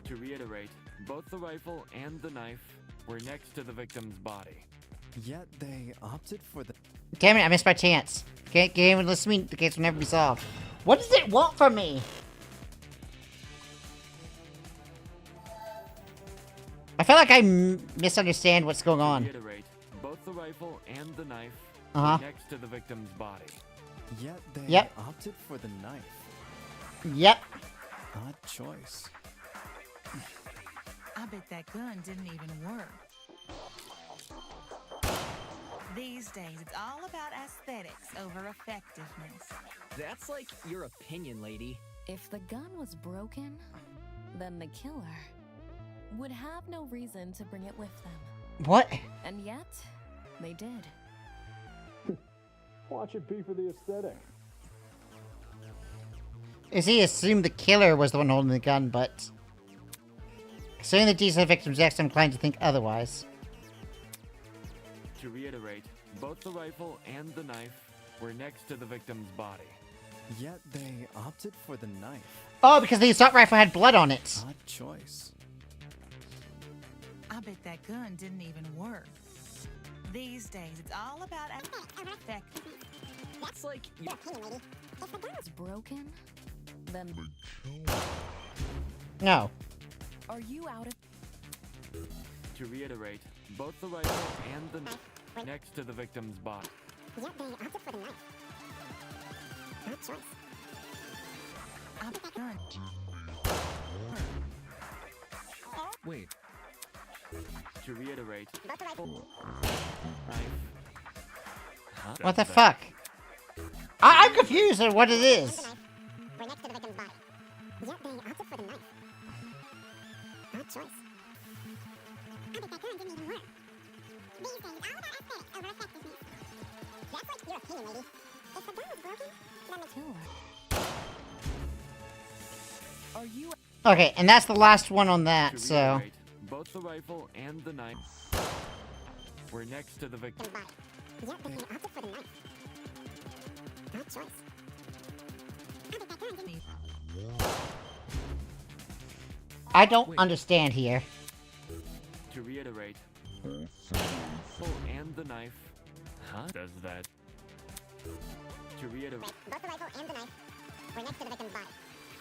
[SPEAKER 9] To reiterate, both the rifle and the knife were next to the victim's body.
[SPEAKER 14] Yet they opted for the...
[SPEAKER 1] Damn it, I missed my chance. Can't even listen to me, the case will never be solved. What does it want from me? I feel like I misunderstand what's going on.
[SPEAKER 9] To reiterate, both the rifle and the knife
[SPEAKER 1] Uh-huh.
[SPEAKER 9] were next to the victim's body.
[SPEAKER 14] Yet they opted for the knife.
[SPEAKER 1] Yep.
[SPEAKER 14] Odd choice.
[SPEAKER 11] I bet that gun didn't even work. These days, it's all about aesthetics over effectiveness.
[SPEAKER 10] That's like your opinion, lady.
[SPEAKER 8] If the gun was broken, then the killer would have no reason to bring it with them.
[SPEAKER 1] What?
[SPEAKER 8] And yet, they did.
[SPEAKER 5] Watch it be for the aesthetic.
[SPEAKER 1] Is he assumed the killer was the one holding the gun, but... Considering the decent victim's X, I'm inclined to think otherwise.
[SPEAKER 9] To reiterate, both the rifle and the knife were next to the victim's body.
[SPEAKER 14] Yet they opted for the knife.
[SPEAKER 1] Oh, because the assault rifle had blood on it.
[SPEAKER 14] Odd choice.
[SPEAKER 11] I bet that gun didn't even work. These days, it's all about effectiveness.
[SPEAKER 10] That's like your
[SPEAKER 15] opinion, lady. If the gun
[SPEAKER 8] was broken, then...
[SPEAKER 1] No.
[SPEAKER 8] Are you out of...
[SPEAKER 9] To reiterate, both the rifle and the knife next to the victim's body.
[SPEAKER 15] Yet they opted for the knife. Odd choice.
[SPEAKER 11] I bet that gun...
[SPEAKER 3] Wait.
[SPEAKER 9] To reiterate,
[SPEAKER 15] Both the rifle.
[SPEAKER 9] knife. Huh?
[SPEAKER 1] What the fuck? I'm confused on what it is.
[SPEAKER 15] We're next to the victim's body. Yet they opted for the knife. Odd choice. I bet that gun didn't even work. These days, all about aesthetics over effectiveness. That's like your opinion, lady. If the gun was broken, then the
[SPEAKER 8] killer. Are you...
[SPEAKER 1] Okay, and that's the last one on that,
[SPEAKER 9] To
[SPEAKER 1] so...
[SPEAKER 9] reiterate, both the rifle and the knife were next to the victim's
[SPEAKER 15] body. Yet they opted for the knife. Odd choice. I bet that gun didn't even...
[SPEAKER 1] I don't understand here.
[SPEAKER 9] To reiterate, both the rifle and the knife. Huh? Does that? To reiterate,
[SPEAKER 15] Both the rifle and the knife were next to the victim's body.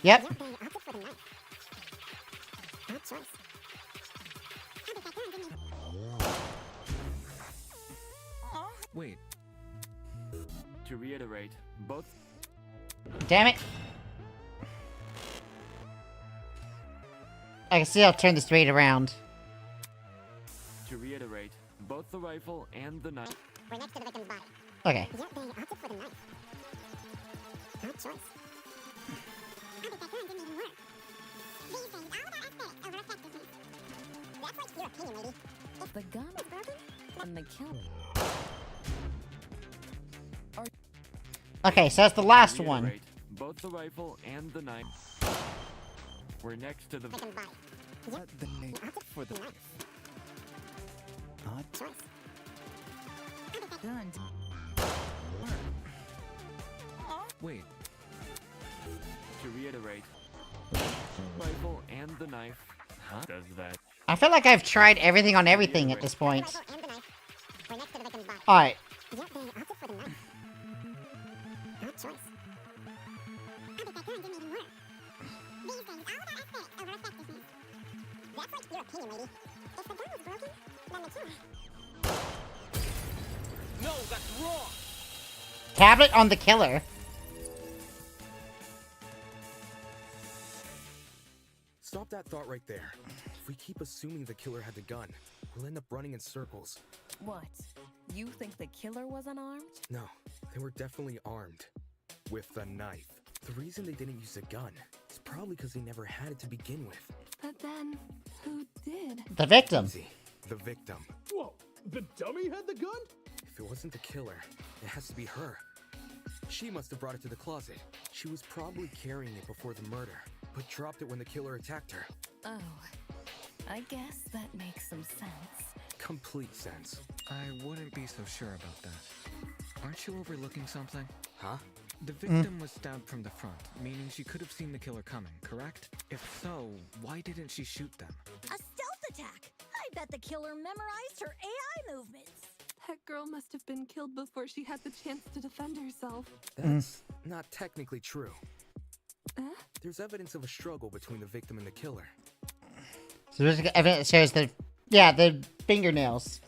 [SPEAKER 1] Yep.
[SPEAKER 15] Yet they opted for the knife. Odd choice. I bet that gun didn't even...
[SPEAKER 3] Wait.
[SPEAKER 9] to reiterate, both.
[SPEAKER 1] Damn it. I can see I'll turn this raid around.
[SPEAKER 9] To reiterate, both the rifle and the knife.
[SPEAKER 15] We're next to the victim's body.
[SPEAKER 1] Okay.
[SPEAKER 15] Yet they opted for the knife. Odd choice. bet that gun didn't even work. These days, all about aesthetics over effectiveness. That's like your opinion, lady. If
[SPEAKER 8] The gun
[SPEAKER 15] it's broken,
[SPEAKER 8] and the killer.
[SPEAKER 1] Okay, so that's the last
[SPEAKER 9] To
[SPEAKER 1] one.
[SPEAKER 9] reiterate, both the rifle and the knife were next to the
[SPEAKER 15] victim's body.
[SPEAKER 14] What the
[SPEAKER 15] Opted
[SPEAKER 14] for the
[SPEAKER 15] knife.
[SPEAKER 14] odd
[SPEAKER 15] Choice. I bet that
[SPEAKER 11] Gun.
[SPEAKER 3] Wait,
[SPEAKER 9] To reiterate, rifle and the knife. Huh? Does that?
[SPEAKER 1] I feel like I've tried everything on everything at this point.
[SPEAKER 15] rifle and the knife were next to the victim's body.
[SPEAKER 1] Alright.
[SPEAKER 15] Yet they opted for the knife. Odd choice. I bet that gun didn't even work. These days, all about aesthetics over effectiveness. That's like your opinion, lady. If the gun was broken, then the killer.
[SPEAKER 2] No, that's wrong!
[SPEAKER 1] Tablet on the killer.
[SPEAKER 2] Stop that thought right there. If we keep assuming the killer had the gun, we'll end up running in circles.
[SPEAKER 8] What? You think the killer was unarmed?
[SPEAKER 2] No, they were definitely armed. With a knife. The reason they didn't use a gun is probably because they never had it to begin with.
[SPEAKER 6] But then, who did?
[SPEAKER 1] The victim.
[SPEAKER 2] Easy. The victim.
[SPEAKER 5] Whoa, the dummy had the gun?
[SPEAKER 2] If it wasn't the killer, it has to be her. She must have brought it to the closet. She was probably carrying it before the murder, but dropped it when the killer attacked her.
[SPEAKER 8] Oh, I guess that makes some sense.
[SPEAKER 2] Complete sense.
[SPEAKER 3] I wouldn't be so sure about that. Aren't you overlooking something?
[SPEAKER 2] Huh?
[SPEAKER 3] The victim was stabbed from the front, meaning she could have seen the killer coming, correct? If so, why didn't she shoot them?
[SPEAKER 4] A stealth attack! I bet the killer memorized her AI movements.
[SPEAKER 6] That girl must have been killed before she had the chance to defend herself.
[SPEAKER 2] That's not technically true.
[SPEAKER 6] Eh?
[SPEAKER 2] There's evidence of a struggle between the victim and the killer.
[SPEAKER 1] So there's evidence that shows the fingernails.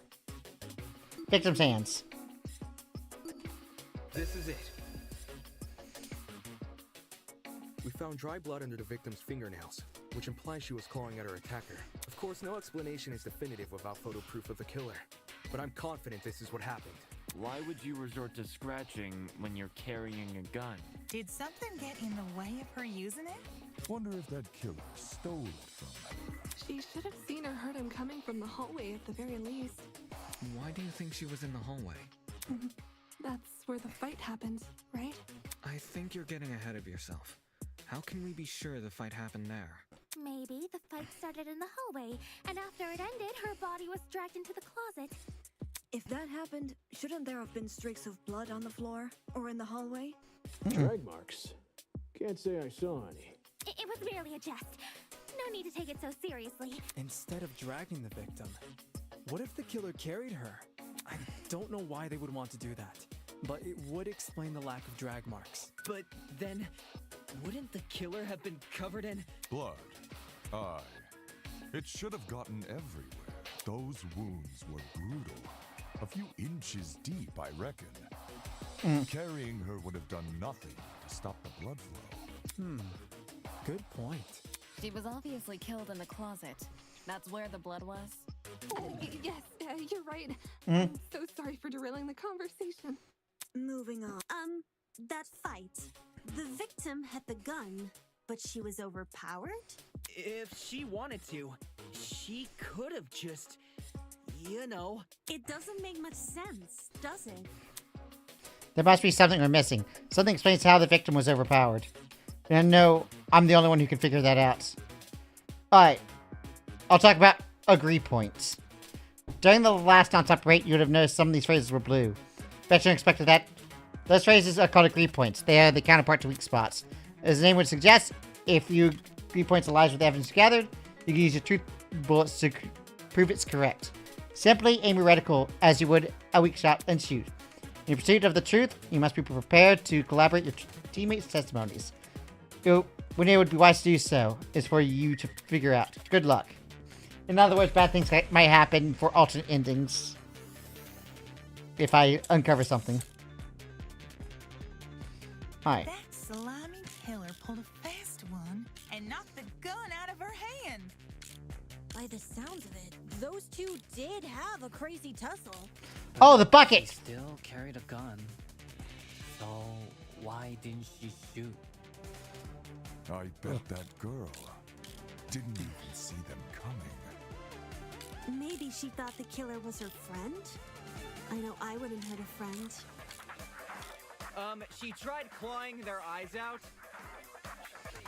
[SPEAKER 1] Victim's hands.
[SPEAKER 2] This is it. We found dry blood under the victim's fingernails, which implies she was clawing at her attacker. Of course, no explanation is definitive without photo proof of the killer, but I'm confident this is what happened.
[SPEAKER 9] Why would you resort to scratching when you're carrying a gun?
[SPEAKER 11] Did something get in the way of her using it?
[SPEAKER 12] Wonder if that killer stole it from her.
[SPEAKER 6] She should have seen or heard him coming from the hallway at the very least.
[SPEAKER 3] Why do you think she was in the hallway?
[SPEAKER 6] That's where the fight happened, right?
[SPEAKER 3] I think you're getting ahead of yourself. How can we be sure the fight happened there?
[SPEAKER 15] Maybe the fight started in the hallway, and after it ended, her body was dragged into the closet.
[SPEAKER 6] If that happened, shouldn't there have been streaks of blood on the floor or in the hallway?
[SPEAKER 5] Drag marks. Can't say I saw any.
[SPEAKER 15] It was merely a jest. No need to take it so seriously.
[SPEAKER 14] Instead of dragging the victim, what if the killer carried her? I don't know why they would want to do that, but it would explain the lack of drag marks.
[SPEAKER 10] But then, wouldn't the killer have been covered in
[SPEAKER 12] Blood. Aye. It should have gotten everywhere. Those wounds were brutal. A few inches deep, I reckon. Carrying her would have done nothing to stop the blood flow.
[SPEAKER 14] Good point.
[SPEAKER 8] She was obviously killed in the closet. That's where the blood was.
[SPEAKER 6] Yes, you're right. I'm so sorry for derailing the conversation.
[SPEAKER 16] Moving on. That fight. The victim had the gun, but she was overpowered?
[SPEAKER 10] If she wanted to, she could have just, you know.
[SPEAKER 16] It doesn't make much sense, does it?
[SPEAKER 1] There must be something we're missing. Something explains how the victim was overpowered. And no, I'm the only one who can figure that out. Alright. I'll talk about agree points. During the last non-stop rate, you would have noticed some of these phrases were blue. Bet you expected that. Those phrases are called agree points. They are the counterpart to weak spots. As the name would suggest, if you agree points aligns with the evidence gathered, you can use your truth bullets to prove it's correct. Simply aim your reticle as you would a weak shot and shoot. In pursuit of the truth, you must be prepared to collaborate your teammates' testimonies. When it would be wise to do so is for you to figure out. Good luck. In other words, bad things might happen for alternate endings. If I uncover something. Alright.
[SPEAKER 11] That slimy killer pulled a fast one and knocked the gun out of her hand.
[SPEAKER 4] By the sounds of it, those two did have a crazy tussle.
[SPEAKER 1] Oh, the bucket!
[SPEAKER 17] She still carried a gun. So why didn't she shoot?
[SPEAKER 12] I bet that girl didn't even see them coming.
[SPEAKER 16] Maybe she thought the killer was her friend? I know I wouldn't hurt a friend.
[SPEAKER 10] She tried clawing their eyes out.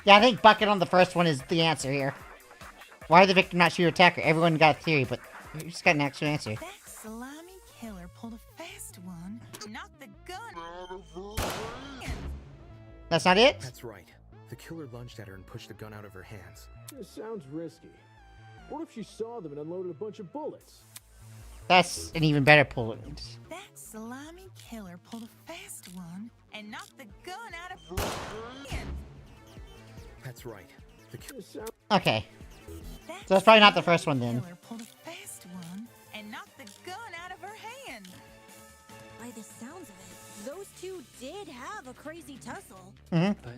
[SPEAKER 1] Yeah, I think bucket on the first one is the answer here. Why did the victim not shoot her attacker? Everyone got a theory, but we just got an actual answer.
[SPEAKER 11] That slimy killer pulled a fast one, knocked the gun.
[SPEAKER 1] That's not it?
[SPEAKER 2] That's right. The killer lunged at her and pushed the gun out of her hands.
[SPEAKER 5] This sounds risky. What if she saw them and unloaded a bunch of bullets?
[SPEAKER 1] That's an even better pull.
[SPEAKER 11] That slimy killer pulled a fast one and knocked the gun out of her hand.
[SPEAKER 2] That's right. The killer.
[SPEAKER 1] Okay. So that's probably not the first one then.
[SPEAKER 11] Killer pulled a fast one and knocked the gun out of her hand.
[SPEAKER 4] By the sounds of it, those two did have a crazy tussle.
[SPEAKER 1] Mm-hmm.
[SPEAKER 3] But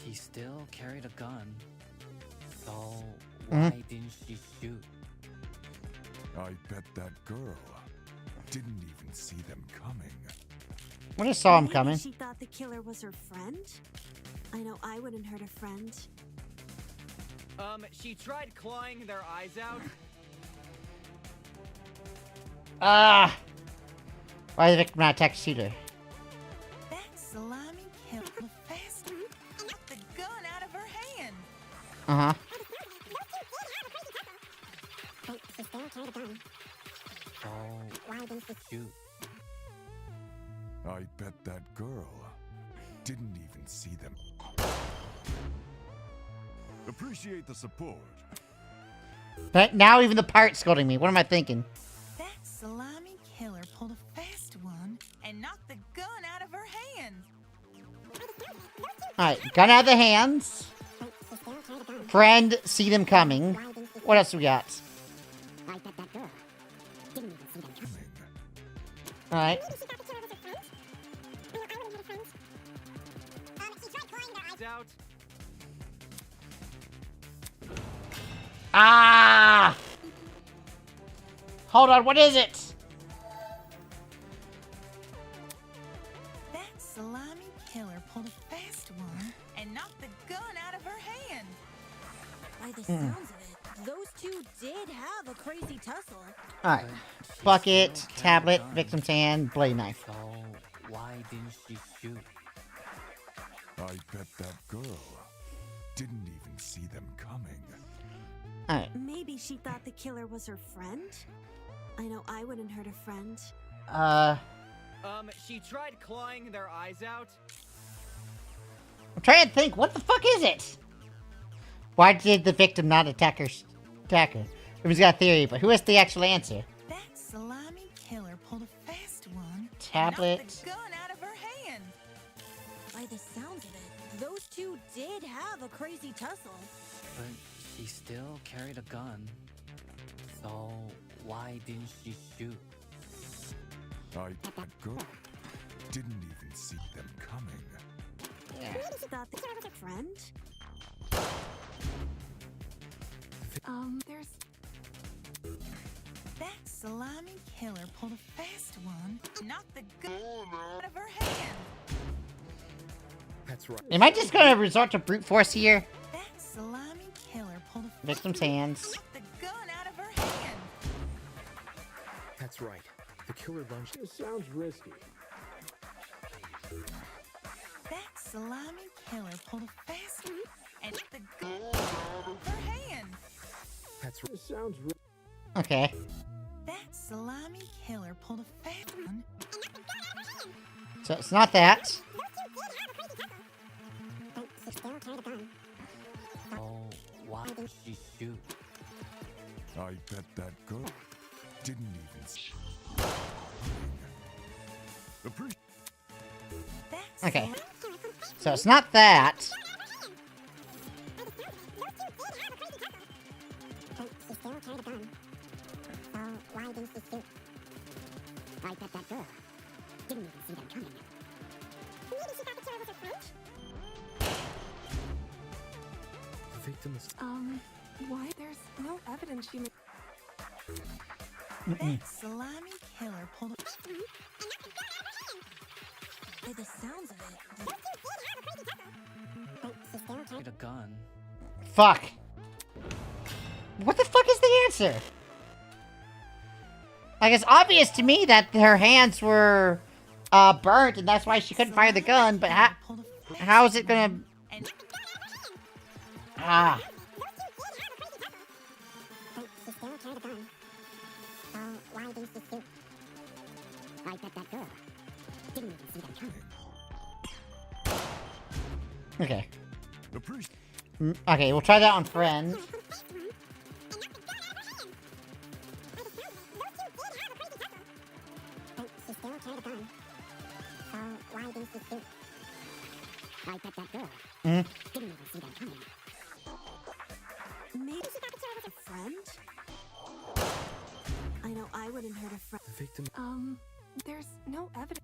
[SPEAKER 3] she still carried a gun. So why didn't she shoot?
[SPEAKER 12] I bet that girl didn't even see them coming.
[SPEAKER 1] When I saw him
[SPEAKER 16] Maybe
[SPEAKER 1] coming.
[SPEAKER 16] she thought the killer was her friend? I know I wouldn't hurt a friend.
[SPEAKER 10] She tried clawing their eyes out.
[SPEAKER 1] Why did the victim not attack the shooter?
[SPEAKER 11] That slimy killer pulled a fast one and knocked the gun out of her hand.
[SPEAKER 1] Uh-huh.
[SPEAKER 15] But she still carried a gun.
[SPEAKER 3] So
[SPEAKER 15] Why didn't she
[SPEAKER 3] shoot?
[SPEAKER 12] I bet that girl didn't even see them. Appreciate the support.
[SPEAKER 1] But now even the pirate's scolding me. What am I thinking?
[SPEAKER 11] That slimy killer pulled a fast one and knocked the gun out of her hand.
[SPEAKER 1] Alright, gun out of the hands. Friend, see them coming. What else we got?
[SPEAKER 15] I bet that girl didn't even see them coming.
[SPEAKER 1] Alright.
[SPEAKER 10] Out.
[SPEAKER 1] Ah! Hold on, what is it?
[SPEAKER 11] That slimy killer pulled a fast one and knocked the gun out of her hand.
[SPEAKER 4] By the sounds of it, those two did have a crazy tussle.
[SPEAKER 1] Alright. Bucket, tablet, victim's hand, blade knife.
[SPEAKER 3] So why didn't she shoot?
[SPEAKER 12] I bet that girl didn't even see them coming.
[SPEAKER 1] Alright.
[SPEAKER 16] Maybe she thought the killer was her friend? I know I wouldn't hurt a friend.
[SPEAKER 10] She tried clawing their eyes out.
[SPEAKER 1] I'm trying to think, what the fuck is it? Why did the victim not attack her? Everyone's got a theory, but who has the actual answer?
[SPEAKER 11] That slimy killer pulled a fast one
[SPEAKER 1] Tablet.
[SPEAKER 11] and knocked the gun out of her hand.
[SPEAKER 4] By the sounds of it, those two did have a crazy tussle.
[SPEAKER 3] But she still carried a gun. So why didn't she shoot?
[SPEAKER 12] I bet that girl didn't even see them coming.
[SPEAKER 16] Maybe she thought the killer was her friend?
[SPEAKER 11] There's... That slimy killer pulled a fast one, knocked the gun out of her hand.
[SPEAKER 2] That's right.
[SPEAKER 1] Am I just gonna resort to brute force here?
[SPEAKER 11] That slimy killer pulled a
[SPEAKER 1] Victim's hands.
[SPEAKER 11] knocked the gun out of her hand.
[SPEAKER 2] That's right. The killer lunged.
[SPEAKER 5] This sounds risky.
[SPEAKER 11] That slimy killer pulled a fast one and knocked the gun out of her hand.
[SPEAKER 2] That's right.
[SPEAKER 5] This sounds risky.
[SPEAKER 1] Okay.
[SPEAKER 11] That slimy killer pulled a fast one.
[SPEAKER 1] So it's not that.
[SPEAKER 15] But she still carried a gun.
[SPEAKER 3] So why did she shoot?
[SPEAKER 12] I bet that girl didn't even see. Appreciate.
[SPEAKER 1] Okay. So it's not that.
[SPEAKER 15] But she still carried a gun. So why didn't she shoot? I bet that girl didn't even see them coming. Maybe she thought the killer was her friend?
[SPEAKER 2] The victim is.
[SPEAKER 6] Why? There's no evidence she made.
[SPEAKER 11] That slimy killer pulled a...
[SPEAKER 4] By the sounds of it,
[SPEAKER 15] But she still carried
[SPEAKER 3] A gun.
[SPEAKER 1] Fuck. What the fuck is the answer? Like, it's obvious to me that her hands were burnt, and that's why she couldn't fire the gun, but how is it gonna... Ah. Okay. Okay, we'll try that on friend.
[SPEAKER 16] Maybe she got the chair with a friend? I know I wouldn't hurt a friend.
[SPEAKER 2] Victim.
[SPEAKER 11] There's no evidence.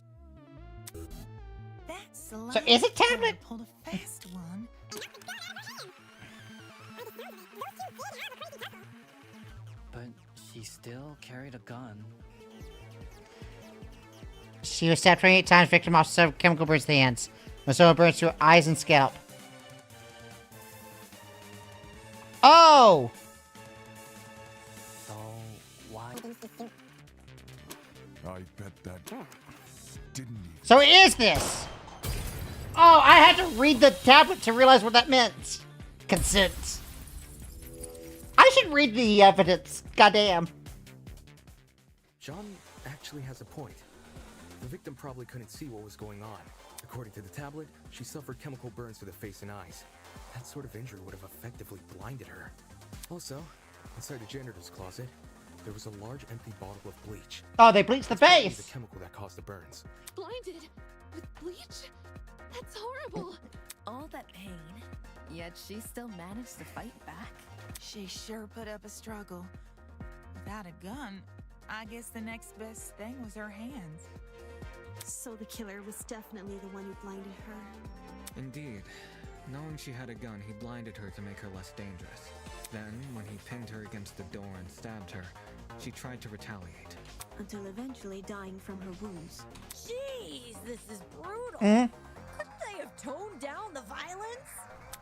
[SPEAKER 11] That's
[SPEAKER 1] So is it tablet?
[SPEAKER 11] Pulled a fast one.
[SPEAKER 10] But she still carried a gun.
[SPEAKER 1] She was stabbed 28 times, victim also suffered chemical burns to the hands. When someone burns to her eyes and scalp. Oh!
[SPEAKER 10] So, why?
[SPEAKER 12] I bet that didn't even...
[SPEAKER 1] So it is this! Oh, I had to read the tablet to realize what that meant. Consent. I should read the evidence. Goddamn.
[SPEAKER 2] John actually has a point. The victim probably couldn't see what was going on. According to the tablet, she suffered chemical burns to the face and eyes. That sort of injury would have effectively blinded her. Also, inside the janitor's closet, there was a large empty bottle of bleach.
[SPEAKER 1] Oh, they bleached the
[SPEAKER 2] That's probably
[SPEAKER 1] face!
[SPEAKER 2] the chemical that caused the burns.
[SPEAKER 8] Blinded with bleach? That's horrible. All that pain, yet she still managed to fight back.
[SPEAKER 11] She sure put up a struggle. Without a gun, I guess the next best thing was her hands.
[SPEAKER 16] So the killer was definitely the one who blinded her.
[SPEAKER 3] Indeed. Knowing she had a gun, he blinded her to make her less dangerous. Then, when he pinned her against the door and stabbed her, she tried to retaliate.
[SPEAKER 16] Until eventually dying from her wounds.
[SPEAKER 4] Jeez, this is brutal.
[SPEAKER 1] Mm.
[SPEAKER 4] Couldn't they have toned down the violence?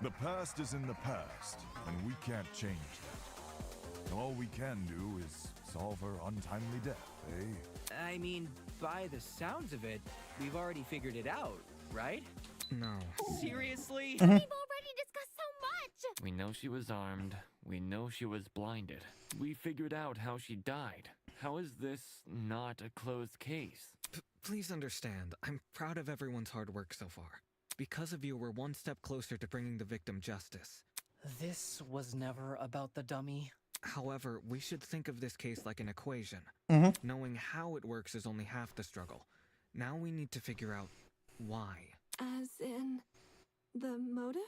[SPEAKER 12] The past is in the past, and we can't change that. All we can do is solve her untimely death, eh?
[SPEAKER 10] I mean, by the sounds of it, we've already figured it out, right?
[SPEAKER 3] No.
[SPEAKER 10] Seriously?
[SPEAKER 4] We've already discussed so much.
[SPEAKER 9] We know she was armed. We know she was blinded. We figured out how she died. How is this not a closed case?
[SPEAKER 3] Please understand, I'm proud of everyone's hard work so far. Because of you, we're one step closer to bringing the victim justice.
[SPEAKER 10] This was never about the dummy.
[SPEAKER 3] However, we should think of this case like an equation. Knowing how it works is only half the struggle. Now we need to figure out why.
[SPEAKER 6] As in, the motive?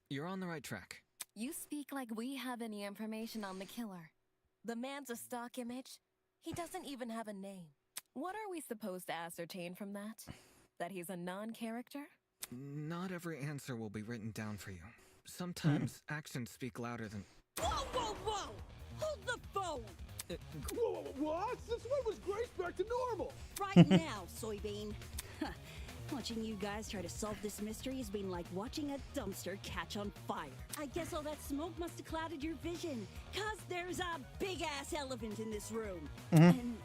[SPEAKER 3] You're on the right track.
[SPEAKER 8] You speak like we have any information on the killer. The man's a stock image. He doesn't even have a name. What are we supposed to ascertain from that? That he's a non-character?
[SPEAKER 3] Not every answer will be written down for you. Sometimes actions speak louder than...
[SPEAKER 7] Whoa, whoa, whoa! Hold the phone!
[SPEAKER 5] Whoa, what? Since when was Grace back to normal?
[SPEAKER 7] Right now, soybean. Watching you guys try to solve this mystery has been like watching a dumpster catch on fire. I guess all that smoke must have clouded your vision, cause there's a big-ass elephant in this room.
[SPEAKER 6] An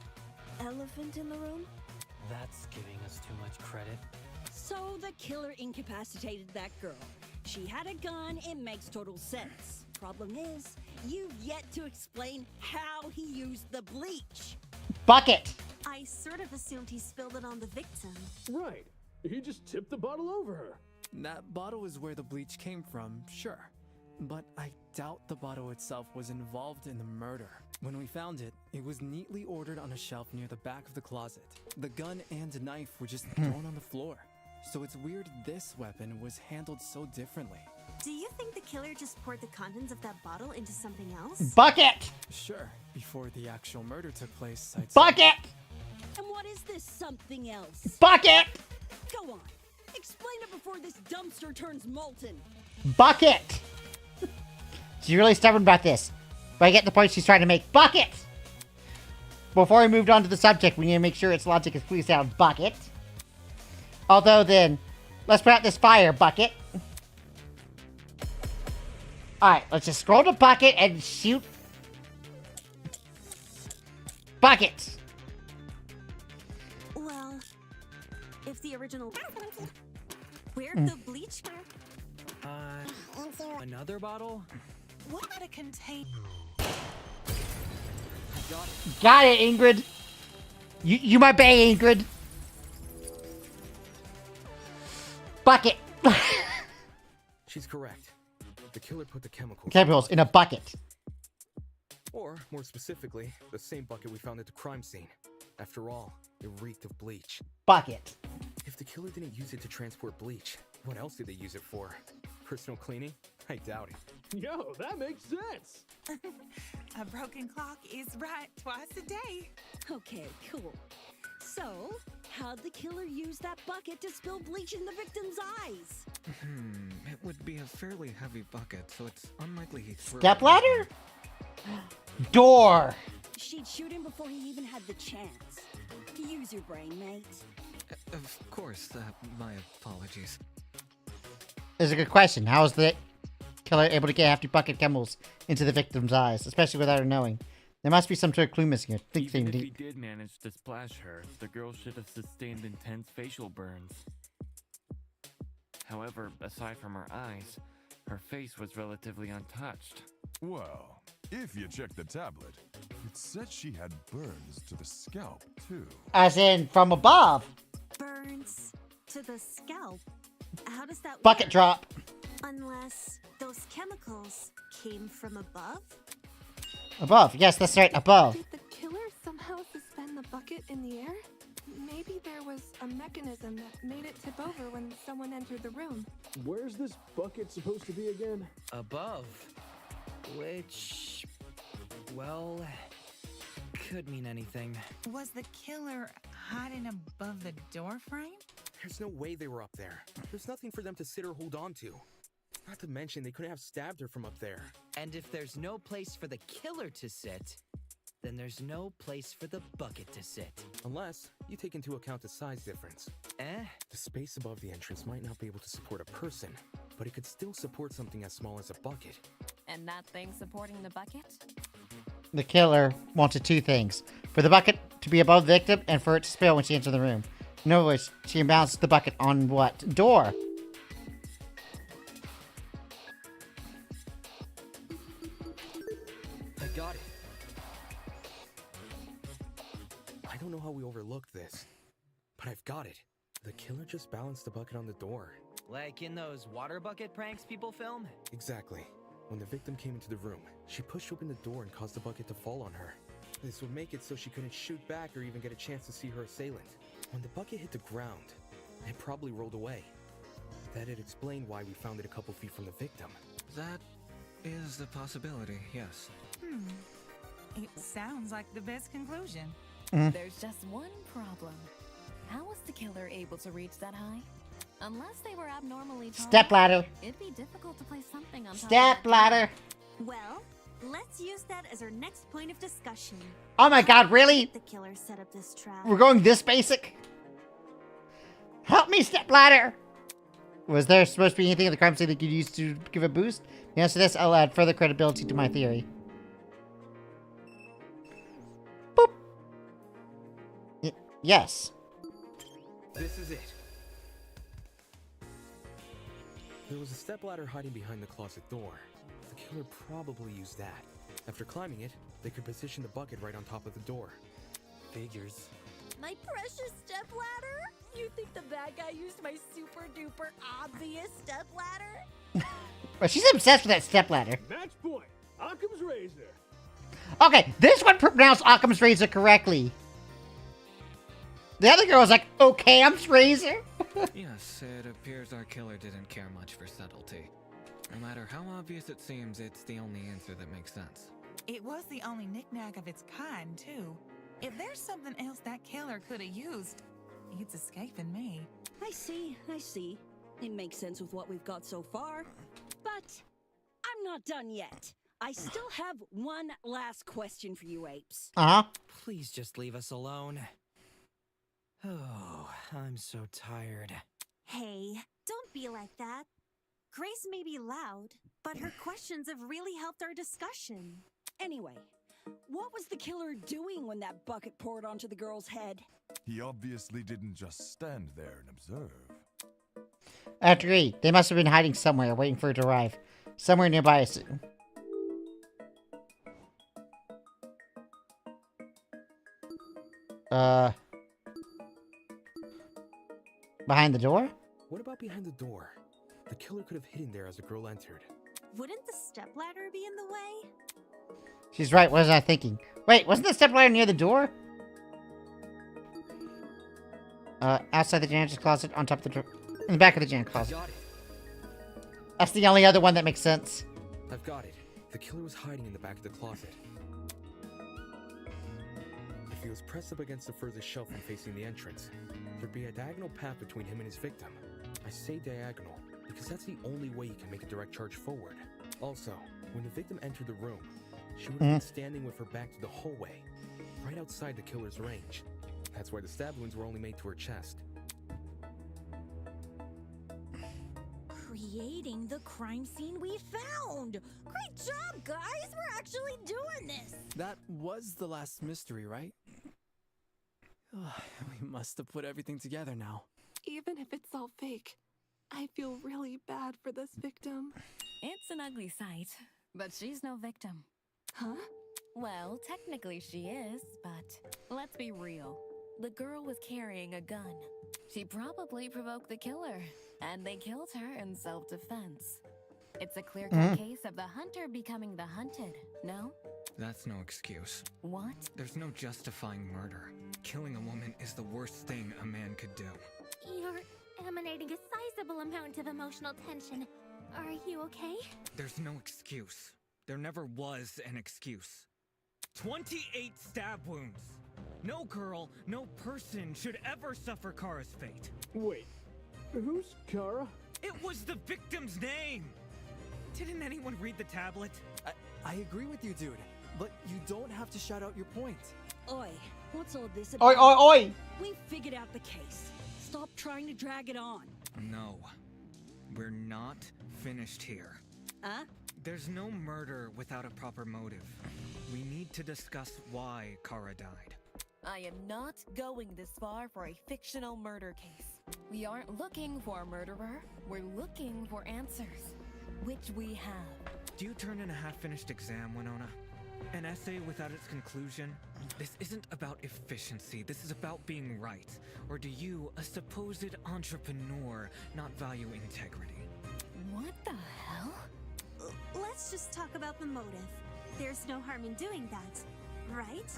[SPEAKER 6] elephant in the room?
[SPEAKER 10] That's giving us too much credit.
[SPEAKER 7] So the killer incapacitated that girl. She had a gun, it makes total sense. Problem is, you've yet to explain how he used the bleach.
[SPEAKER 1] Bucket!
[SPEAKER 16] I sort of assumed he spilled it on the victim.
[SPEAKER 5] Right. He just tipped the bottle over her.
[SPEAKER 14] That bottle is where the bleach came from, sure. But I doubt the bottle itself was involved in the murder. When we found it, it was neatly ordered on a shelf near the back of the closet. The gun and knife were just thrown on the floor. So it's weird this weapon was handled so differently.
[SPEAKER 16] Do you think the killer just poured the contents of that bottle into something else?
[SPEAKER 1] Bucket!
[SPEAKER 14] Sure, before the actual murder took place, I'd say.
[SPEAKER 1] Bucket!
[SPEAKER 7] And what is this something else?
[SPEAKER 1] Bucket!
[SPEAKER 7] Go on. Explain it before this dumpster turns molten.
[SPEAKER 1] Bucket! She's really stubborn about this. But I get the point she's trying to make. Bucket! Before we moved on to the subject, we need to make sure its logic is clear sound. Bucket. Although then, let's put out this fire. Bucket. Alright, let's just scroll to bucket and shoot. Buckets!
[SPEAKER 16] Well, if the original... Where'd the bleach go?
[SPEAKER 10] Another bottle?
[SPEAKER 11] What would it contain?
[SPEAKER 10] Got it.
[SPEAKER 1] Got it, Ingrid. You my bae, Ingrid. Bucket.
[SPEAKER 2] She's correct. The killer put the
[SPEAKER 1] Chemicals in a bucket.
[SPEAKER 2] Or, more specifically, the same bucket we found at the crime scene. After all, it reeked of bleach.
[SPEAKER 1] Bucket.
[SPEAKER 2] If the killer didn't use it to transport bleach, what else did they use it for? Personal cleaning? I doubt it.
[SPEAKER 5] Yo, that makes sense.
[SPEAKER 11] A broken clock is right twice a day.
[SPEAKER 7] Okay, cool. So, how'd the killer use that bucket to spill bleach in the victim's eyes?
[SPEAKER 3] It would be a fairly heavy bucket, so it's unlikely he'd throw it.
[SPEAKER 1] Stepladder? Door.
[SPEAKER 7] She'd shoot him before he even had the chance. Use your brain, mate.
[SPEAKER 3] Of course, my apologies.
[SPEAKER 1] This is a good question. How is the killer able to get hefty bucket chemicals into the victim's eyes, especially without her knowing? There must be some sort of clue missing here.
[SPEAKER 9] Even if he did manage to splash her, the girl should have sustained intense facial burns. However, aside from her eyes, her face was relatively untouched.
[SPEAKER 12] Well, if you check the tablet, it said she had burns to the scalp, too.
[SPEAKER 1] As in, from above.
[SPEAKER 16] Burns to the scalp? How does that
[SPEAKER 1] Bucket
[SPEAKER 16] work?
[SPEAKER 1] drop.
[SPEAKER 16] Unless those chemicals came from above?
[SPEAKER 1] Above. Yes, that's right. Above.
[SPEAKER 17] Did the killer somehow suspend the bucket in the air? Maybe there was a mechanism that made it tip over when someone entered the room.
[SPEAKER 5] Where's this bucket supposed to be again?
[SPEAKER 10] Above. Which, well, could mean anything.
[SPEAKER 11] Was the killer hiding above the door frame?
[SPEAKER 2] There's no way they were up there. There's nothing for them to sit or hold on to. Not to mention, they couldn't have stabbed her from up there.
[SPEAKER 10] And if there's no place for the killer to sit, then there's no place for the bucket to sit.
[SPEAKER 2] Unless you take into account the size difference. The space above the entrance might not be able to support a person, but it could still support something as small as a bucket.
[SPEAKER 8] And that thing supporting the bucket?
[SPEAKER 1] The killer wanted two things. For the bucket to be above the victim and for it to spill when she entered the room. In other words, she bounced the bucket on what? Door.
[SPEAKER 2] I got it. I don't know how we overlooked this, but I've got it. The killer just balanced the bucket on the door.
[SPEAKER 10] Like in those water bucket pranks people film?
[SPEAKER 2] Exactly. When the victim came into the room, she pushed open the door and caused the bucket to fall on her. This would make it so she couldn't shoot back or even get a chance to see her assailant. When the bucket hit the ground, it probably rolled away. That'd explain why we found it a couple feet from the victim.
[SPEAKER 3] That is a possibility, yes.
[SPEAKER 11] It sounds like the best conclusion.
[SPEAKER 8] There's just one problem. How was the killer able to reach that high? Unless they were abnormally tall,
[SPEAKER 1] Stepladder.
[SPEAKER 8] it'd be difficult to place something on top
[SPEAKER 1] Stepladder.
[SPEAKER 16] Well, let's use that as our next point of discussion.
[SPEAKER 1] Oh my god, really?
[SPEAKER 16] The killer set up this trap.
[SPEAKER 1] We're going this basic? Help me, Stepladder! Was there supposed to be anything in the crime scene that you could use to give a boost? The answer to this, I'll add further credibility to my theory. Boop. Yes.
[SPEAKER 2] This is it. There was a stepladder hiding behind the closet door. The killer probably used that. After climbing it, they could position the bucket right on top of the door.
[SPEAKER 10] Figures.
[SPEAKER 4] My precious stepladder? You think the bad guy used my super duper obvious stepladder?
[SPEAKER 1] Well, she's obsessed with that stepladder.
[SPEAKER 5] Match point. Occam's razor.
[SPEAKER 1] Okay, this one pronounced Occam's razor correctly. The other girl was like, Occam's razor?
[SPEAKER 3] Yes, it appears our killer didn't care much for subtlety. No matter how obvious it seems, it's the only answer that makes sense.
[SPEAKER 11] It was the only knickknack of its kind, too. If there's something else that killer could have used, it's escaping me.
[SPEAKER 7] I see. It makes sense with what we've got so far. But I'm not done yet. I still have one last question for you apes.
[SPEAKER 10] Please just leave us alone. Oh, I'm so tired.
[SPEAKER 16] Hey, don't be like that. Grace may be loud, but her questions have really helped our discussion.
[SPEAKER 7] Anyway, what was the killer doing when that bucket poured onto the girl's head?
[SPEAKER 12] He obviously didn't just stand there and observe.
[SPEAKER 1] I agree. They must have been hiding somewhere, waiting for it to arrive. Somewhere nearby, I assume. Behind the door?
[SPEAKER 2] What about behind the door? The killer could have hidden there as the girl entered.
[SPEAKER 16] Wouldn't the stepladder be in the way?
[SPEAKER 1] She's right, what was I thinking? Wait, wasn't the stepladder near the door? Outside the janitor's closet, on top of the door. In the back of the janitor's closet.
[SPEAKER 2] Got it.
[SPEAKER 1] That's the only other one that makes sense.
[SPEAKER 2] I've got it. The killer was hiding in the back of the closet. If he was pressed up against the furthest shelf and facing the entrance, there'd be a diagonal path between him and his victim. I say diagonal because that's the only way you can make a direct charge forward. Also, when the victim entered the room, she would have been standing with her back to the hallway, right outside the killer's range. That's why the stab wounds were only made to her chest.
[SPEAKER 4] Creating the crime scene we found! Great job, guys! We're actually doing this!
[SPEAKER 14] That was the last mystery, right? We must have put everything together now.
[SPEAKER 17] Even if it's all fake, I feel really bad for this victim.
[SPEAKER 8] It's an ugly sight, but she's no victim.
[SPEAKER 17] Huh?
[SPEAKER 8] Well, technically she is, but let's be real. The girl was carrying a gun. She probably provoked the killer, and they killed her in self-defense. It's a clear-cut case of the hunter becoming the hunted, no?
[SPEAKER 3] That's no excuse.
[SPEAKER 8] What?
[SPEAKER 3] There's no justifying murder. Killing a woman is the worst thing a man could do.
[SPEAKER 15] You're emanating a sizable amount of emotional tension. Are you okay?
[SPEAKER 3] There's no excuse. There never was an excuse. 28 stab wounds! No girl, no person should ever suffer Kara's fate.
[SPEAKER 5] Wait, who's Kara?
[SPEAKER 3] It was the victim's name! Didn't anyone read the tablet?
[SPEAKER 14] I agree with you, dude. But you don't have to shout out your point.
[SPEAKER 7] Oi, what's all this about?
[SPEAKER 1] Oi, oi, oi!
[SPEAKER 7] We figured out the case. Stop trying to drag it on.
[SPEAKER 3] No. We're not finished here.
[SPEAKER 7] Huh?
[SPEAKER 3] There's no murder without a proper motive. We need to discuss why Kara died.
[SPEAKER 8] I am not going this far for a fictional murder case. We aren't looking for a murderer. We're looking for answers, which we have.
[SPEAKER 3] Do you turn in a half-finished exam, Winona? An essay without its conclusion? This isn't about efficiency, this is about being right. Or do you, a supposed entrepreneur, not value integrity?
[SPEAKER 8] What the hell?
[SPEAKER 16] Let's just talk about the motive. There's no harm in doing that, right?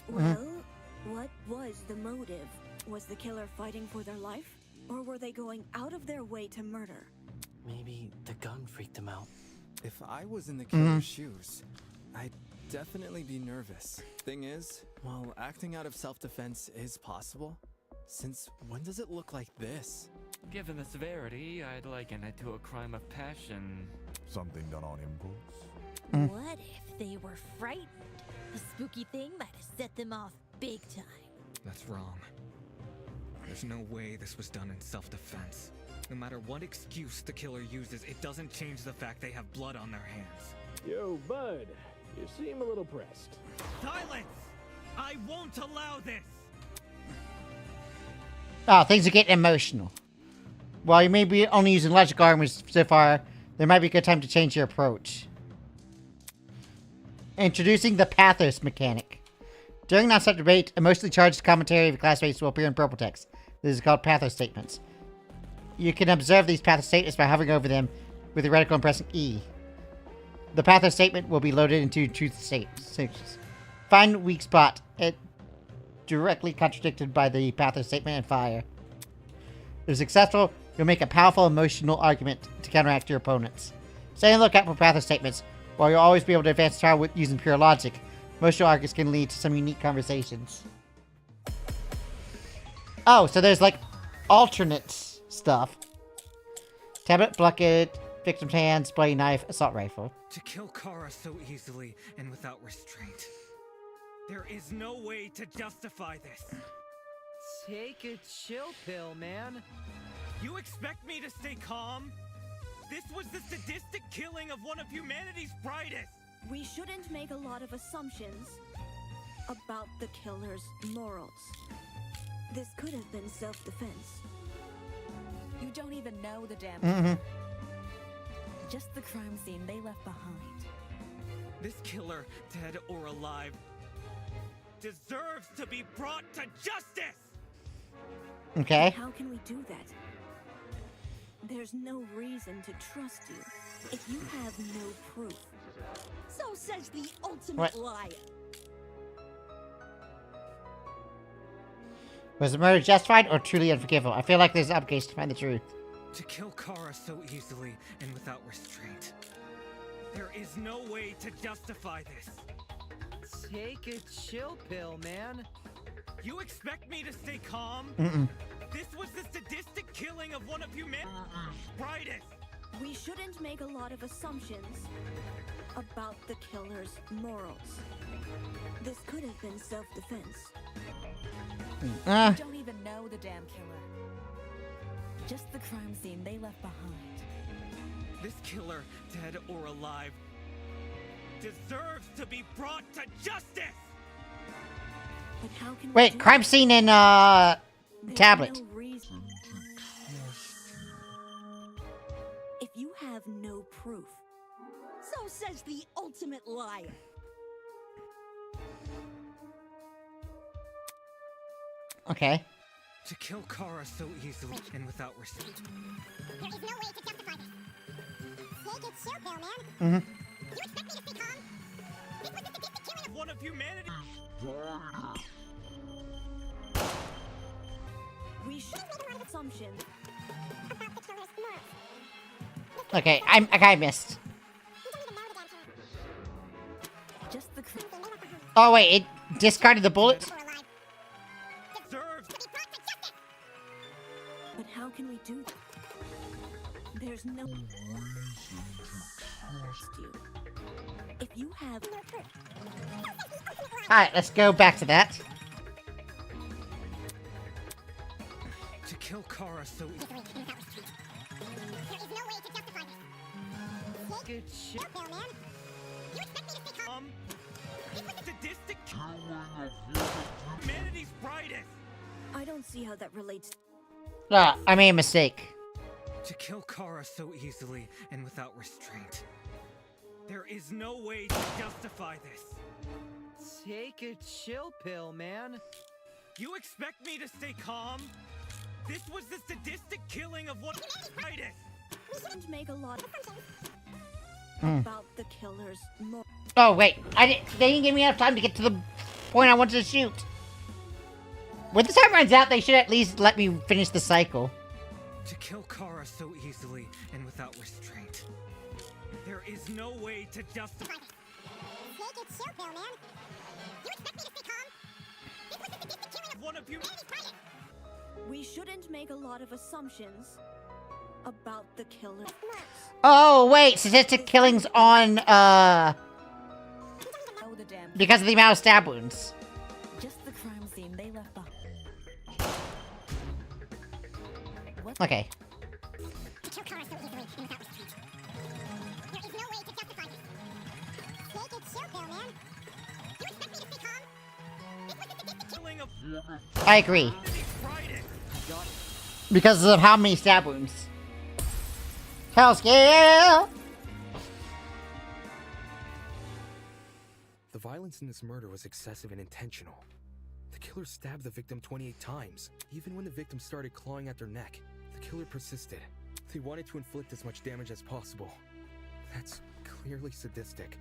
[SPEAKER 6] Well, what was the motive? Was the killer fighting for their life? Or were they going out of their way to murder?
[SPEAKER 14] Maybe the gun freaked him out. If I was in the killer's shoes, I'd definitely be nervous. Thing is, while acting out of self-defense is possible, since when does it look like this?
[SPEAKER 9] Given the severity, I'd liken it to a crime of passion.
[SPEAKER 12] Something done on impulse?
[SPEAKER 4] What if they were frightened? The spooky thing might have set them off big time.
[SPEAKER 3] That's wrong. There's no way this was done in self-defense. No matter what excuse the killer uses, it doesn't change the fact they have blood on their hands.
[SPEAKER 5] Yo, bud, you seem a little pressed.
[SPEAKER 3] Silence! I won't allow this!
[SPEAKER 1] Oh, things are getting emotional. While you may be only using logic arguments so far, there might be a good time to change your approach. Introducing the pathos mechanic. During non-stop debate, emotionally charged commentary of your classmates will appear in purple text. This is called pathos statements. You can observe these pathos statements by hovering over them with the reticle and pressing E. The pathos statement will be loaded into truth statements. Find weak spot. It directly contradicted by the pathos statement and fire. If successful, you'll make a powerful emotional argument to counteract your opponents. Stay on the lookout for pathos statements. While you'll always be able to advance the trial with using pure logic, emotional arguments can lead to some unique conversations. Oh, so there's like alternate stuff. Tablet, bucket, victim's hands, bloody knife, assault rifle.
[SPEAKER 3] To kill Kara so easily and without restraint. There is no way to justify this.
[SPEAKER 10] Take a chill pill, man.
[SPEAKER 3] You expect me to stay calm? This was the sadistic killing of one of humanity's brightest.
[SPEAKER 6] We shouldn't make a lot of assumptions about the killer's morals. This could have been self-defense.
[SPEAKER 8] You don't even know the damn
[SPEAKER 1] Mm-hmm.
[SPEAKER 8] Just the crime scene they left behind.
[SPEAKER 3] This killer, dead or alive, deserves to be brought to justice!
[SPEAKER 1] Okay.
[SPEAKER 6] How can we do that? There's no reason to trust you if you have no proof.
[SPEAKER 7] So says the ultimate
[SPEAKER 1] What?
[SPEAKER 7] liar.
[SPEAKER 1] Was the murder justified or truly unforgivable? I feel like there's an upcase to find the truth.
[SPEAKER 3] To kill Kara so easily and without restraint. There is no way to justify this.
[SPEAKER 10] Take a chill pill, man.
[SPEAKER 3] You expect me to stay calm?
[SPEAKER 1] Mm-mm.
[SPEAKER 3] This was the sadistic killing of one of humanity's brightest.
[SPEAKER 6] We shouldn't make a lot of assumptions about the killer's morals. This could have been self-defense.
[SPEAKER 8] You don't even know the damn killer. Just the crime scene they left behind.
[SPEAKER 3] This killer, dead or alive, deserves to be brought to justice!
[SPEAKER 6] But how can
[SPEAKER 1] Wait, crime scene in tablet.
[SPEAKER 6] no reason. If you have no proof,
[SPEAKER 7] So says the ultimate liar.
[SPEAKER 1] Okay.
[SPEAKER 3] To kill Kara so easily and without restraint.
[SPEAKER 15] There is no way to justify this. Take it chill pill, man.
[SPEAKER 1] Mm-hmm.
[SPEAKER 15] You expect me to stay calm? This was the sadistic killing of
[SPEAKER 3] One of humanity.
[SPEAKER 6] we should make a lot of assumptions
[SPEAKER 15] about the killer's morals.
[SPEAKER 1] Okay, I kinda missed.
[SPEAKER 15] You don't even know the damn killer.
[SPEAKER 8] Just the
[SPEAKER 15] Something they left behind.
[SPEAKER 1] Oh wait, it discarded the bullet?
[SPEAKER 15] Or alive.
[SPEAKER 3] Deserves
[SPEAKER 15] To be brought to justice.
[SPEAKER 6] But how can we do that? There's no reason to trust you. If you have
[SPEAKER 15] No proof. So says the ultimate liar.
[SPEAKER 1] Alright, let's go back to that.
[SPEAKER 3] to kill Kara so easily.
[SPEAKER 15] Easily and without restraint. There is no way to justify this. Take
[SPEAKER 10] Good
[SPEAKER 15] it
[SPEAKER 10] shit.
[SPEAKER 15] chill pill, man. You expect me to stay calm?
[SPEAKER 3] This was the sadistic killing of humanity's brightest.
[SPEAKER 6] I don't see how that relates.
[SPEAKER 1] I made a mistake.
[SPEAKER 3] To kill Kara so easily and without restraint. There is no way to justify this.
[SPEAKER 10] Take a chill pill, man.
[SPEAKER 3] You expect me to stay calm? This was the sadistic killing of one of humanity's brightest.
[SPEAKER 6] We shouldn't make a lot of assumptions
[SPEAKER 1] Hmm.
[SPEAKER 6] about the killer's morals.
[SPEAKER 1] Oh wait, they didn't give me enough time to get to the point I wanted to shoot. When the time runs out, they should at least let me finish the cycle.
[SPEAKER 3] To kill Kara so easily and without restraint. There is no way to justify this.
[SPEAKER 15] Take it chill pill, man. You expect me to stay calm? This was the sadistic killing of
[SPEAKER 3] One of you.
[SPEAKER 15] humanity's brightest.
[SPEAKER 6] We shouldn't make a lot of assumptions about the killer's morals.
[SPEAKER 1] Oh wait, statistic killings on
[SPEAKER 8] know the damn
[SPEAKER 1] because of the amount of stab wounds.
[SPEAKER 8] Just the crime scene they left behind. What?
[SPEAKER 1] Okay.
[SPEAKER 15] To kill Kara so easily and without restraint. There is no way to justify this. Take it chill pill, man. You expect me to stay calm? This was the sadistic
[SPEAKER 3] Killing of
[SPEAKER 1] I agree.
[SPEAKER 3] humanity's brightest.
[SPEAKER 1] Because of how many stab wounds. Hell's yeah!
[SPEAKER 2] The violence in this murder was excessive and intentional. The killer stabbed the victim 28 times. Even when the victim started clawing at their neck, the killer persisted. They wanted to inflict as much damage as possible. That's clearly sadistic.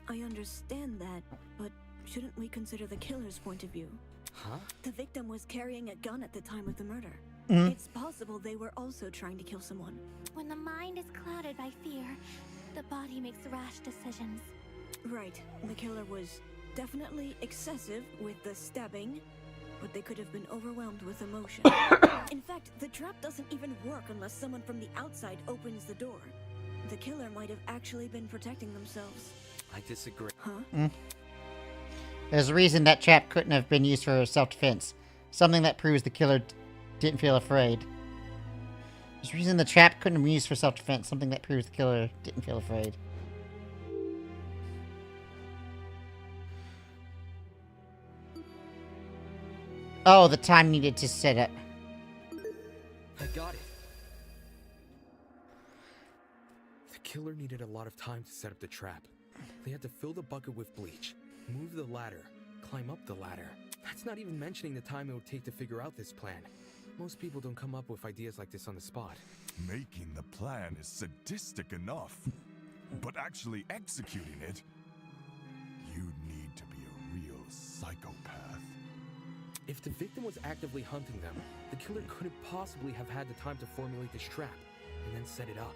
[SPEAKER 6] I understand that, but shouldn't we consider the killer's point of view?
[SPEAKER 2] Huh?
[SPEAKER 6] The victim was carrying a gun at the time of the murder.
[SPEAKER 1] Mhm.
[SPEAKER 6] It's possible they were also trying to kill someone.
[SPEAKER 15] When the mind is clouded by fear, the body makes rash decisions.
[SPEAKER 6] Right, the killer was definitely excessive with the stabbing, but they could have been overwhelmed with emotion. In fact, the trap doesn't even work unless someone from the outside opens the door. The killer might have actually been protecting themselves.
[SPEAKER 2] I disagree.
[SPEAKER 6] Huh?
[SPEAKER 1] There's a reason that trap couldn't have been used for self-defense. Something that proves the killer didn't feel afraid. There's a reason the trap couldn't be used for self-defense, something that proves the killer didn't feel afraid. Oh, the time needed to set it.
[SPEAKER 2] I got it. The killer needed a lot of time to set up the trap. They had to fill the bucket with bleach, move the ladder, climb up the ladder. That's not even mentioning the time it would take to figure out this plan. Most people don't come up with ideas like this on the spot.
[SPEAKER 12] Making the plan is sadistic enough, but actually executing it, you need to be a real psychopath.
[SPEAKER 2] If the victim was actively hunting them, the killer couldn't possibly have had the time to formulate this trap and then set it up.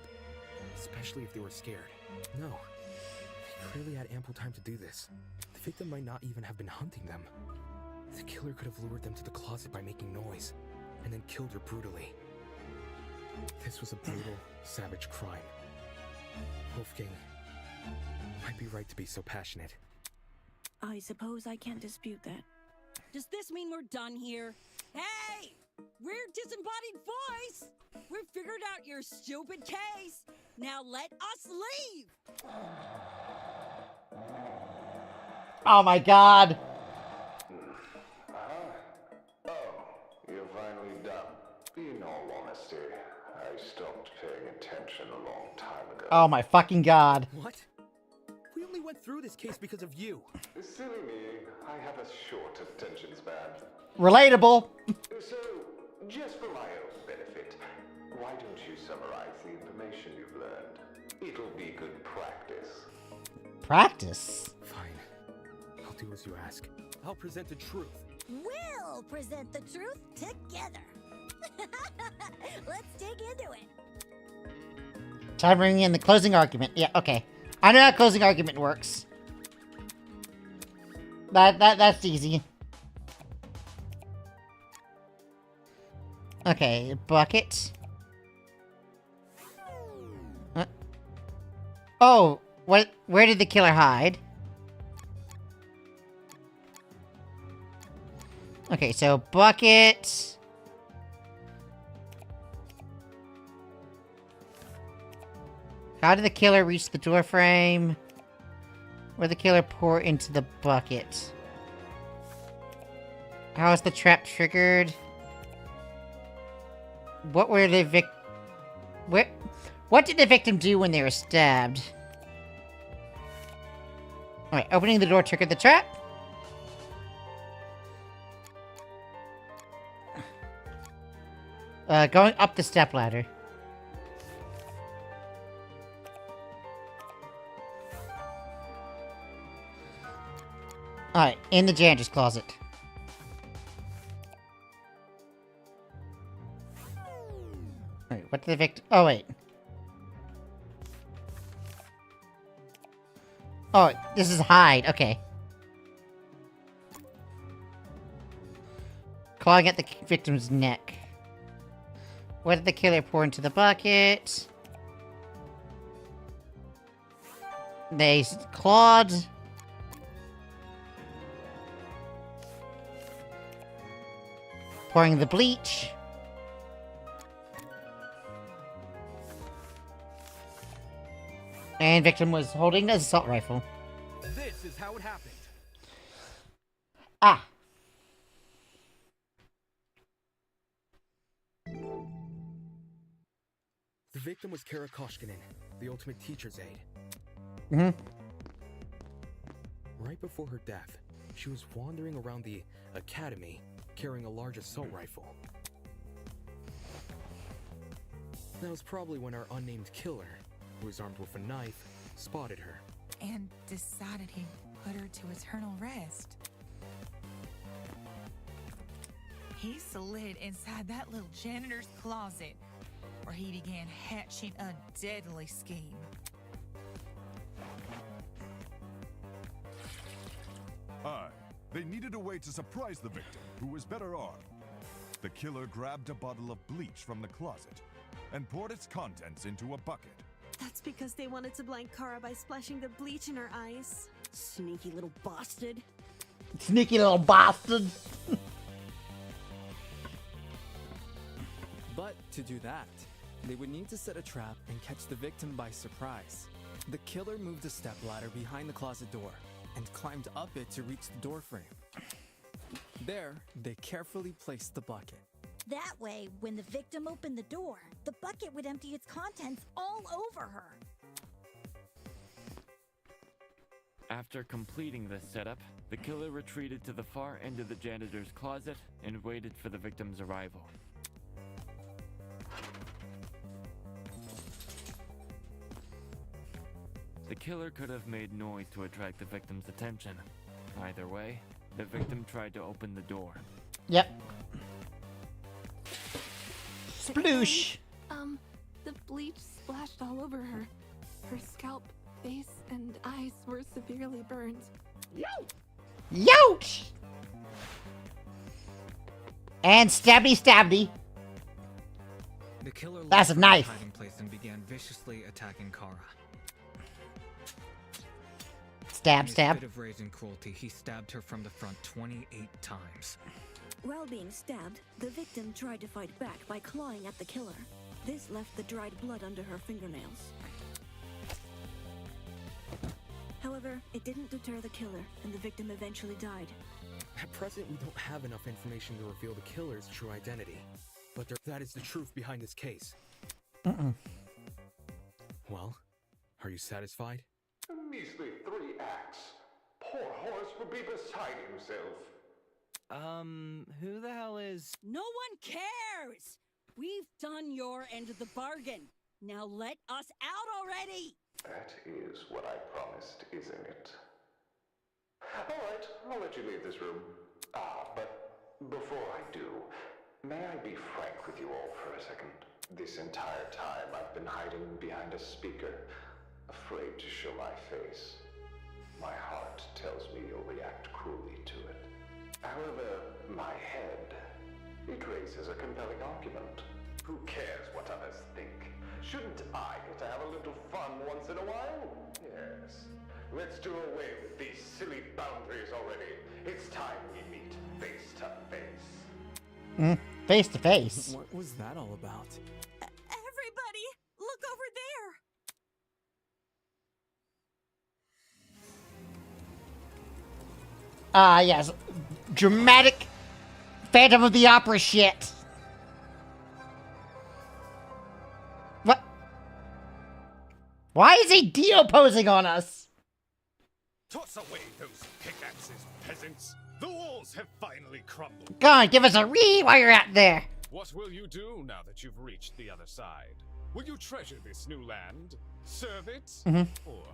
[SPEAKER 2] Especially if they were scared. No, they clearly had ample time to do this. The victim might not even have been hunting them. The killer could have lured them to the closet by making noise, and then killed her brutally. This was a brutal, savage crime. Wolfgang might be right to be so passionate.
[SPEAKER 6] I suppose I can't dispute that.
[SPEAKER 7] Does this mean we're done here? Hey! We're Disembodied Voice! We've figured out your stupid case! Now let us leave!
[SPEAKER 1] Oh my god!
[SPEAKER 13] Oh, you're finally done. In all honesty, I stopped paying attention a long time ago.
[SPEAKER 1] Oh my fucking god.
[SPEAKER 2] What? We only went through this case because of you.
[SPEAKER 13] Silly me, I have a short attention span.
[SPEAKER 1] Relatable.
[SPEAKER 13] So, just for my own benefit, why don't you summarize the information you've learned? It'll be good practice.
[SPEAKER 1] Practice?
[SPEAKER 2] Fine. I'll do as you ask. I'll present the truth.
[SPEAKER 4] We'll present the truth together. Let's dig into it.
[SPEAKER 1] Time bringing in the closing argument. Yeah, okay. I know how closing argument works. That's easy. Okay, bucket. Oh, what? Where did the killer hide? Okay, so bucket. How did the killer reach the door frame? Where did the killer pour into the bucket? How is the trap triggered? What were the What did the victim do when they were stabbed? Alright, opening the door triggered the trap. Going up the stepladder. Alright, in the janitor's closet. Alright, what did the victim... Oh, wait. Oh, this is hide. Okay. Clawing at the victim's neck. What did the killer pour into the bucket? They clawed... Pouring the bleach. And victim was holding an assault rifle.
[SPEAKER 2] This is how it happened.
[SPEAKER 1] Ah.
[SPEAKER 2] The victim was Kara Koshkinen, the ultimate teacher's aide.
[SPEAKER 1] Mm-hmm.
[SPEAKER 2] Right before her death, she was wandering around the academy carrying a large assault rifle. That was probably when our unnamed killer, who was armed with a knife, spotted her.
[SPEAKER 11] And decided he'd put her to eternal rest. He slid inside that little janitor's closet, where he began hatching a deadly scheme.
[SPEAKER 12] They needed a way to surprise the victim, who was better armed. The killer grabbed a bottle of bleach from the closet and poured its contents into a bucket.
[SPEAKER 16] That's because they wanted to blind Kara by splashing the bleach in her eyes.
[SPEAKER 7] Sneaky little bastard.
[SPEAKER 1] Sneaky little bastard.
[SPEAKER 14] But to do that, They would need to set a trap and catch the victim by surprise. The killer moved a stepladder behind the closet door and climbed up it to reach the doorframe. There, they carefully placed the bucket.
[SPEAKER 4] That way, when the victim opened the door, the bucket would empty its contents all over her.
[SPEAKER 9] After completing this setup, the killer retreated to the far end of the janitor's closet and waited for the victim's arrival. The killer could have made noise to attract the victim's attention. Either way, the victim tried to open the door.
[SPEAKER 1] Yep. Sploosh!
[SPEAKER 17] The bleach splashed all over her. Her scalp, face, and eyes were severely burned.
[SPEAKER 1] Youch! And stabby stabby.
[SPEAKER 3] The killer
[SPEAKER 1] That's
[SPEAKER 3] left
[SPEAKER 1] a knife.
[SPEAKER 3] her hiding place and began viciously attacking Kara.
[SPEAKER 1] Stab,
[SPEAKER 3] In his
[SPEAKER 1] stab.
[SPEAKER 3] fit of rage and cruelty, he stabbed her from the front 28 times.
[SPEAKER 6] While being stabbed, the victim tried to fight back by clawing at the killer. This left the dried blood under her fingernails. However, it didn't deter the killer, and the victim eventually died.
[SPEAKER 2] At present, we don't have enough information to reveal the killer's true identity. But that is the truth behind this case. Well, are you satisfied?
[SPEAKER 13] A measly 3 acts. Poor Horace would be beside himself.
[SPEAKER 10] Who the hell is...
[SPEAKER 7] No one cares! We've done your end of the bargain. Now let us out already!
[SPEAKER 13] That is what I promised, isn't it? Alright, I'll let you leave this room. But before I do, may I be frank with you all for a second? This entire time I've been hiding behind a speaker, afraid to show my face. My heart tells me you'll react cruelly to it. However, my head, it raises a compelling argument. Who cares what others think? Shouldn't I get to have a little fun once in a while? Yes. Let's do away with these silly boundaries already. It's time we meet face to face.
[SPEAKER 1] Face to face.
[SPEAKER 14] What was that all about?
[SPEAKER 16] Everybody, look over there!
[SPEAKER 1] Ah, yes. Dramatic Phantom of the Opera shit. What? Why is he de-opposing on us?
[SPEAKER 18] Toss away those pickaxes, peasants. The walls have finally crumbled.
[SPEAKER 1] Go on, give us a ree while you're out there.
[SPEAKER 18] What will you do now that you've reached the other side? Will you treasure this new land? Serve it? Or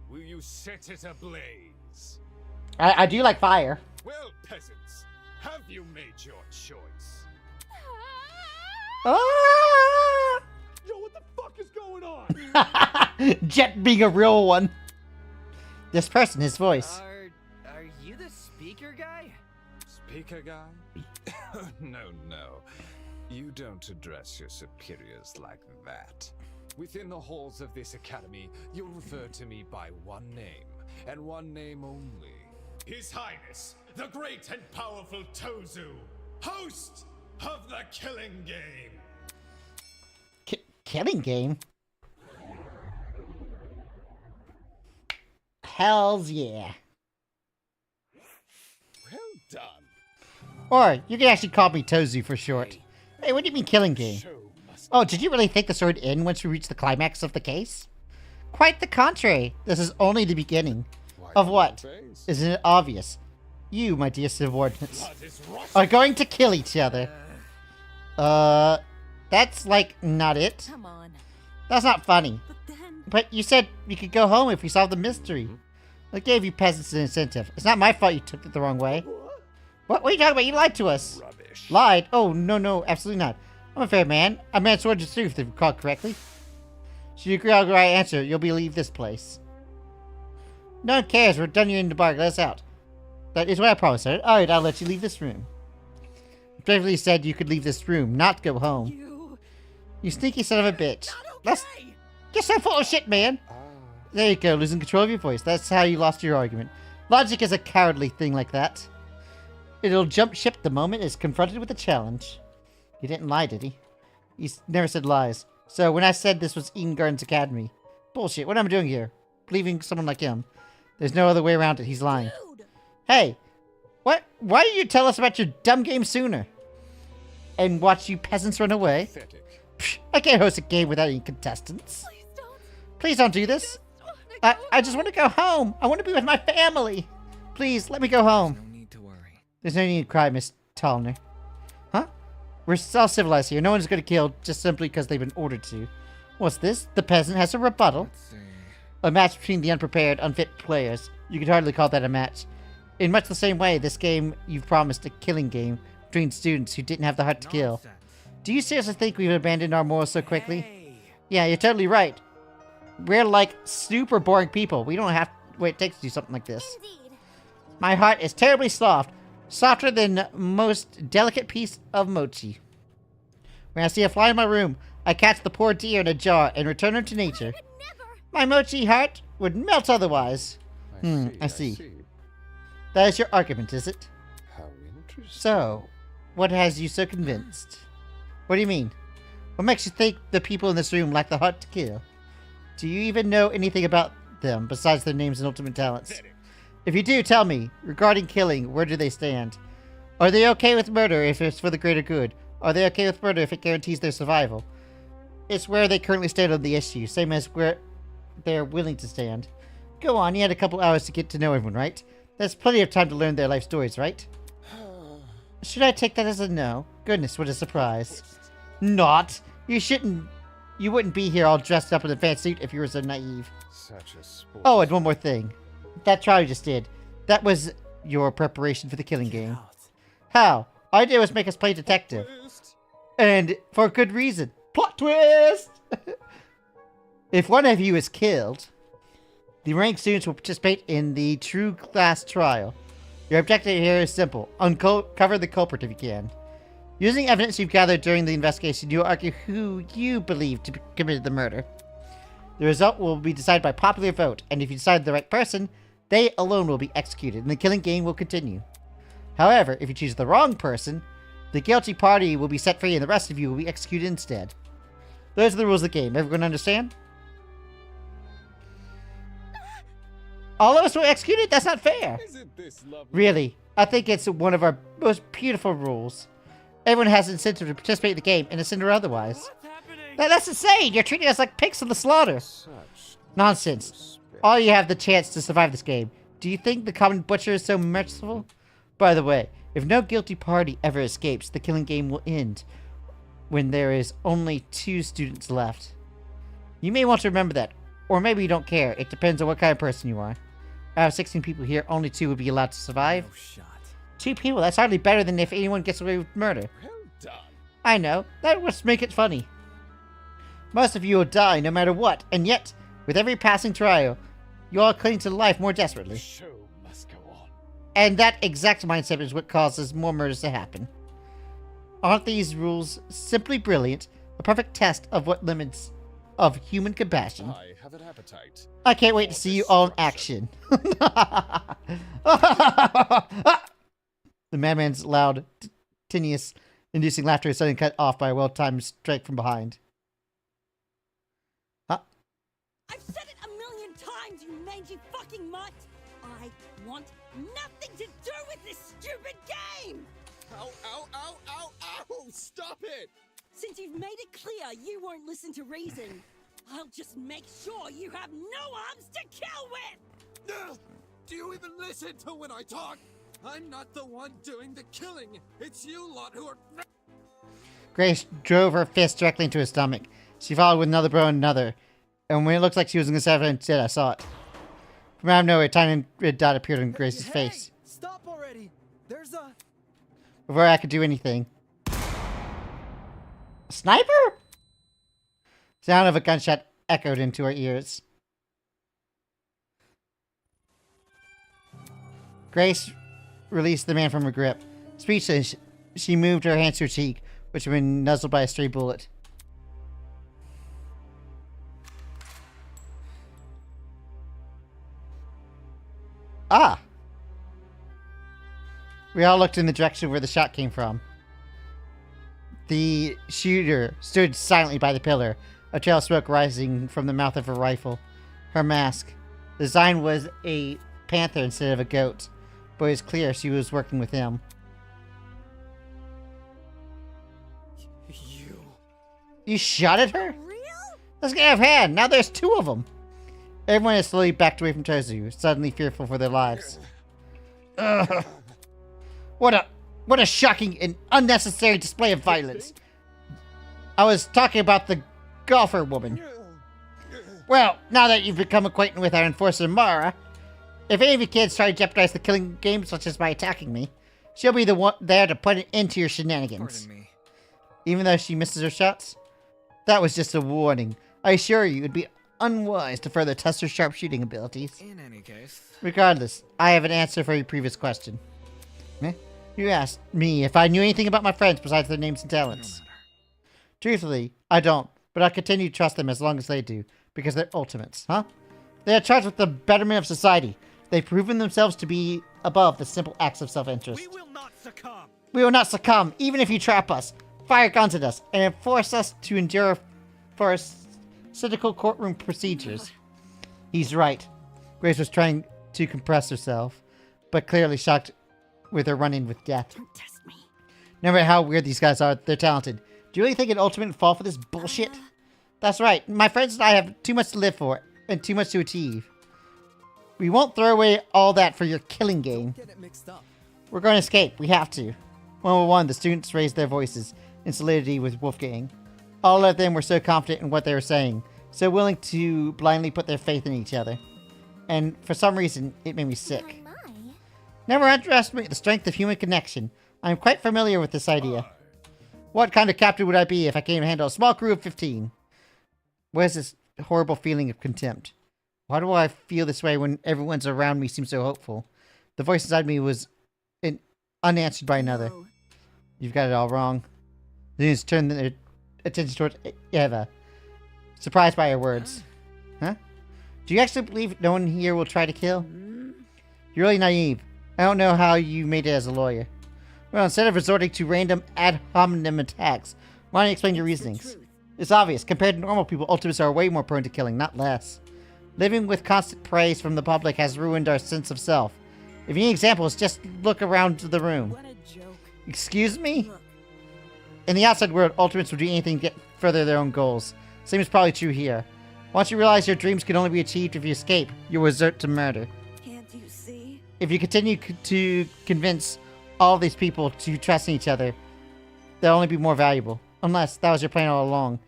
[SPEAKER 18] will you set it ablaze?
[SPEAKER 1] I do like fire.
[SPEAKER 18] Well, peasants, have you made your choice?
[SPEAKER 1] Ah!
[SPEAKER 5] Yo, what the fuck is going on?
[SPEAKER 1] Jet being a real one. This person, his voice.
[SPEAKER 10] Are you the speaker guy?
[SPEAKER 12] Speaker guy? No. You don't address your superiors like that.
[SPEAKER 18] Within the halls of this academy, you'll refer to me by one name, and one name only. His Highness, the great and powerful Tozu, host of the Killing Game.
[SPEAKER 1] Killing Game? Hells yeah.
[SPEAKER 18] Well done.
[SPEAKER 1] Or, you can actually call me Tozu for short. Hey, what do you mean Killing Game? Oh, did you really think the story would end once we reach the climax of the case? Quite the contrary. This is only the beginning. Of what? Isn't it obvious? You, my dear subordinates, are going to kill each other. That's like not it.
[SPEAKER 8] Come on.
[SPEAKER 1] That's not funny. But you said we could go home if we solved the mystery. I gave you peasants an incentive. It's not my fault you took it the wrong way. What are you talking about? You lied to us.
[SPEAKER 18] Rubbish.
[SPEAKER 1] Lied? Oh, no, absolutely not. I'm a fair man. A man told the truth, if you recall correctly. Should you agree on the right answer, you'll leave this place. No one cares. We're done in the bar. Let us out. That is what I promised, sir. Alright, I'll let you leave this room. Bravely said you could leave this room, not go home. You sneaky son of a bitch. That's... You're so full of shit, man. There you go, losing control of your voice. That's how you lost your argument. Logic is a cowardly thing like that. It'll jump ship the moment it's confronted with a challenge. He didn't lie, did he? He never said lies. So when I said this was Eden Gardens Academy, bullshit. What am I doing here? Believing someone like him. There's no other way around it. He's lying.
[SPEAKER 4] Dude.
[SPEAKER 1] Hey, what? Why didn't you tell us about your dumb game sooner? And watch you peasants run away? Psh, I can't host a game without any contestants. Please don't do this. I just want to go home. I want to be with my family. Please, let me go home.
[SPEAKER 3] No need to worry.
[SPEAKER 1] There's no need to cry, Miss Tallner. Huh? We're all civilized here. No one's going to kill just simply because they've been ordered to. What's this? The peasant has a rebuttal. A match between the unprepared, unfit players. You could hardly call that a match. In much the same way, this game you've promised a killing game between students who didn't have the heart to kill. Do you seriously think we've abandoned our morals so quickly? Yeah, you're totally right. We're like super boring people. We don't have what it takes to do something like this.
[SPEAKER 4] Indeed.
[SPEAKER 1] My heart is terribly soft. Softer than most delicate piece of mochi. When I see a fly in my room, I catch the poor deer in a jar and return her to nature. My mochi heart would melt otherwise. I see. That is your argument, is it?
[SPEAKER 12] How interesting.
[SPEAKER 1] So, what has you so convinced? What do you mean? What makes you think the people in this room lack the heart to kill? Do you even know anything about them besides their names and ultimate talents? If you do, tell me. Regarding killing, where do they stand? Are they okay with murder if it's for the greater good? Are they okay with murder if it guarantees their survival? It's where they currently stand on the issue, same as where they're willing to stand. Go on, you had a couple hours to get to know everyone, right? There's plenty of time to learn their life stories, right? Should I take that as a no? Goodness, what a surprise. Not! You wouldn't be here all dressed up in a fancy suit if you were so naive.
[SPEAKER 12] Such a sport.
[SPEAKER 1] Oh, and one more thing. That trial you just did, that was your preparation for the killing game. How? All I did was make us play detective. And for good reason. Plot twist! If one of you is killed, the ranked students will participate in the true class trial. Your objective here is simple. Uncover the culprit if you can. Using evidence you've gathered during the investigation, you will argue who you believe to committed the murder. The result will be decided by popular vote, and if you decide the right person, they alone will be executed, and the killing game will continue. However, if you choose the wrong person, the guilty party will be set free and the rest of you will be executed instead. Those are the rules of the game. Everyone understand? All of us were executed? That's not fair.
[SPEAKER 18] Isn't this lovely?
[SPEAKER 1] Really, I think it's one of our most beautiful rules. Everyone has incentive to participate in the game, innocent or otherwise. That's insane! You're treating us like pigs in the slaughter! Nonsense. All you have the chance to survive this game. Do you think the common butcher is so merciful? By the way, if no guilty party ever escapes, the killing game will end when there is only 2 students left. You may want to remember that, or maybe you don't care. It depends on what kind of person you are. Out of 16 people here, only 2 would be allowed to survive.
[SPEAKER 14] No shot.
[SPEAKER 1] 2 people, that's hardly better than if anyone gets away with murder.
[SPEAKER 18] Well done.
[SPEAKER 1] I know, that would make it funny. Most of you will die no matter what, and yet, with every passing trial, you all cling to life more desperately.
[SPEAKER 18] The show must go on.
[SPEAKER 1] And that exact mindset is what causes more murders to happen. Aren't these rules simply brilliant? A perfect test of what limits of human compassion.
[SPEAKER 18] I have an appetite.
[SPEAKER 1] I can't wait to see you all in action. The madman's loud, tinnitus, inducing laughter is suddenly cut off by a well-timed strike from behind.
[SPEAKER 7] I've said it a million times, you mangy fucking mutt! I want nothing to do with this stupid game!
[SPEAKER 18] Ow, ow, ow, ow, ow! Stop it!
[SPEAKER 7] Since you've made it clear you won't listen to reason, I'll just make sure you have no arms to kill with!
[SPEAKER 18] Do you even listen to when I talk? I'm not the one doing the killing. It's you lot who are...
[SPEAKER 1] Grace drove her fist directly into his stomach. She followed with another blow and another. And when it looked like she was going to stab her instead, I saw it. From out of nowhere, a tiny red dot appeared on Grace's face.
[SPEAKER 14] Stop already! There's a...
[SPEAKER 1] Before I could do anything. Sniper? Sound of a gunshot echoed into our ears. Grace released the man from her grip. Speechless, she moved her hands to her cheek, which had been nuzzled by a stray bullet. Ah! We all looked in the direction where the shot came from. The shooter stood silently by the pillar, a trail of smoke rising from the mouth of her rifle. Her mask. The design was a panther instead of a goat, but it was clear she was working with him. You shot at her? Let's get out of hand. Now there's 2 of them. Everyone has slowly backed away from Tozu, suddenly fearful for their lives. Ugh. What a shocking and unnecessary display of violence. I was talking about the golfer woman. Well, now that you've become acquainted with our enforcer Mara, if any of you kids try to jeopardize the killing game, such as by attacking me, she'll be the one there to put an end to your shenanigans. Even though she misses her shots? That was just a warning. I assure you, it'd be unwise to further test her sharpshooting abilities.
[SPEAKER 3] In any case.
[SPEAKER 1] Regardless, I have an answer for your previous question. You asked me if I knew anything about my friends besides their names and talents. Truthfully, I don't, but I continue to trust them as long as they do, because they're ultimates, huh? They are charged with the betterment of society. They've proven themselves to be above the simple acts of self-interest. We will not succumb! We will not succumb, even if you trap us, fire guns at us, and force us to endure for cynical courtroom procedures. He's right. Grace was trying to compress herself, but clearly shocked with her run-in with death. Don't test me. No matter how weird these guys are, they're talented. Do you really think an ultimate would fall for this bullshit? That's right. My friends and I have too much to live for, and too much to achieve. We won't throw away all that for your killing game.
[SPEAKER 14] Get it mixed up.
[SPEAKER 1] We're going to escape. We have to. One by one, the students raised their voices in solidity with Wolfgang. All of them were so confident in what they were saying, so willing to blindly put their faith in each other. And for some reason, it made me sick. Never underestimate the strength of human connection. I am quite familiar with this idea. What kind of captain would I be if I came to handle a small crew of 15? Where's this horrible feeling of contempt? Why do I feel this way when everyone's around me seems so hopeful? The voice inside me was unanswered by another. You've got it all wrong. The students turned their attention towards Eva, surprised by her words. Huh? Do you actually believe no one here will try to kill? You're really naive. I don't know how you made it as a lawyer. Well, instead of resorting to random ad hominem attacks, why don't you explain your reasonings? It's obvious. Compared to normal people, ultimates are way more prone to killing, not less. Living with constant praise from the public has ruined our sense of self. If you need examples, just look around the room.
[SPEAKER 6] What a joke.
[SPEAKER 1] Excuse me? In the outside world, ultimates would do anything to get further their own goals. Same is probably true here. Once you realize your dreams can only be achieved if you escape, you'll resort to murder.
[SPEAKER 6] Can't you see?
[SPEAKER 1] If you continue to convince all these people to trust in each other, they'll only be more valuable. Unless that was your plan all along.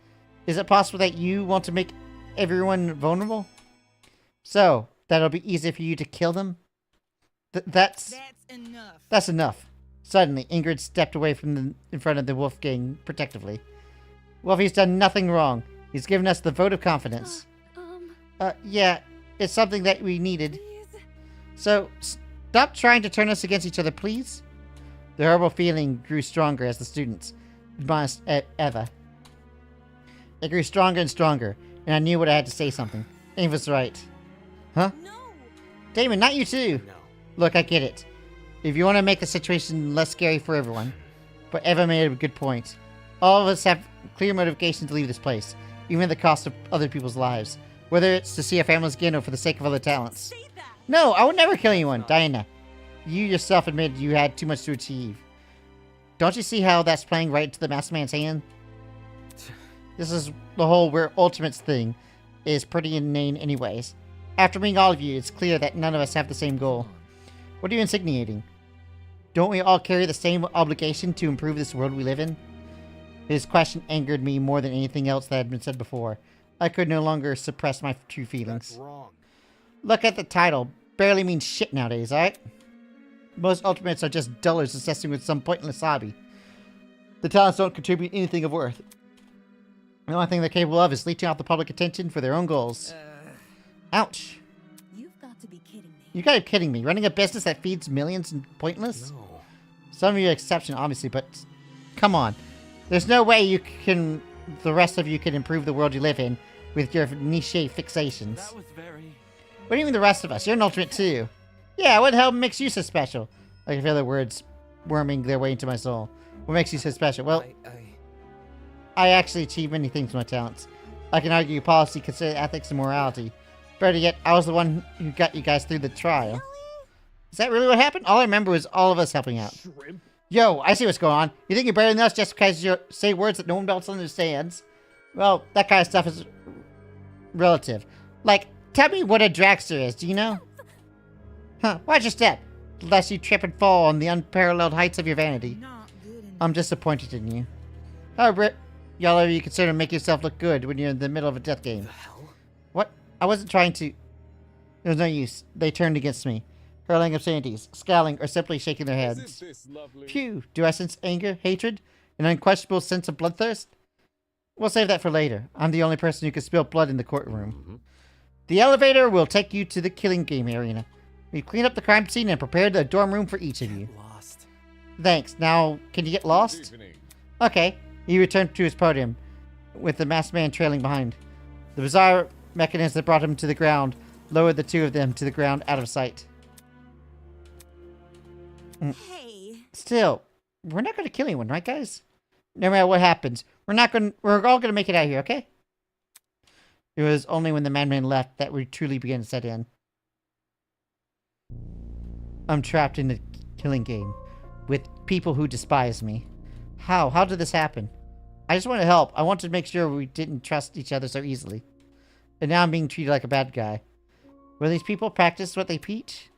[SPEAKER 1] Is it possible that you want to make everyone vulnerable? So, that'll be easy for you to kill them? That's enough. That's enough. Suddenly, Ingrid stepped away from in front of the Wolfgang protectively. Wolfie's done nothing wrong. He's given us the vote of confidence. Yeah, it's something that we needed. Please. So, stop trying to turn us against each other, please. The horrible feeling grew stronger as the students admonished Eva. It grew stronger and stronger, and I knew what I had to say something. Eve was right. Huh? No. Damon, not you too. No. Look, I get it. If you want to make the situation less scary for everyone. But Eva made a good point. All of us have clear motivation to leave this place, even at the cost of other people's lives. Whether it's to see our families again or for the sake of other talents. No, I would never kill anyone, Diana. You yourself admitted you had too much to achieve. Don't you see how that's playing right into the master man's hand? This is the whole we're ultimates thing is pretty inane anyways. After meeting all of you, it's clear that none of us have the same goal. What are you insinuating? Don't we all carry the same obligation to improve this world we live in? His question angered me more than anything else that had been said before. I could no longer suppress my true feelings.
[SPEAKER 2] That's wrong.
[SPEAKER 1] Look at the title. Barely means shit nowadays, alright? Most ultimates are just dullars obsessing with some pointless hobby. The talents don't contribute anything of worth. The only thing they're capable of is leeching off the public attention for their own goals. Ouch.
[SPEAKER 6] You've got to be kidding me.
[SPEAKER 1] You gotta be kidding me. Running a business that feeds millions and pointless?
[SPEAKER 2] No.
[SPEAKER 1] Some of you are exception, obviously, but come on. There's no way the rest of you can improve the world you live in with your niche fixations.
[SPEAKER 9] That was very...
[SPEAKER 1] What do you mean the rest of us? You're an ultimate too. Yeah, what the hell makes you so special? I can feel the words worming their way into my soul. What makes you so special? Well, I actually achieve many things with my talents. I can argue policy, consider ethics and morality. Better yet, I was the one who got you guys through the trial. Is that really what happened? All I remember was all of us helping out.
[SPEAKER 5] Shrimp?
[SPEAKER 1] Yo, I see what's going on. You think you're better than us just because you say words that no one else understands? Well, that kind of stuff is relative. Like, tell me what a dragster is, do you know? Huh, watch your step, lest you trip and fall on the unparalleled heights of your vanity. I'm disappointed in you. However, y'all of you consider make yourself look good when you're in the middle of a death game. What? I wasn't trying to... There was no use. They turned against me, hurling obscenities, scowling, or simply shaking their heads. Phew, do I sense anger, hatred, an unquestionable sense of bloodthirst? We'll save that for later. I'm the only person who can spill blood in the courtroom. The elevator will take you to the killing game arena. We've cleaned up the crime scene and prepared a dorm room for each of you.
[SPEAKER 14] Lost.
[SPEAKER 1] Thanks. Now, can you get lost? Okay. He returned to his podium, with the masked man trailing behind. The bizarre mechanism that brought him to the ground lowered the two of them to the ground out of sight.
[SPEAKER 16] Hey.
[SPEAKER 1] Still, we're not going to kill anyone, right, guys? No matter what happens, we're all going to make it out of here, okay? It was only when the madman left that we truly began to set in. I'm trapped in the killing game with people who despise me. How? How did this happen? I just want to help. I wanted to make sure we didn't trust each other so easily. And now I'm being treated like a bad guy. Will these people practice what they preach?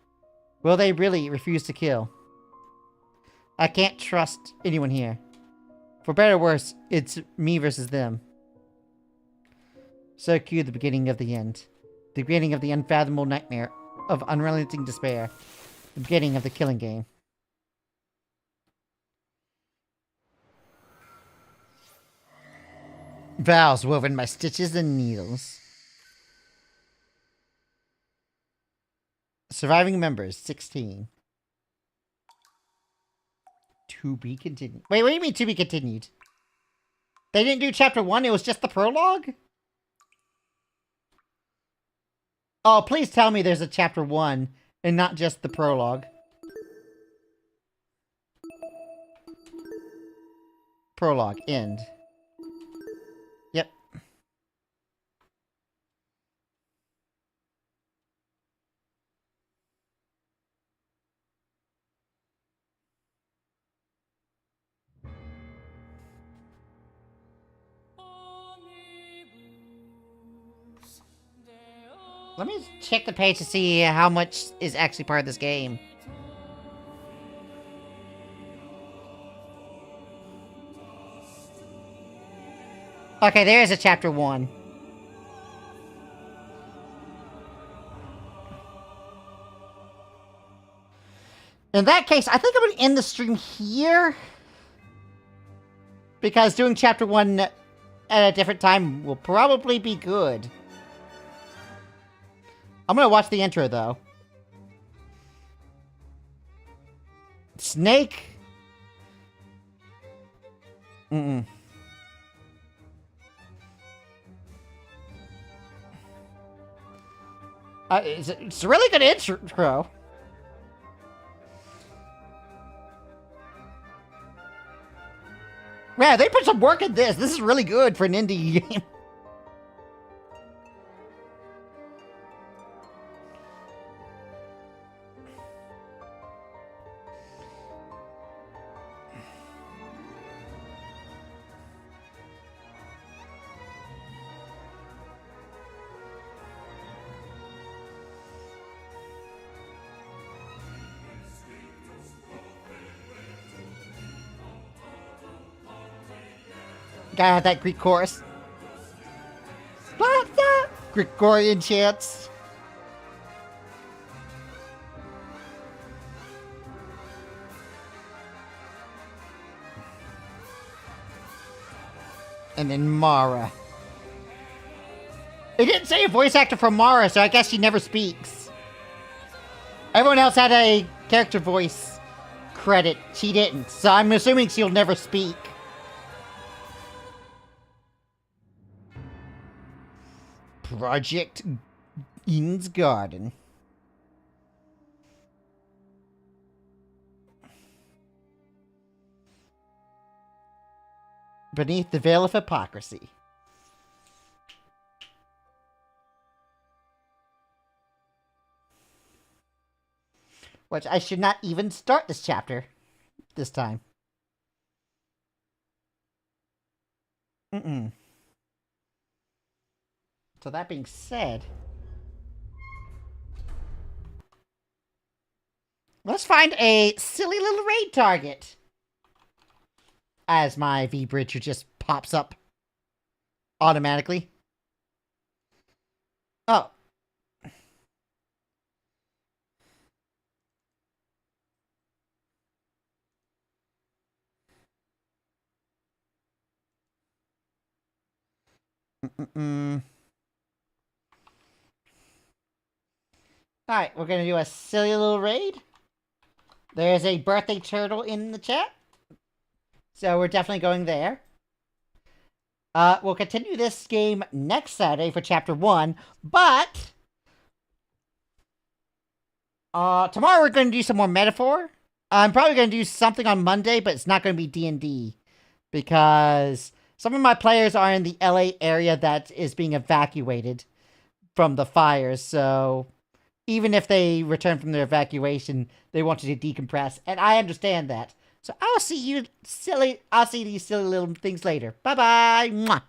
[SPEAKER 1] Will they really refuse to kill? I can't trust anyone here. For better or worse, it's me versus them. So cue the beginning of the end. The beginning of the unfathomable nightmare of unrelenting despair. The beginning of the killing game. Vows woven by stitches and needles. Surviving members, 16. To be continued. Wait, what do you mean to be continued? They didn't do chapter 1, it was just the prologue? Oh, please tell me there's a chapter 1 and not just the prologue. Prologue, end. Yep. Let me check the page to see how much is actually part of this game. Okay, there is a chapter 1. In that case, I think I'm going to end the stream here. Because doing chapter 1 at a different time will probably be good. I'm gonna watch the intro, though. Snake? Mm-mm. It's a really good intro. Man, they put some work in this. This is really good for an indie game. Gotta have that Greek chorus. Gregorian chants. And then Mara. It didn't say a voice actor for Mara, so I guess she never speaks. Everyone else had a character voice credit. She didn't, so I'm assuming she'll never speak. Project Eden's Garden. Beneath the veil of hypocrisy. Which I should not even start this chapter this time. So that being said, let's find a silly little raid target. As my V-Bridger just pops up automatically. Oh. Alright, we're gonna do a silly little raid. There's a birthday turtle in the chat. So we're definitely going there. We'll continue this game next Saturday for Chapter 1, but tomorrow we're going to do some more Metaphor. I'm probably going to do something on Monday, but it's not going to be D&D, because some of my players are in the LA area that is being evacuated from the fires, so even if they return from their evacuation, they wanted to decompress, and I understand that. So I'll see these silly little things later. Bye-bye! Mwah!